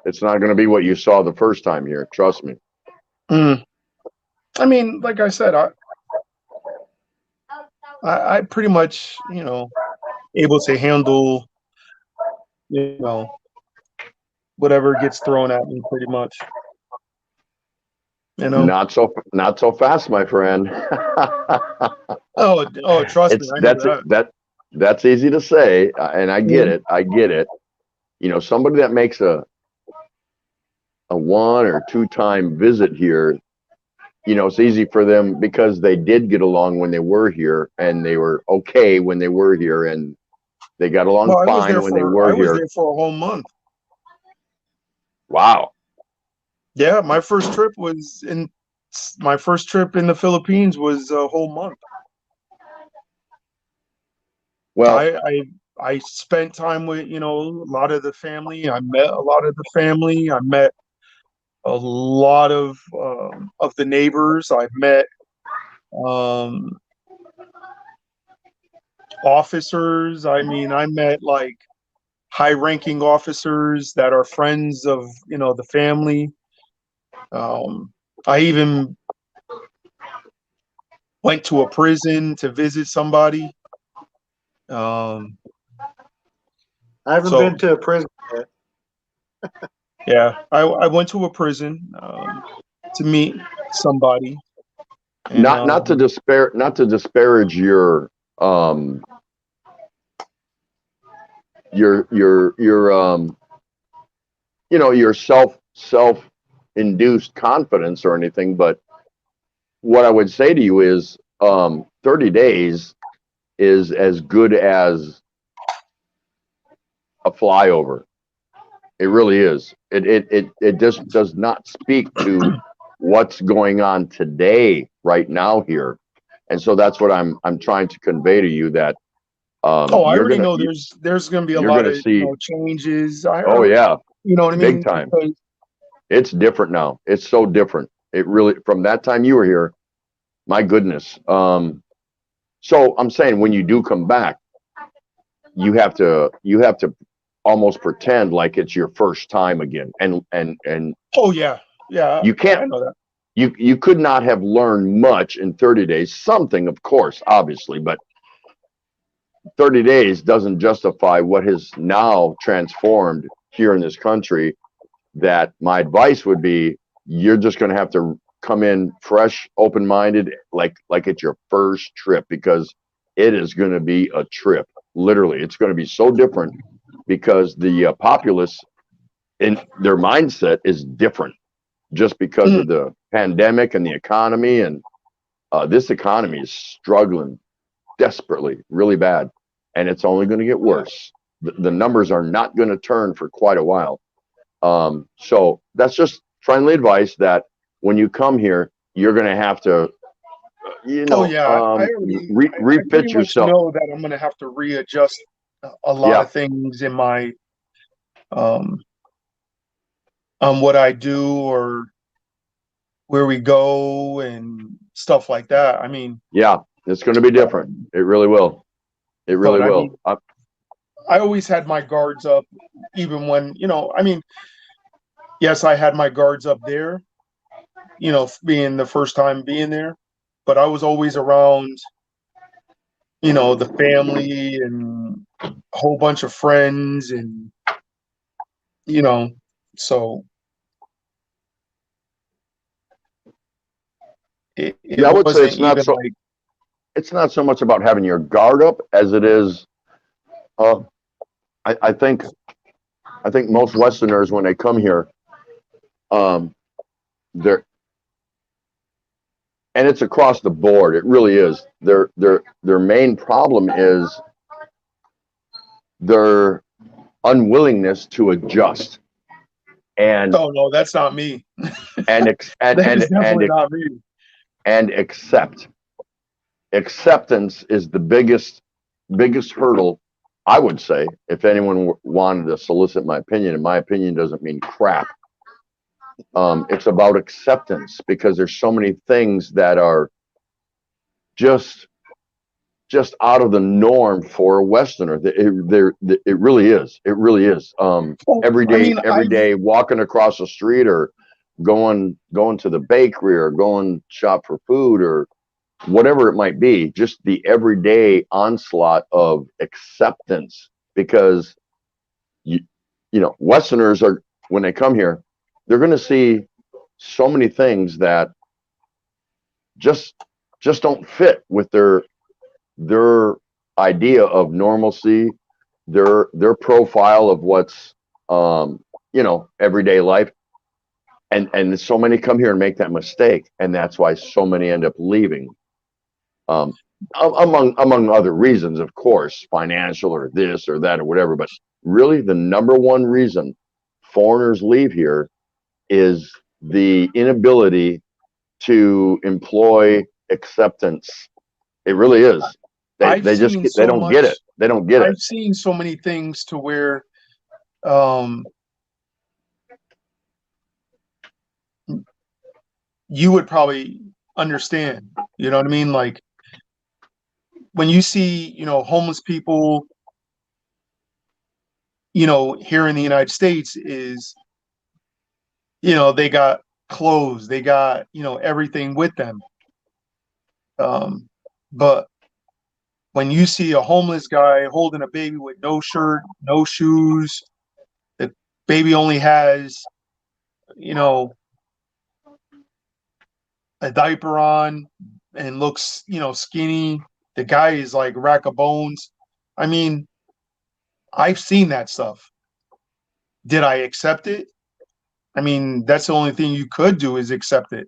It's not going to be what you saw the first time here. Trust me. I mean, like I said, I pretty much able to handle whatever gets thrown at me, pretty much. Not so fast, my friend. Oh, trust me, I know that. That's easy to say, and I get it. I get it. You know, somebody that makes a 1 or 2 time visit here, it's easy for them because they did get along when they were here, and they were okay when they were here, and They got along Well, fine when they were I was here. there for a whole month. Wow. Yeah, my first trip in the Philippines was a whole month. Well, I spent time with, a lot of the family. I met a lot of the family. I met a lot of the neighbors. I've met um, officers. I mean, I met like high-ranking officers that are friends of, the family. I even went to a prison to visit somebody. Um, I haven't so been to a prison yet. yeah, I went to a prison to meet somebody. And not to disparage um your your self induced confidence or anything, but what I would say to you is 30 days is as good as a flyover. It really is. It just does not speak to what's going on today, right now here, and so that's what I'm trying to convey to you, that I you're already gonna know there's going to be a you're lot gonna of see. changes. Oh yeah, You know what I big mean? time. Because, It's different now. It's so different. It really, from that time you were here, my goodness. So I'm saying, when you do come back, you have to almost pretend like it's your first time again, and oh yeah, yeah, you I can't. know that. You could not have learned much in 30 days. Something, of course, obviously, but 30 days doesn't justify what has now transformed here in this country. That my advice would be, you're just going to have to come in fresh, open-minded, like it's your first trip, because it is going to be a trip. Literally, it's going to be so different, because the populace in their mindset is different, just because Mm, of the pandemic and the economy. And this economy is struggling desperately, really bad, and it's only going to get worse. The numbers are not going to turn for quite a while. So that's just friendly advice, that when you come here, you're going to have to, oh yeah, I pretty refit much yourself. know that I'm going to have to readjust a lot Yeah, of things in my um on what I do or where we go and stuff like that. I mean, yeah, it's going to be different. It really will. It really but I mean, will. I always had my guards up, even when, I mean, yes, I had my guards up there, being the first time being there, but I was always around, the family and a whole bunch of friends and, you know, so it Yeah, I would say wasn't even like, it's not so much about having your guard up as it is. Uh, I think most Westerners, when they come here, um, they're and it's across the board. It really is. Their main problem is their unwillingness to adjust, and oh no, that's not me. and ex- and That is and definitely and, not me. and accept. Acceptance is the biggest hurdle, I would say. If anyone wanted to solicit my opinion, and my opinion doesn't mean crap, it's about acceptance, because there's so many things that are just out of the norm for a Westerner. It really is. It really is. Well, Every I day, mean, every day, walking across the street, or going to the bakery, or going shop for food, or whatever it might be, just the everyday onslaught of acceptance. Because you Westerners are, when they come here, they're going to see so many things that just don't fit with their idea of normalcy, their profile of what's everyday life. And so many come here and make that mistake, and that's why so many end up leaving. among other reasons, of course, financial or this or that or whatever. But really, the number one reason foreigners leave here is the inability to employ acceptance. It really is. I've They just seen they so don't get it. much. They don't get it. I've seen so many things to where um, you would probably understand. You know what I mean? Like when you see, homeless people, here in the United States is, they got clothes, they got, everything with them. But when you see a homeless guy holding a baby with no shirt, no shoes, the baby only has, you know, a diaper on and looks, skinny. The guy is like a rack of bones. I mean, I've seen that stuff. Did I accept it? I mean, that's the only thing you could do is accept it.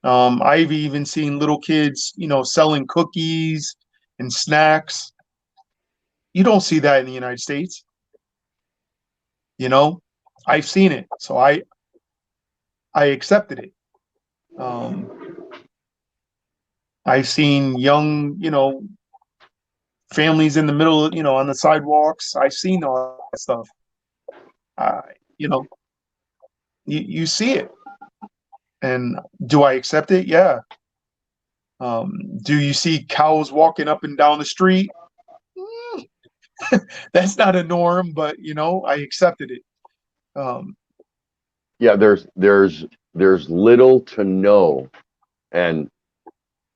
I've even seen little kids, selling cookies and snacks. You don't see that in the United States. I've seen it, so I accepted it. Um, I've seen young, families in the middle, on the sidewalks. I've seen all that stuff. Uh, you know, you see it, and do I accept it? Yeah. Do you see cows walking up and down the street? That's not a norm, but I accepted it. Yeah, there's little to no, and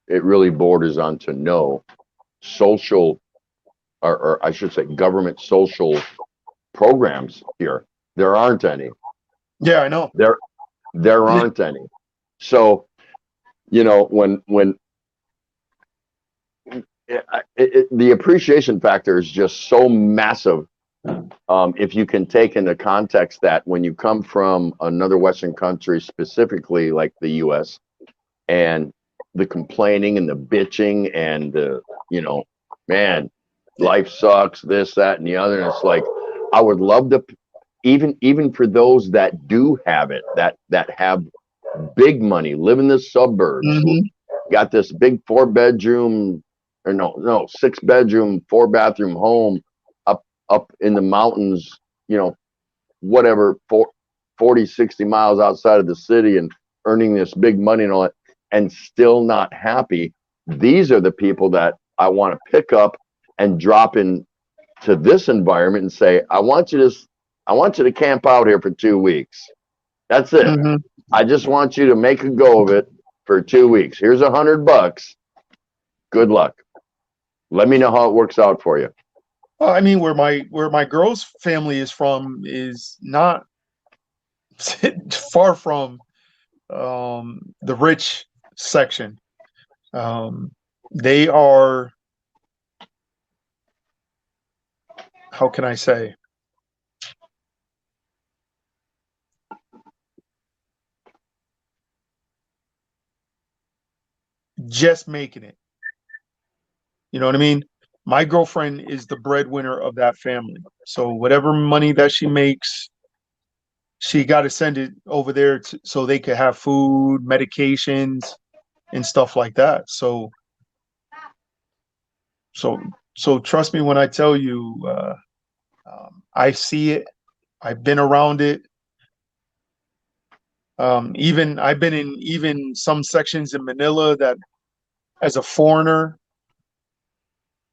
it really borders on to no social, or I should say government social programs here. There aren't any. Yeah, I know. There aren't any. So, when the appreciation factor is just so massive. If you can take into context that when you come from another Western country, specifically like the U.S., and the complaining and the bitching and the, man, life sucks, this, that, and the other. And it's like, I would love to, even for those that do have it, that have big money, live in the suburbs, Mhm. got this big 4-bedroom, or no, 6-bedroom, 4-bathroom home up in the mountains, whatever, 40, 60 miles outside of the city, and earning this big money and all that, and still not happy. These are the people that I want to pick up and drop in to this environment and say, I want you to camp out here for 2 weeks. That's it. Mhm. I just want you to make a go of it for 2 weeks. Here's $100. Good luck. Let me know how it works out for you. Well, I mean, where my girl's family is from is not far from the rich section. They are, how can I say? Just making it. You know what I mean? My girlfriend is the breadwinner of that family. So whatever money that she makes, she got to send it over there so they could have food, medications, and stuff like that. So, so trust me when I tell you, I see it. I've been around it. Even I've been in even some sections in Manila that, as a foreigner,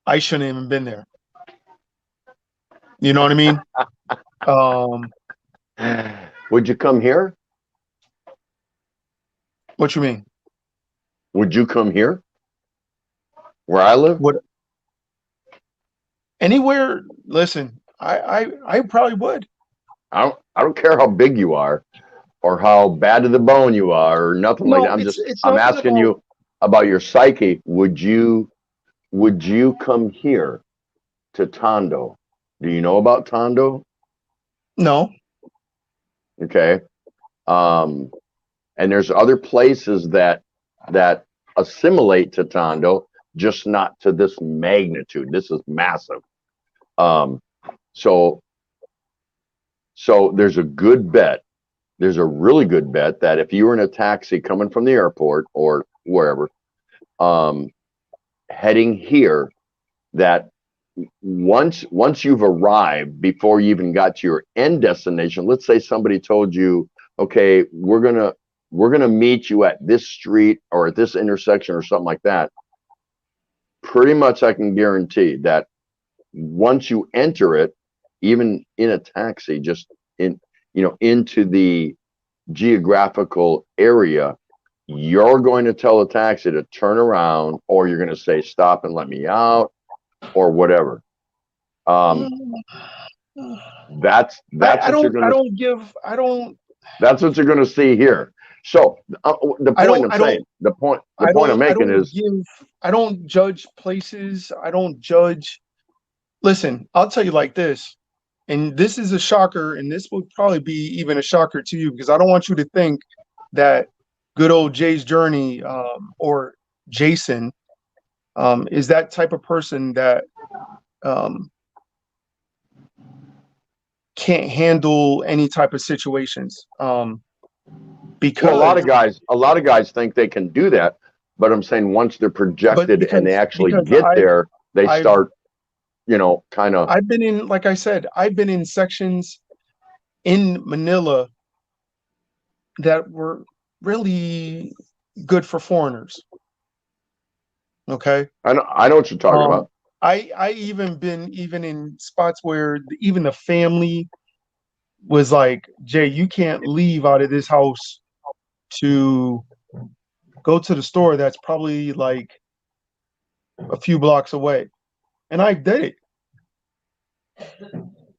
I shouldn't even been there. You know what I mean? Would you come here? What you mean? Would you come here? Where I live? What? Anywhere? Listen, I probably would. I don't care how big you are or how bad to the bone you are or nothing like No, that. it's I'm nothing asking about. you about your psyche. Would you come here to Tondo? Do you know about Tondo? No. Okay. And there's other places that assimilate to Tondo, just not to this magnitude. This is massive. So there's a good bet. There's a really good bet that if you were in a taxi coming from the airport or wherever, heading here, that once you've arrived, before you even got to your end destination, let's say somebody told you, okay, we're gonna meet you at this street or at this intersection or something like that. Pretty much I can guarantee that once you enter it, even in a taxi, just into the geographical area, you're going to tell the taxi to turn around, or you're going to say, stop and let me out, or whatever. That's what you're going to. That's what you're going to see here. So the point I'm making is, I don't judge places. I don't judge. Listen, I'll tell you like this, and this is a shocker, and this will probably be even a shocker to you, because I don't want you to think that good old Jay's Journey or Jason is that type of person that can't handle any type of situations. Because a lot of guys think they can do that, but I'm saying once they're projected and they actually get there, they start, kind of. I've been in, like I said, I've been in sections in Manila that were really good for foreigners. Okay. I know what you're talking about. I even been in spots where even the family was like, Jay, you can't leave out of this house to go to the store that's probably like a few blocks away. And I did it.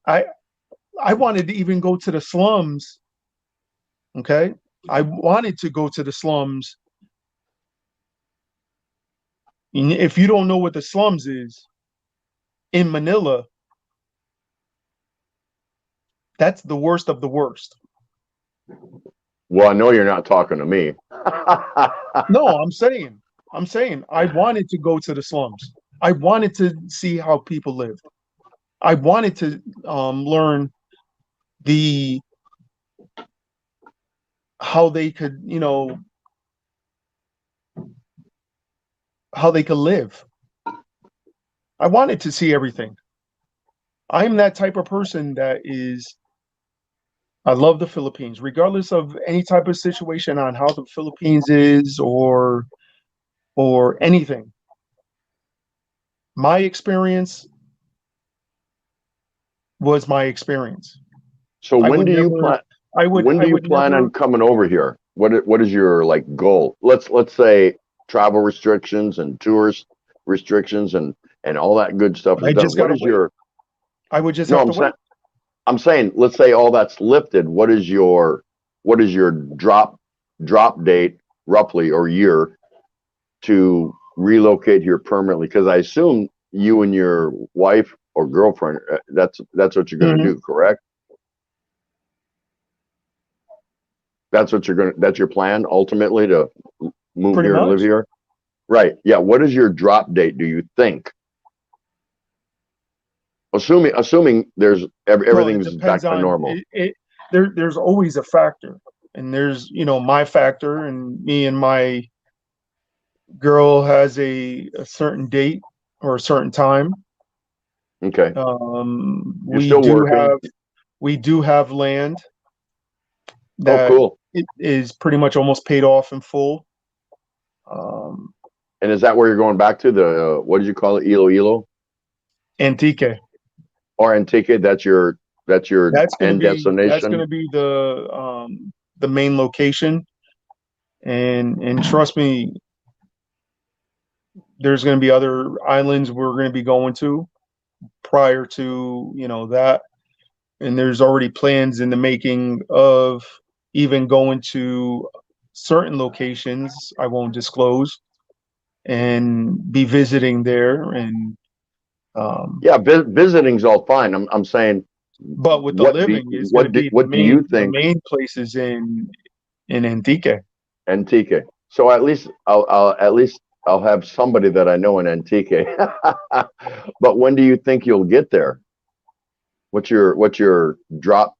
I wanted to even go to the slums. Okay. I wanted to go to the slums. If you don't know what the slums is in Manila, that's the worst of the worst. Well, I know you're not talking to me. No, I'm saying I wanted to go to the slums. I wanted to see how people lived. I wanted to learn how they could, how they could live. I wanted to see everything. I'm that type of person that I love the Philippines, regardless of any type of situation on how the Philippines is or anything. My experience was my experience. So when do you plan on coming over here? What is your goal? Let's say travel restrictions and tourist restrictions and all that good stuff is done. I would just have to wait. I'm saying, let's say all that's lifted. What is your drop date roughly, or year, to relocate here permanently? Because I assume you and your wife or girlfriend, that's what you're going to do, correct? That's your plan ultimately, to move Pretty here and live here? Right. Yeah. What is your drop date, do you think? Assuming there's everything's back to normal. There's always a factor, and there's my factor, and me and my girl has a certain date or a certain time. Okay. We do have land that cool. It is pretty much almost paid off in full. And is that where you're going back to, the what did you call it, Iloilo? Antique. Or Antique, that's your end destination. That's going to be the main location, and trust me, there's going to be other islands we're going to be going to prior to that, and there's already plans in the making of even going to certain locations I won't disclose, and be visiting there. And visiting's all fine. I'm saying, but with the living, what do you think? The main places in Antique. Antique. So at least I'll have somebody that I know in Antique. But when do you think you'll get there? What's your drop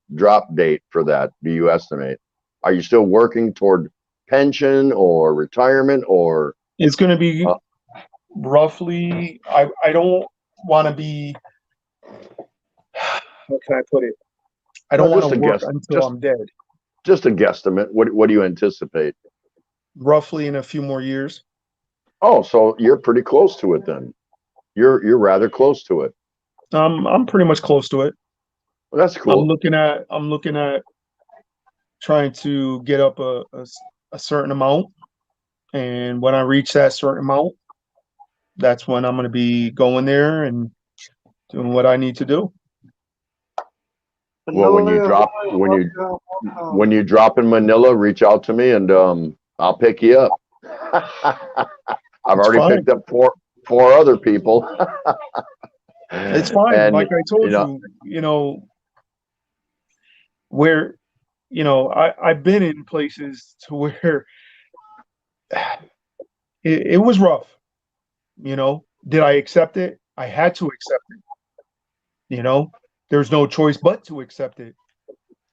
date for that? Do you estimate? Are you still working toward pension or retirement or? It's going to be roughly. I don't want to be. How can I put it? I don't No, want just to a work guess. until I'm dead. Just a guesstimate. What do you anticipate? Roughly in a few more years. Oh, so you're pretty close to it then. You're rather close to it. I'm pretty much close to it. Well, that's cool. I'm looking at trying to get up a certain amount, and when I reach that certain amount, that's when I'm going to be going there and doing what I need to do. Well, when you drop in Manila, reach out to me and I'll pick you up. I've already fine. picked up four other people. It's fine. And, like I told where, I've been in places to where it was rough. Did I accept it? I had to accept it. There's no choice but to accept it.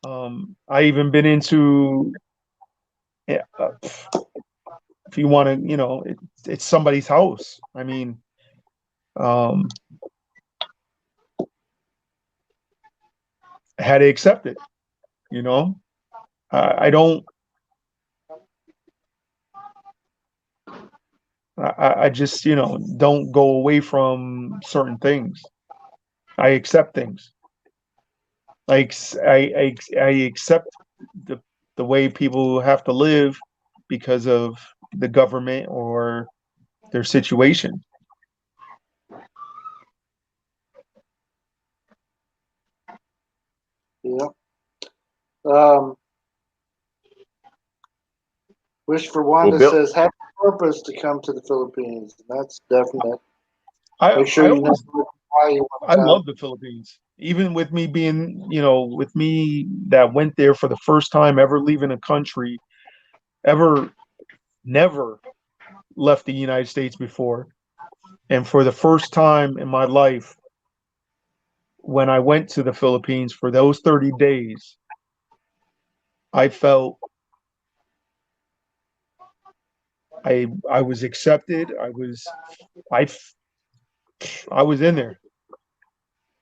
I even been into, if you want to, it's somebody's house. I mean, I had to accept it. I don't. I just don't go away from certain things. I accept things. Like I accept the way people have to live because of the government or their situation. Yeah. Wish for Wanda says have a purpose to come to the Philippines. That's definite. Make sure you know why you want to come. I love the Philippines. Even with me being, with me that went there for the first time ever leaving a country, never left the United States before. And for the first time in my life, when I went to the Philippines for those 30 days, I felt I was accepted. I was in there.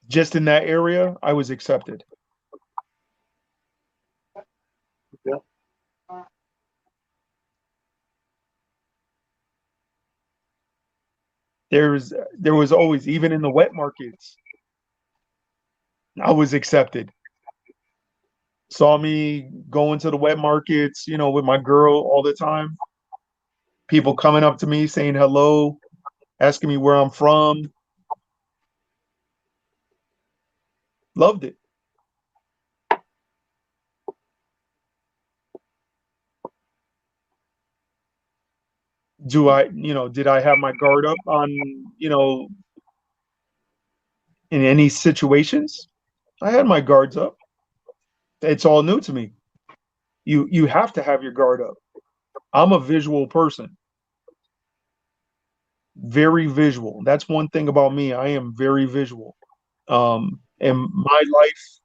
Just in that area, I was accepted. Yeah. There was always, even in the wet markets, I was accepted. Saw me going to the wet markets, with my girl all the time. People coming up to me saying hello, asking me where I'm from. Loved it. Did I have my guard up on, in any situations? I had my guards up. It's all new to me. You have to have your guard up. I'm a visual person. Very visual. That's one thing about me. I am very visual. In my life,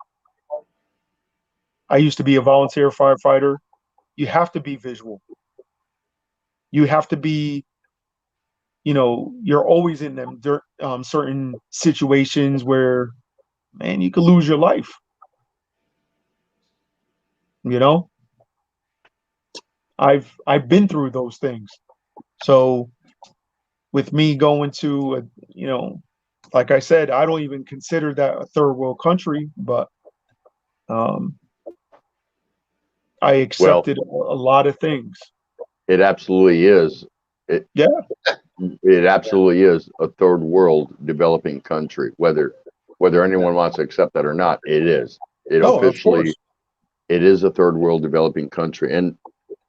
I used to be a volunteer firefighter. You have to be visual. You have to be, you're always in them certain situations where, man, you could lose your life. I've been through those things. So with me going to, like I said, I don't even consider that a third world country, but I accepted a lot of things. It absolutely is. It absolutely is a third world developing country. Whether anyone wants to accept that or not, it is. Officially, it is a third world developing country. And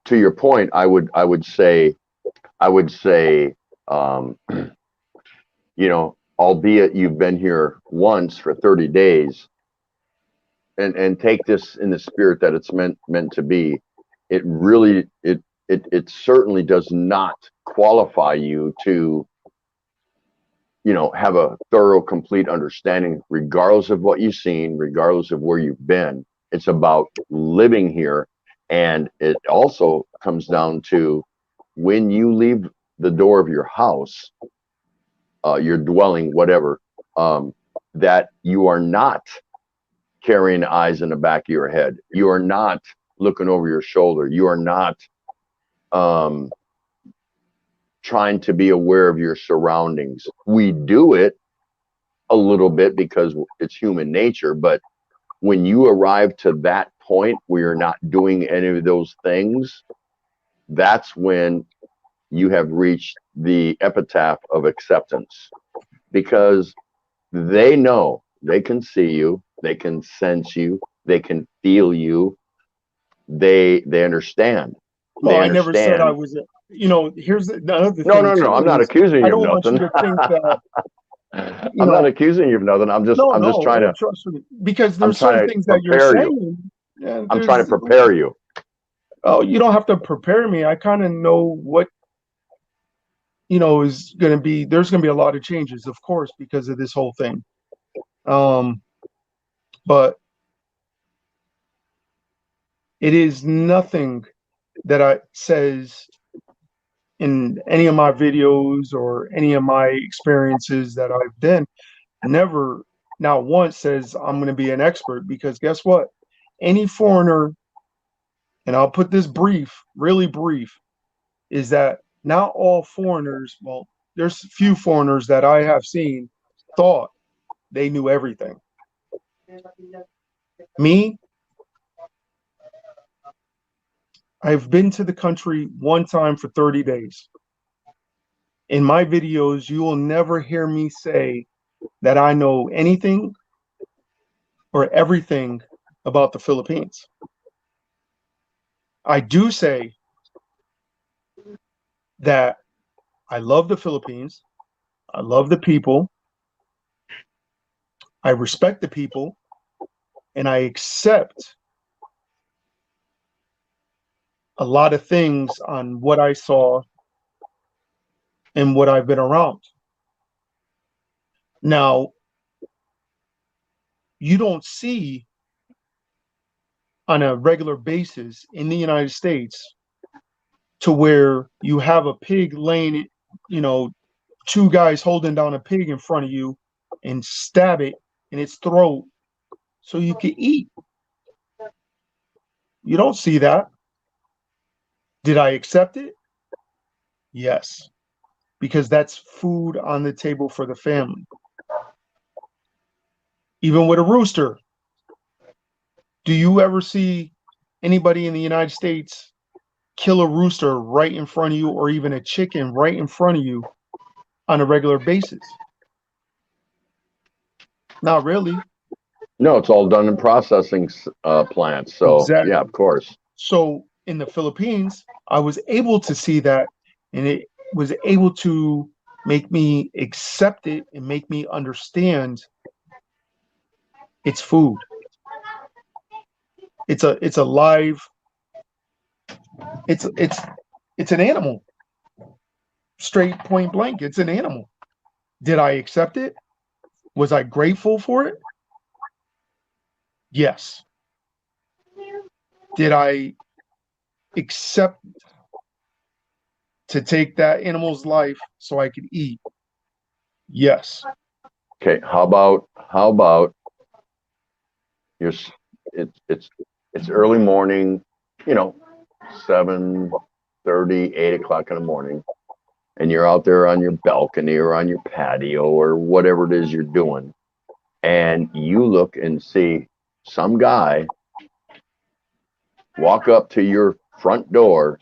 to your point, I would say, albeit you've been here once for 30 days, and take this in the spirit that it's meant to be. It really it certainly does not qualify you to, have a thorough, complete understanding, regardless of what you've seen, regardless of where you've been. It's about living here. And it also comes down to when you leave the door of your house, your dwelling, whatever, that you are not carrying eyes in the back of your head. You are not looking over your shoulder. You are not trying to be aware of your surroundings. We do it a little bit because it's human nature, but when you arrive to that point where you're not doing any of those things, that's when you have reached the epitaph of acceptance, because they know, they can see you, they can sense you, they can feel you, they understand. Well, They I never said I understand. was. Here's the other No, thing too I'm not is accusing I you of don't want you nothing. to think that I'm not accusing you of nothing. I'm just trying to trust me, because I'm there's trying certain to things that you're prepare you. saying. Yeah, I'm trying to there's prepare you. oh, you don't have to prepare me. I kind of know what is going to be. There's going to be a lot of changes, of course, because of this whole thing. But it is nothing that I says in any of my videos or any of my experiences that I've been, never, not once says I'm going to be an expert, because guess what? Any foreigner, and I'll put this brief, really brief, is that not all foreigners, well, there's few foreigners that I have seen thought they knew everything. Me, I've been to the country one time for 30 days. In my videos, you will never hear me say that I know anything or everything about the Philippines. I do say that I love the Philippines. I love the people. I respect the people. And I accept a lot of things on what I saw and what I've been around. Now, you don't see on a regular basis in the United States to where you have a pig laying, two guys holding down a pig in front of you and stab it in its throat so you can eat. You don't see that. Did I accept it? Yes, because that's food on the table for the family. Even with a rooster, do you ever see anybody in the United States kill a rooster right in front of you, or even a chicken right in front of you on a regular basis? Not really. No, it's all done in processing plants. So yeah, Exactly. of course. So in the Philippines, I was able to see that, and it was able to make me accept it and make me understand it's food. It's a live, it's an animal. Straight point blank, it's an animal. Did I accept it? Was I grateful for it? Yes. Did I accept to take that animal's life so I could eat? Yes. Okay, how about you're it's early morning, 7:30, 8 o'clock in the morning, and you're out there on your balcony or on your patio or whatever it is you're doing, and you look and see some guy walk up to your front door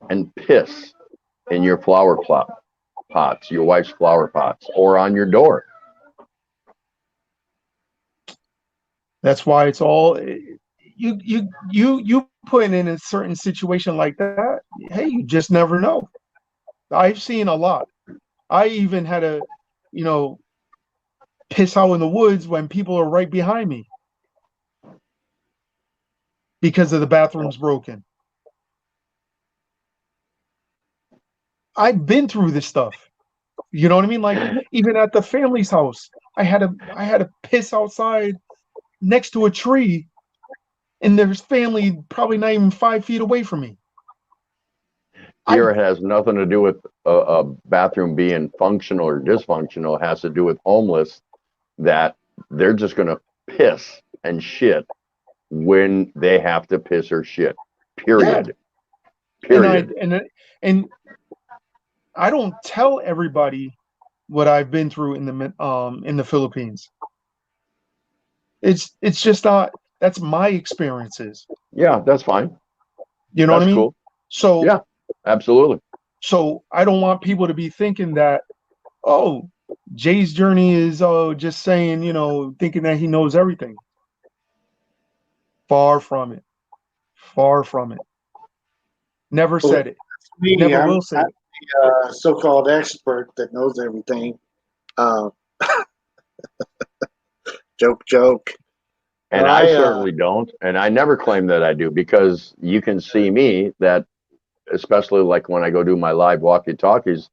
and piss in your flower pots, your wife's flower pots, or on your door. That's why it's all you put in a certain situation like that. Hey, you just never know. I've seen a lot. I even had a, you know, piss out in the woods when people are right behind me because of the bathroom's broken. I've been through this stuff. You know what I mean? Like even at the family's house, I had to piss outside next to a tree, and there's family probably not even 5 feet away from me. Here it has nothing to do with a bathroom being functional or dysfunctional. It has to do with homeless that they're just going to piss and shit when they have to piss or shit. Period. Yeah. Period. And I don't tell everybody what I've been through in the Philippines. It's just not. That's my experiences. Yeah, that's fine. You know what I That's mean? cool. So Yeah, absolutely. So I don't want people to be thinking that, oh, Jay's journey is just saying, thinking that he knows everything. Far from it. Far from it. Never Well, said it. me, Never I'm will say it. a so-called expert that knows everything. Uh, joke. And But I certainly don't. And I never claim that I do, because you can see me that, especially like when I go do my live walkie-talkies,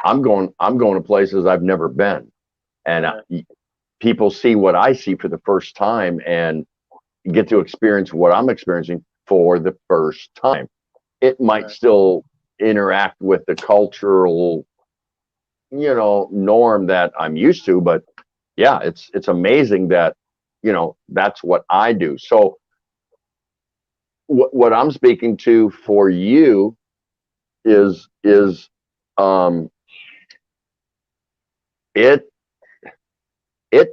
I'm going to places I've never been. And people see what I see for the first time and get to experience what I'm experiencing for the first time. It might still interact with the cultural, norm that I'm used to, but yeah, it's amazing that, that's what I do. So what I'm speaking to for you is it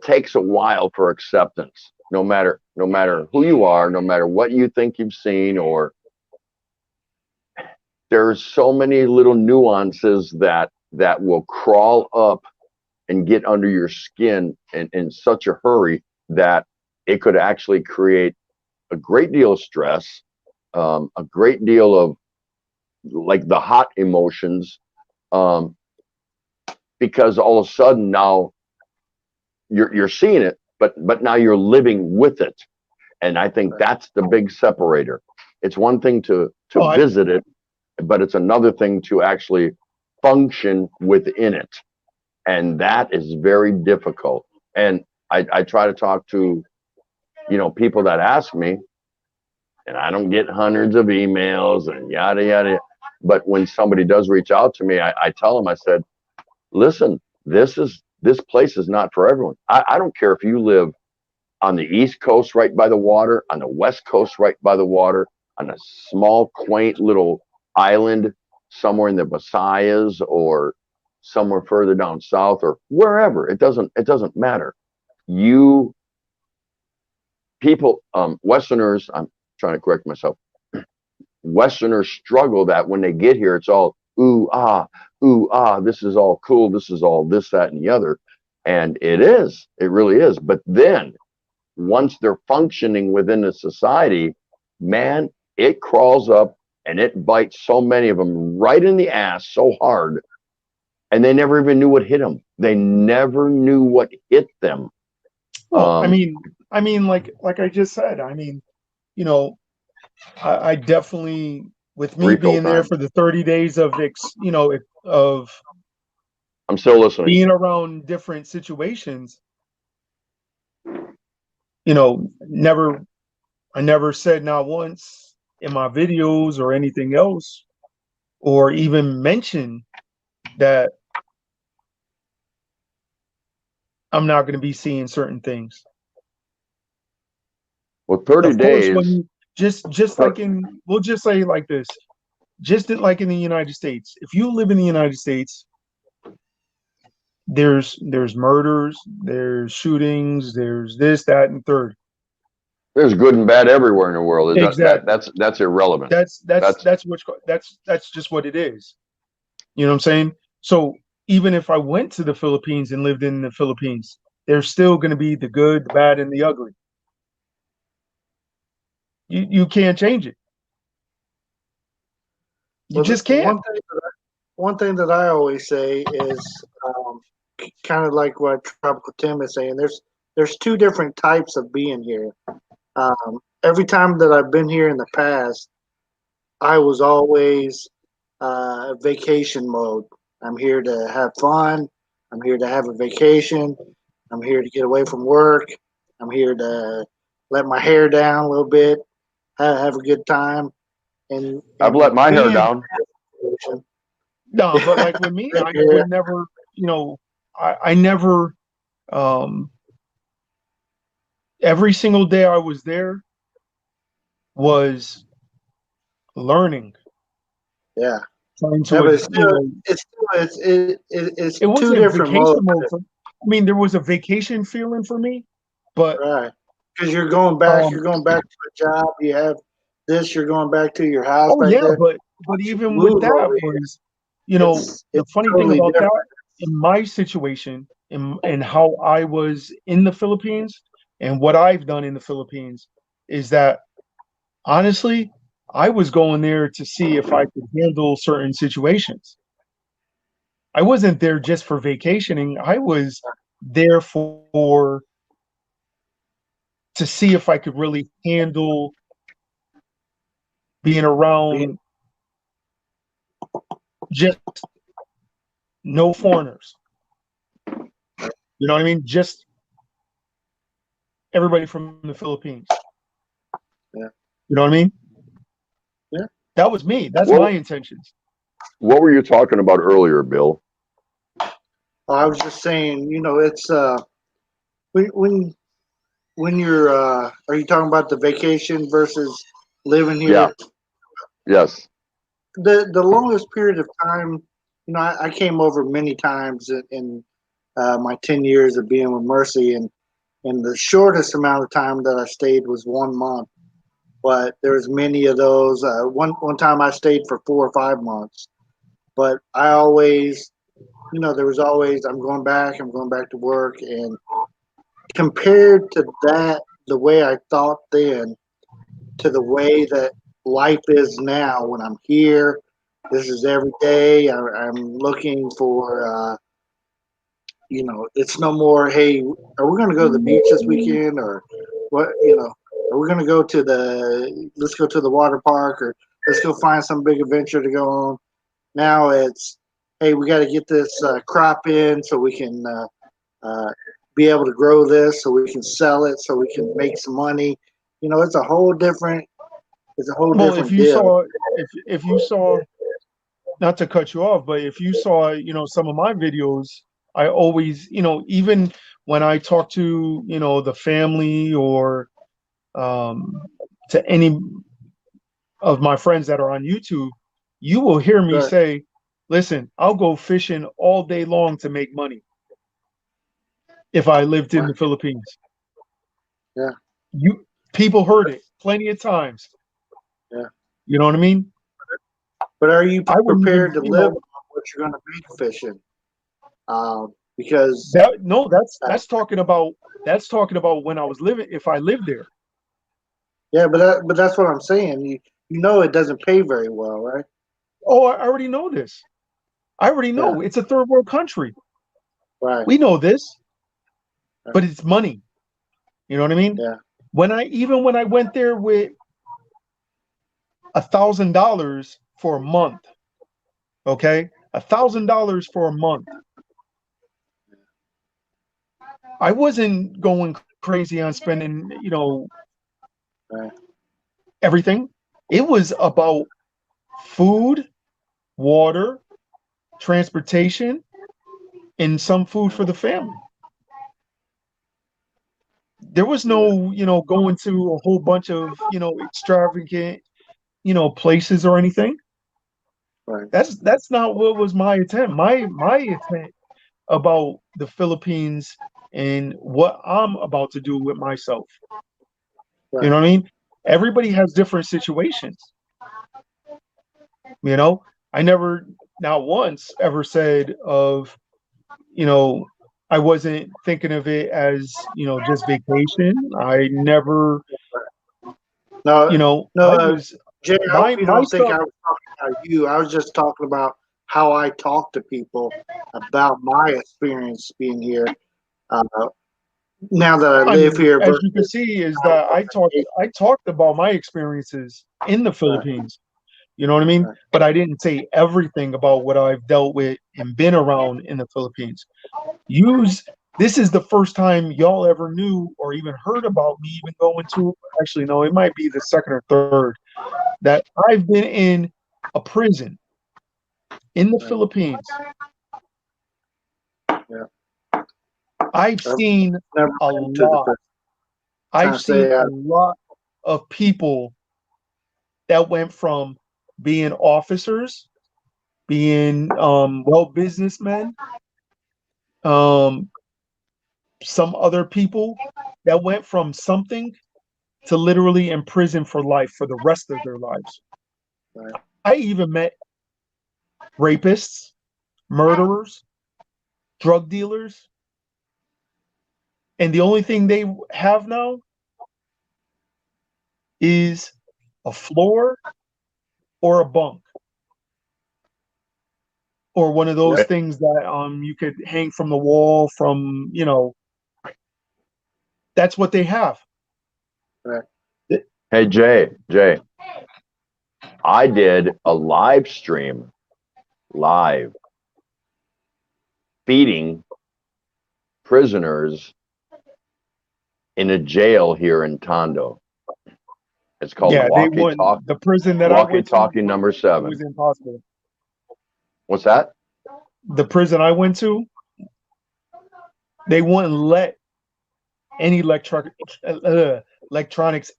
takes a while for acceptance, no matter who you are, no matter what you think you've seen, or there's so many little nuances that will crawl up and get under your skin in such a hurry that it could actually create a great deal of stress, a great deal of like the hot emotions, because all of a sudden now you're seeing it, but now you're living with it. And I think that's the big separator. It's one thing to visit it, but it's another thing to actually function within it. And that is very difficult. And I try to talk to, people that ask me, and I don't get hundreds of emails and yada, yada. But when somebody does reach out to me, I tell them, I said, listen, this place is not for everyone. I don't care if you live on the East Coast right by the water, on the West Coast right by the water, on a small, quaint little island somewhere in the Visayas, or somewhere further down south, or wherever. It doesn't matter. Westerners, I'm trying to correct myself. Westerners struggle that when they get here, it's all ooh ah, this is all cool, this is all this, that, and the other. And it really is. But then once they're functioning within the society, man, it crawls up and it bites so many of them right in the ass so hard, and they never even knew what hit them. They never knew what hit them. Well, I mean, like I just said, I definitely, with me being there for the 30 days of I'm still listening. Being around different situations, I never said not once in my videos or anything else, or even mention that I'm not going to be seeing certain things. Well, 30 of days. Course, when you, just like we'll just say like this, just like in the United States, if you live in the United States, there's murders, there's shootings, there's this, that, and third. There's good and bad everywhere in the world. Exactly. That's irrelevant. That's just what it is. You know what I'm saying? So even if I went to the Philippines and lived in the Philippines, there's still going to be the good, the bad, and the ugly. You can't change it. You just can't. One thing that I always say is kind of like what Tropical Tim is saying. There's two different types of being here. Every time that I've been here in the past, I was always vacation mode. I'm here to have fun. I'm here to have a vacation. I'm here to get away from work. I'm here to let my hair down a little bit, have a good time, I've and let my hair being down. No, but like with me, I yeah, would never, I never, um, every single day I was there was learning, yeah. trying Yeah, to, but it's it two wasn't different vacation modes, mode. I mean, there was a vacation feeling for me, but right? Because you're going back. um, You're going back to a job. You have this. You're going back to your house oh back yeah, there. but You even with move that over here. was, the It's funny thing totally about different. that in my situation and how I was in the Philippines and what I've done in the Philippines is that honestly, I was going there to see if I could handle certain situations. I wasn't there just for vacationing. I was there for to see if I could really handle being Being around just no foreigners. You know what I mean? Just everybody from the Philippines. yeah, You know what I mean? yeah. That was me. That's my What intentions. What were you talking about earlier, Bill? I was just saying, it's when when when you're are you talking about the vacation versus living Yeah. here? Yes. The longest period of time, I came over many times in my 10 years of being with Mercy, and the shortest amount of time that I stayed was 1 month. But there's many of those. One time I stayed for 4 or 5 months. But I always, there was always I'm going back. I'm going back to work, and compared to that, the way I thought then to the way that life is now when I'm here. This is every day. I'm looking for, it's no more, hey, are we going to go to the beach this weekend? Or what, are we going to go to let's go to the water park, or let's go find some big adventure to go on. Now it's, hey, we got to get this crop in so we can be able to grow this, so we can sell it, so we can make some money. It's a whole different, Well, if you deal. saw, if you saw, not to cut you off, but if you saw, some of my videos, I always, even when I talk to, the family or um, to any of my friends that are on YouTube, you will hear me Right. say, "Listen, I'll go fishing all day long to make money if I lived in Right. the Philippines." Yeah. You people heard it plenty of times. Yeah. You know what I mean? But are you I wouldn't even, prepared to live on what you're going to make fishing? Because that no, uh, that's talking about when I was living if I lived there. yeah, but that's what I'm saying. It doesn't pay very well, right? Oh, I already know this. I already Yeah. know it's a third world country. Right. We know this, Right. but it's money. You know what I mean? Yeah. When I went there with $1,000 for a month, okay, $1,000 for a month. I wasn't going crazy on spending, Right. everything. It was about food, water, transportation, and some food for the family. There was no, going to a whole bunch of, extravagant, places or anything. Right. That's not what was my intent. My intent about the Philippines and what I'm about to do with myself. You Right. know what I mean? Everybody has different situations. You know, I never, not once, ever said of, you know, I wasn't thinking of it as, just vacation. I never, No, no, I was Jay. I hope you my don't think stuff. I was talking about you. I was just talking about how I talk to people about my experience being here. Uh, now that I I live mean, here as you can versus see, is out that on I vacation. talked about my experiences in the Right. Philippines. You know what I mean? Right. But I didn't say everything about what I've dealt with and been around in the Philippines. This is the first time y'all ever knew or even heard about me even going to, actually, no, it might be the second or third, that I've been in a prison in the Right. Philippines. Yeah. I've seen Never a been to the lot. prison. I've Trying to seen say a lot of people that went from being officers, being businessmen, um, some other people that went from something to literally in prison for life for the rest of their lives. Right. I even met rapists, murderers, drug dealers, and the only thing they have now is a floor or a bunk or one of those Yep. things that you could hang from the wall from, that's what they have. Right. Hey, Jay, I did a live stream, feeding prisoners in a jail here in Tondo. It's called Yeah, they wouldn't. The prison that I Walkie went to, Talkie number it 7. was impossible. What's that? The prison I went to, they wouldn't let any electronics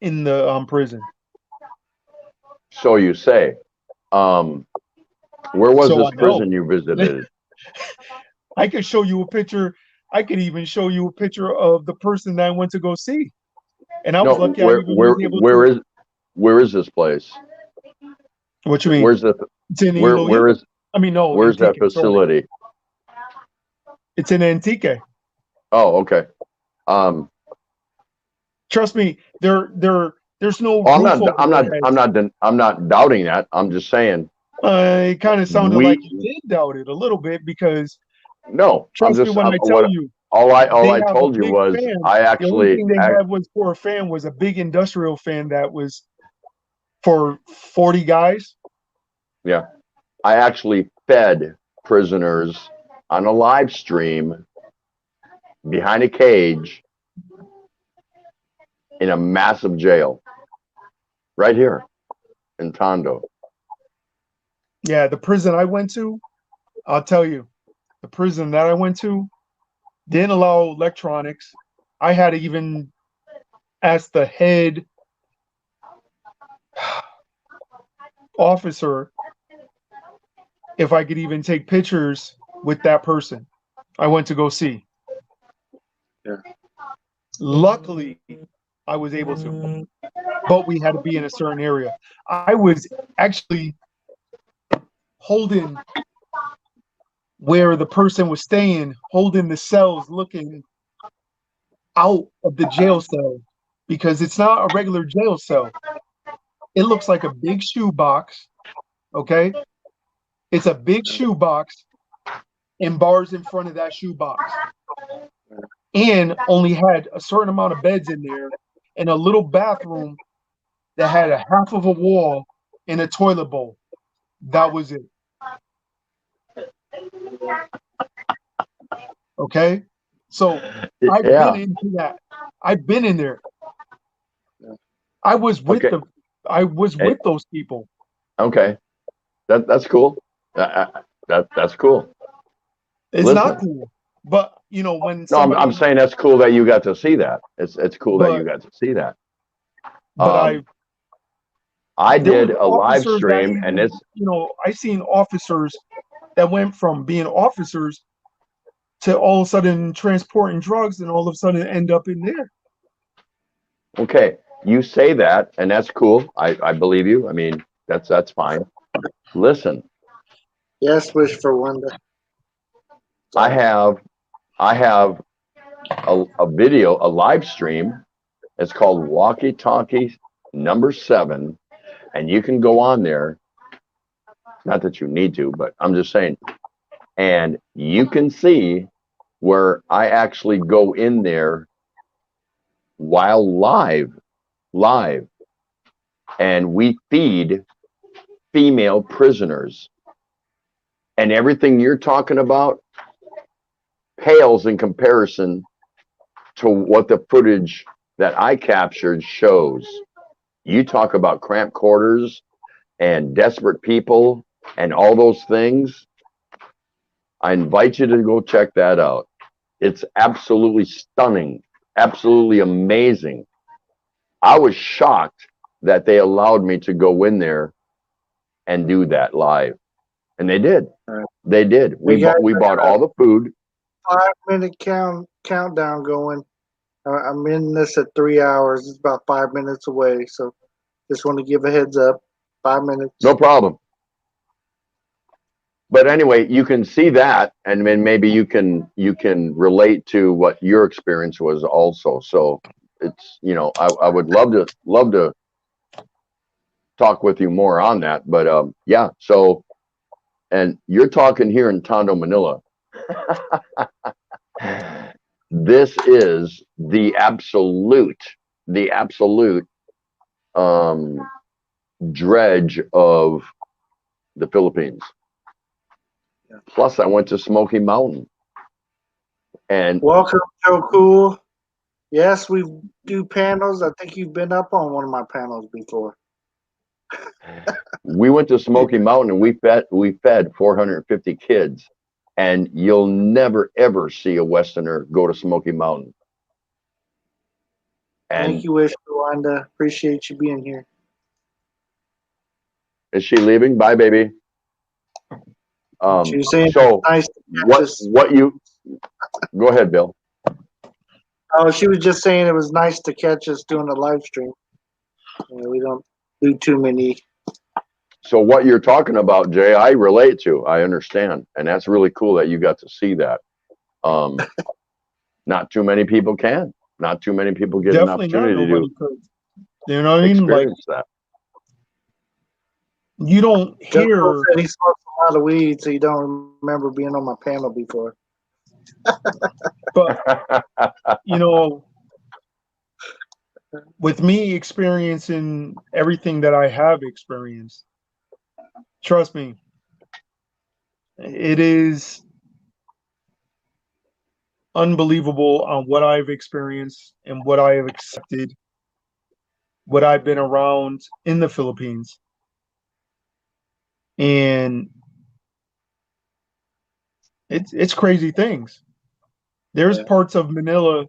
in the prison. So you say. Where was So this I know. prison you visited? I could show you a picture. I could even show you a picture of the person that I went to go see. And I was No, lucky I even was able to. where is this place? What you mean? Where's the It's in where Iloilo. I mean, no, where's that Antique. Sorry. facility? It's in Antique. Oh, okay. Trust me, there's no I'm roof not over I'm their not heads. I'm not doubting that. I'm just saying It kind of sounded we like you did doubt it a little bit because no. I'm trust me just when I what tell you, all they I have a told you big was fan. I The only actually thing they had was for a fan was a big industrial fan that was for 40 guys. yeah. I actually fed prisoners on a live stream behind a cage in a massive jail right here in Tondo. Yeah, the prison I went to, I'll tell you, the prison that I went to didn't allow electronics. I had to even ask the head officer if I could even take pictures with that person I went to go see. Yeah. Luckily, I was able to, but we had to be in a certain area. I was actually holding where the person was staying, holding the cells, looking out of the jail cell because it's not a regular jail cell. It looks like a big shoebox. Okay. It's a big shoebox and bars in front of that shoebox. And only had a certain amount of beds in there and a little bathroom that had a half of a wall and a toilet bowl. That was it. Okay. So I've been Yeah. into that. I've been in there. Yeah. I was with Okay. those people. Okay. That's cool. That's cool. It's Listen. not cool. But when No, somebody I'm saying that's cool that you got to see that. It's cool that you but got to see that. but I there did was a live officers that stream, and even, it's I seen officers that went from being officers to all of a sudden transporting drugs and all of a sudden end up in there. okay. You say that, and that's cool. I believe you. I mean, that's fine. Listen, Yes, wish for one day. I have a video, a live stream. It's called Walkie Talkie number 7, and you can go on there. Not that you need to, but I'm just saying. And you can see where I actually go in there while live, and we feed female prisoners. And everything you're talking about pales in comparison to what the footage that I captured shows. You talk about cramped quarters and desperate people and all those things. I invite you to go check that out. It's absolutely stunning, absolutely amazing. I was shocked that they allowed me to go in there and do that live. And they did. Right. They did. We bought all the food. 5-minute countdown going. I'm in this at 3 hours. It's about 5 minutes away. So just want to give a heads up. 5 minutes. No problem. But anyway, you can see that, and then maybe you can relate to what your experience was also. So it's, you know, I would love to talk with you more on that. But yeah, so, and you're talking here in Tondo, Manila. This is the absolute dredge of the Philippines. Yeah. Plus, I went to Smoky Mountain. And welcome, Joe Cool. Yes, we do panels. I think you've been up on one of my panels before. we went to Smoky Mountain and we fed 450 kids. And you'll never ever see a Westerner go to Smoky Mountain. And thank you, Wish Rwanda. Appreciate you being here. is she leaving? Bye, baby. She was saying so nice to catch us. what you go ahead, Bill. Oh, she was just saying it was nice to catch us doing a live stream. You know, we don't do too many. So what you're talking about, Jay, I relate to. I understand, and that's really cool that you got to see that. Not too many people can. Not too many people get Definitely an opportunity not. to Could. You know what I mean? Like, experience that. you don't Joe hear. Cool said he smokes a lot of weed, so you don't remember being on my panel before. But you know, with me experiencing everything that I have experienced, trust me, it is unbelievable on what I've experienced and what I have accepted, what I've been around in the Philippines. And it's crazy things. There's Yeah. parts of Manila.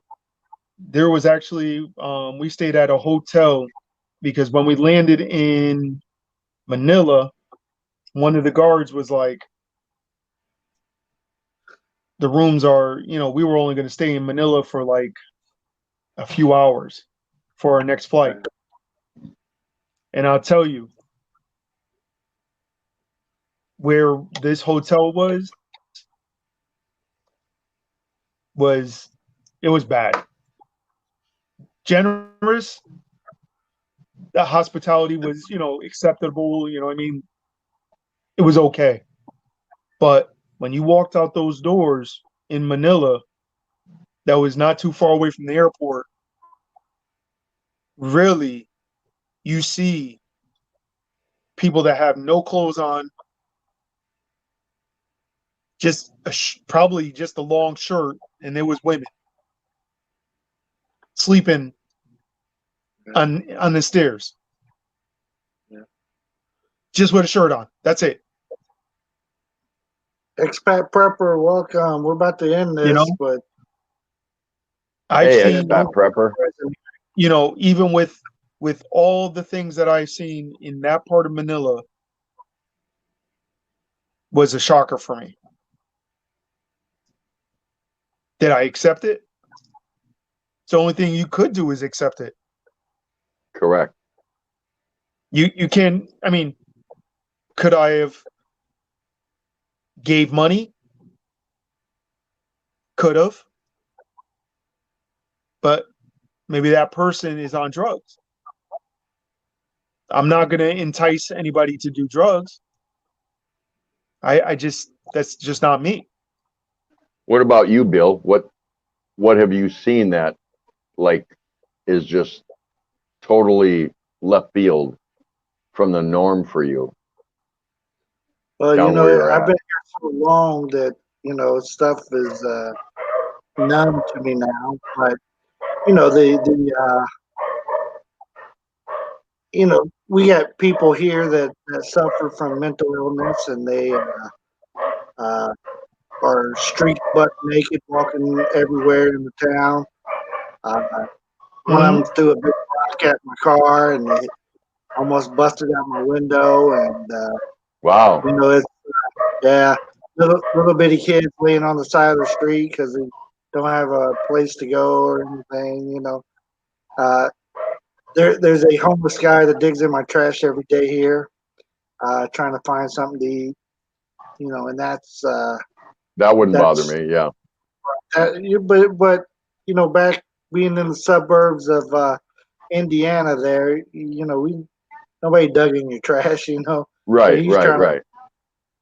There was actually we stayed at a hotel because when we landed in Manila, one of the guards was like, the rooms are, you know, we were only going to stay in Manila for like a few hours for our next flight. And I'll tell you, where this hotel was it was bad. Generous. The hospitality was, you know, acceptable. You know what I mean? It was okay. But when you walked out those doors in Manila, that was not too far away from the airport, really, you see people that have no clothes on, just probably just a long shirt, and there was women sleeping on the stairs, just with a shirt on. That's it. Expat Prepper, welcome. We're about to end this, You know? but I've Hey, seen, Expat Prepper. you know, even with all the things that I've seen in that part of Manila, was a shocker for me. Did I accept it? It's the only thing you could do is accept it. Correct. You can, I mean, could I have gave money? Could have. But maybe that person is on drugs. I'm not going to entice anybody to do drugs. I just, that's just not me. What about you, Bill? What have you seen that like is just totally left field from the norm for you? Well, down where you're I've at. been here so long that stuff is numb to me now. But we got people here that suffer from mental illness, and they uh, are street butt naked, walking everywhere in the town. Uh, One of Mhm. them threw a big rock at my car, and it almost busted out my window. And Wow. it's yeah, little bitty kids laying on the side of the street because they don't have a place to go or anything. Uh, there's a homeless guy that digs in my trash every day here, trying to find something to eat. And That wouldn't bother that's me. Yeah. but back being in the suburbs of Indiana, there, we nobody dug in your trash, but Right. Right. Right.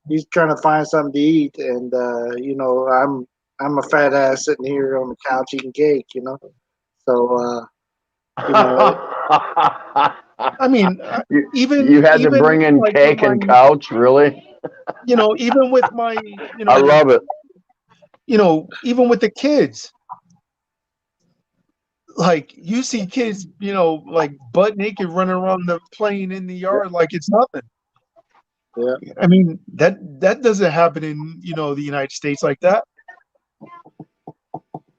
he's trying to find something to eat, and I'm a fat ass sitting here on the couch eating cake, so I mean, you, even you had to even bring in like with cake my, and couch, really? even with my, I love it. even with the kids, like you see kids, like butt naked running around playing in the yard like it's nothing. yeah. I mean, that doesn't happen in, the United States like that.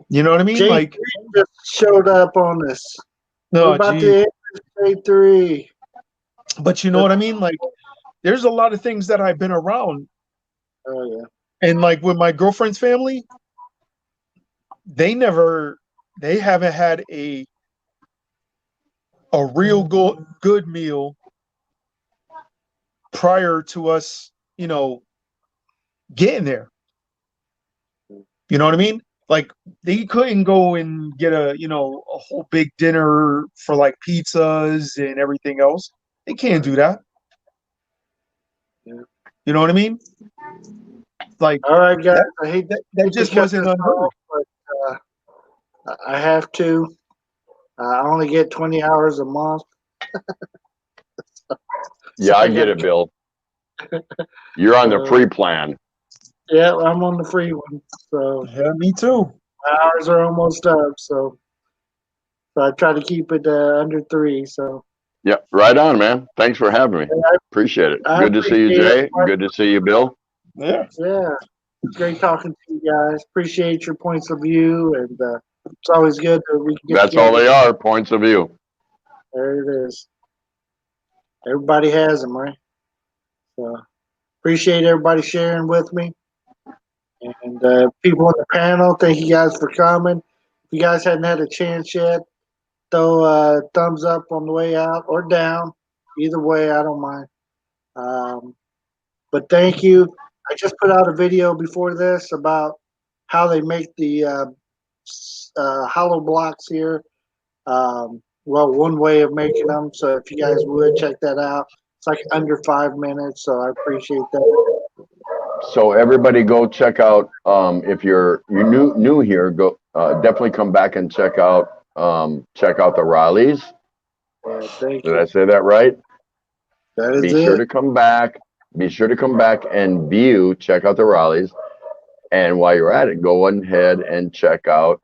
You know what I mean? Jay Like, just showed up on us. We're no, about gee. to end J3. But you know what I mean? Like, there's a lot of things that I've been around, Oh yeah. and like with my girlfriend's family, they haven't had a real good meal prior to us, getting there. You know what I mean? Like they couldn't go and get a whole big dinner for like pizzas and everything else. They can't do that. Yeah. You know what I mean? Like All right, guys. that I hate that to just cut wasn't this unheard. off, but I have to. I only get 20 hours a month. Yeah, So I I get gotta. it, Bill. You're on the Uh, free plan. yeah, I'm on the free one, so Yeah, me too. my hours are almost up. So I try to keep it under 3. So Yeah, right on, man. Thanks for having me. I, Appreciate it. I Good to see you, appreciate it. Jay. Good to see you, Bill. Yeah. Yeah, it's great talking to you guys. Appreciate your points of view, and it's always good that we can get That's all together. they are, points of view. There it is. Everybody has them, right? So appreciate everybody sharing with me. And people on the panel, thank you guys for coming. If you guys hadn't had a chance yet, throw a thumbs up on the way out or down. Either way, I don't mind. But thank you. I just put out a video before this about how they make the hollow blocks here. Well, one way of making them. So if you guys would check that out, it's like under 5 minutes. So I appreciate that. So everybody go check out, if you're new here, go definitely come back and check out the Rileys. Yeah, thank Did you. I say that right? That is Be sure it. to come back. Be sure to come back and check out the Rileys. And while you're at it, go ahead and check out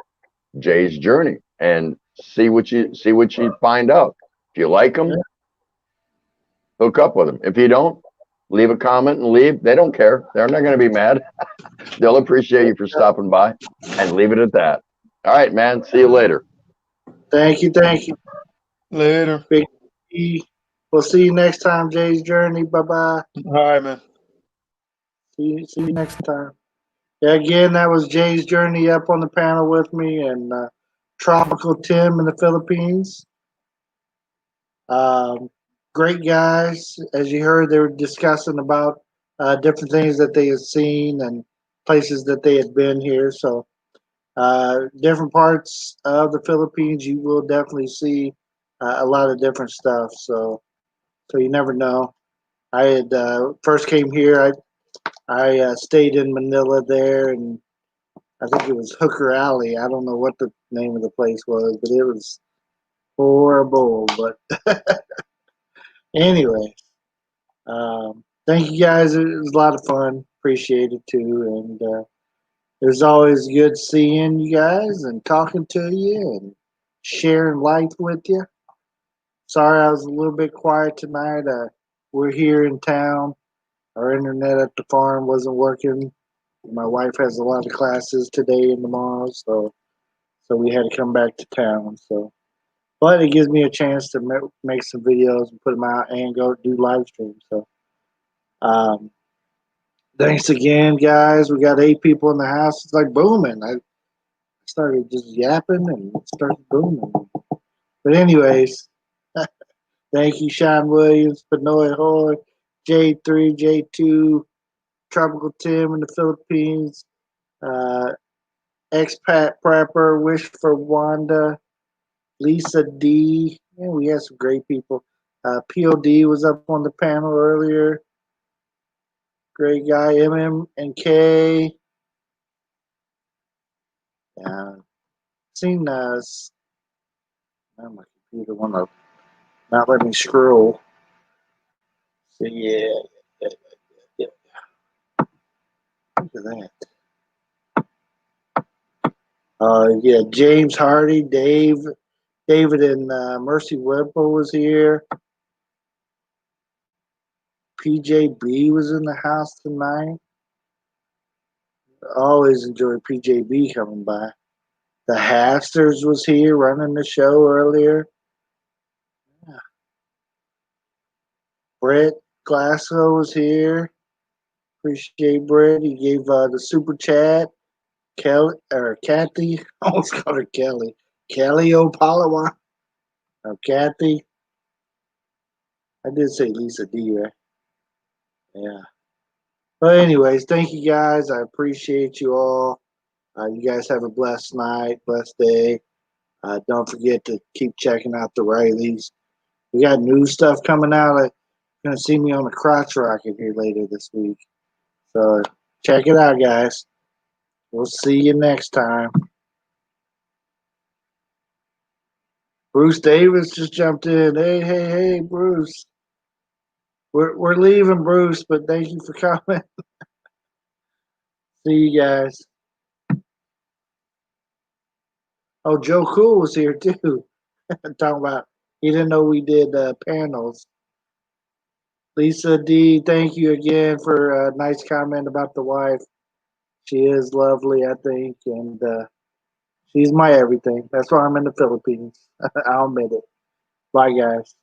Jay's journey and see what you find out. If you like them, Yeah. hook up with them. If you don't, leave a comment and leave. They don't care. They're not going to be mad. They'll appreciate you for stopping by, and leave it at that. All right, man. See you later. Thank you. Thank you. Later. Big E. We'll see you next time, Jay's Journey. Bye bye. All right, man. See you next time. Yeah, again, that was Jay's Journey up on the panel with me, and Tropical Tim in the Philippines. Um, Great guys. As you heard, they were discussing about different things that they had seen and places that they had been here. So, different parts of the Philippines, you will definitely see a lot of different stuff. So you never know. I had first came here. I stayed in Manila there, and I think it was Hooker Alley. I don't know what the name of the place was, but it was horrible. But anyway, thank you guys. It was a lot of fun. Appreciate it too. And it was always good seeing you guys and talking to you and sharing life with you. Sorry I was a little bit quiet tonight. We're here in town. Our internet at the farm wasn't working. My wife has a lot of classes today and tomorrow, so we had to come back to town. So, but it gives me a chance to make some videos and put them out and go do live streams. So, um, thanks again, guys. We got 8 people in the house. It's like booming. I started just yapping and it started booming. But anyways, thank you, Sean Williams, Panoy Hoy, J3, J2, Tropical Tim in the Philippines, uh, Expat Prepper, Wish for Wanda, Lisa D. Yeah, we had some great people. POD was up on the panel earlier. Great guy. MM and K. Seen my computer wanna not let me scroll. So yeah. Look at that. Yeah, James Hardy, David and Mercy Whipple was here. PJB was in the house tonight. Always enjoy PJB coming by. The Hasters was here running the show earlier. Yeah. Brett Glasso was here. Appreciate Brett. He gave the super chat. Kelly or Kathy. I almost called her Kelly. Kelly O'Palawan. Or Kathy. I did say Lisa D, right? Yeah. But anyways, thank you guys. I appreciate you all. You guys have a blessed night, blessed day. Don't forget to keep checking out the Rileys. We got new stuff coming out. You're gonna see me on the crotch rocket here later this week. So check it out, guys. We'll see you next time. Bruce Davis just jumped in. Hey, Bruce. We're leaving, Bruce, but thank you for coming. See you guys. Oh, Joe Cool was here too. Talking about he didn't know we did panels. Lisa D, thank you again for a nice comment about the wife. She is lovely, I think, and she's my everything. That's why I'm in the Philippines. I'll admit it. Bye, guys.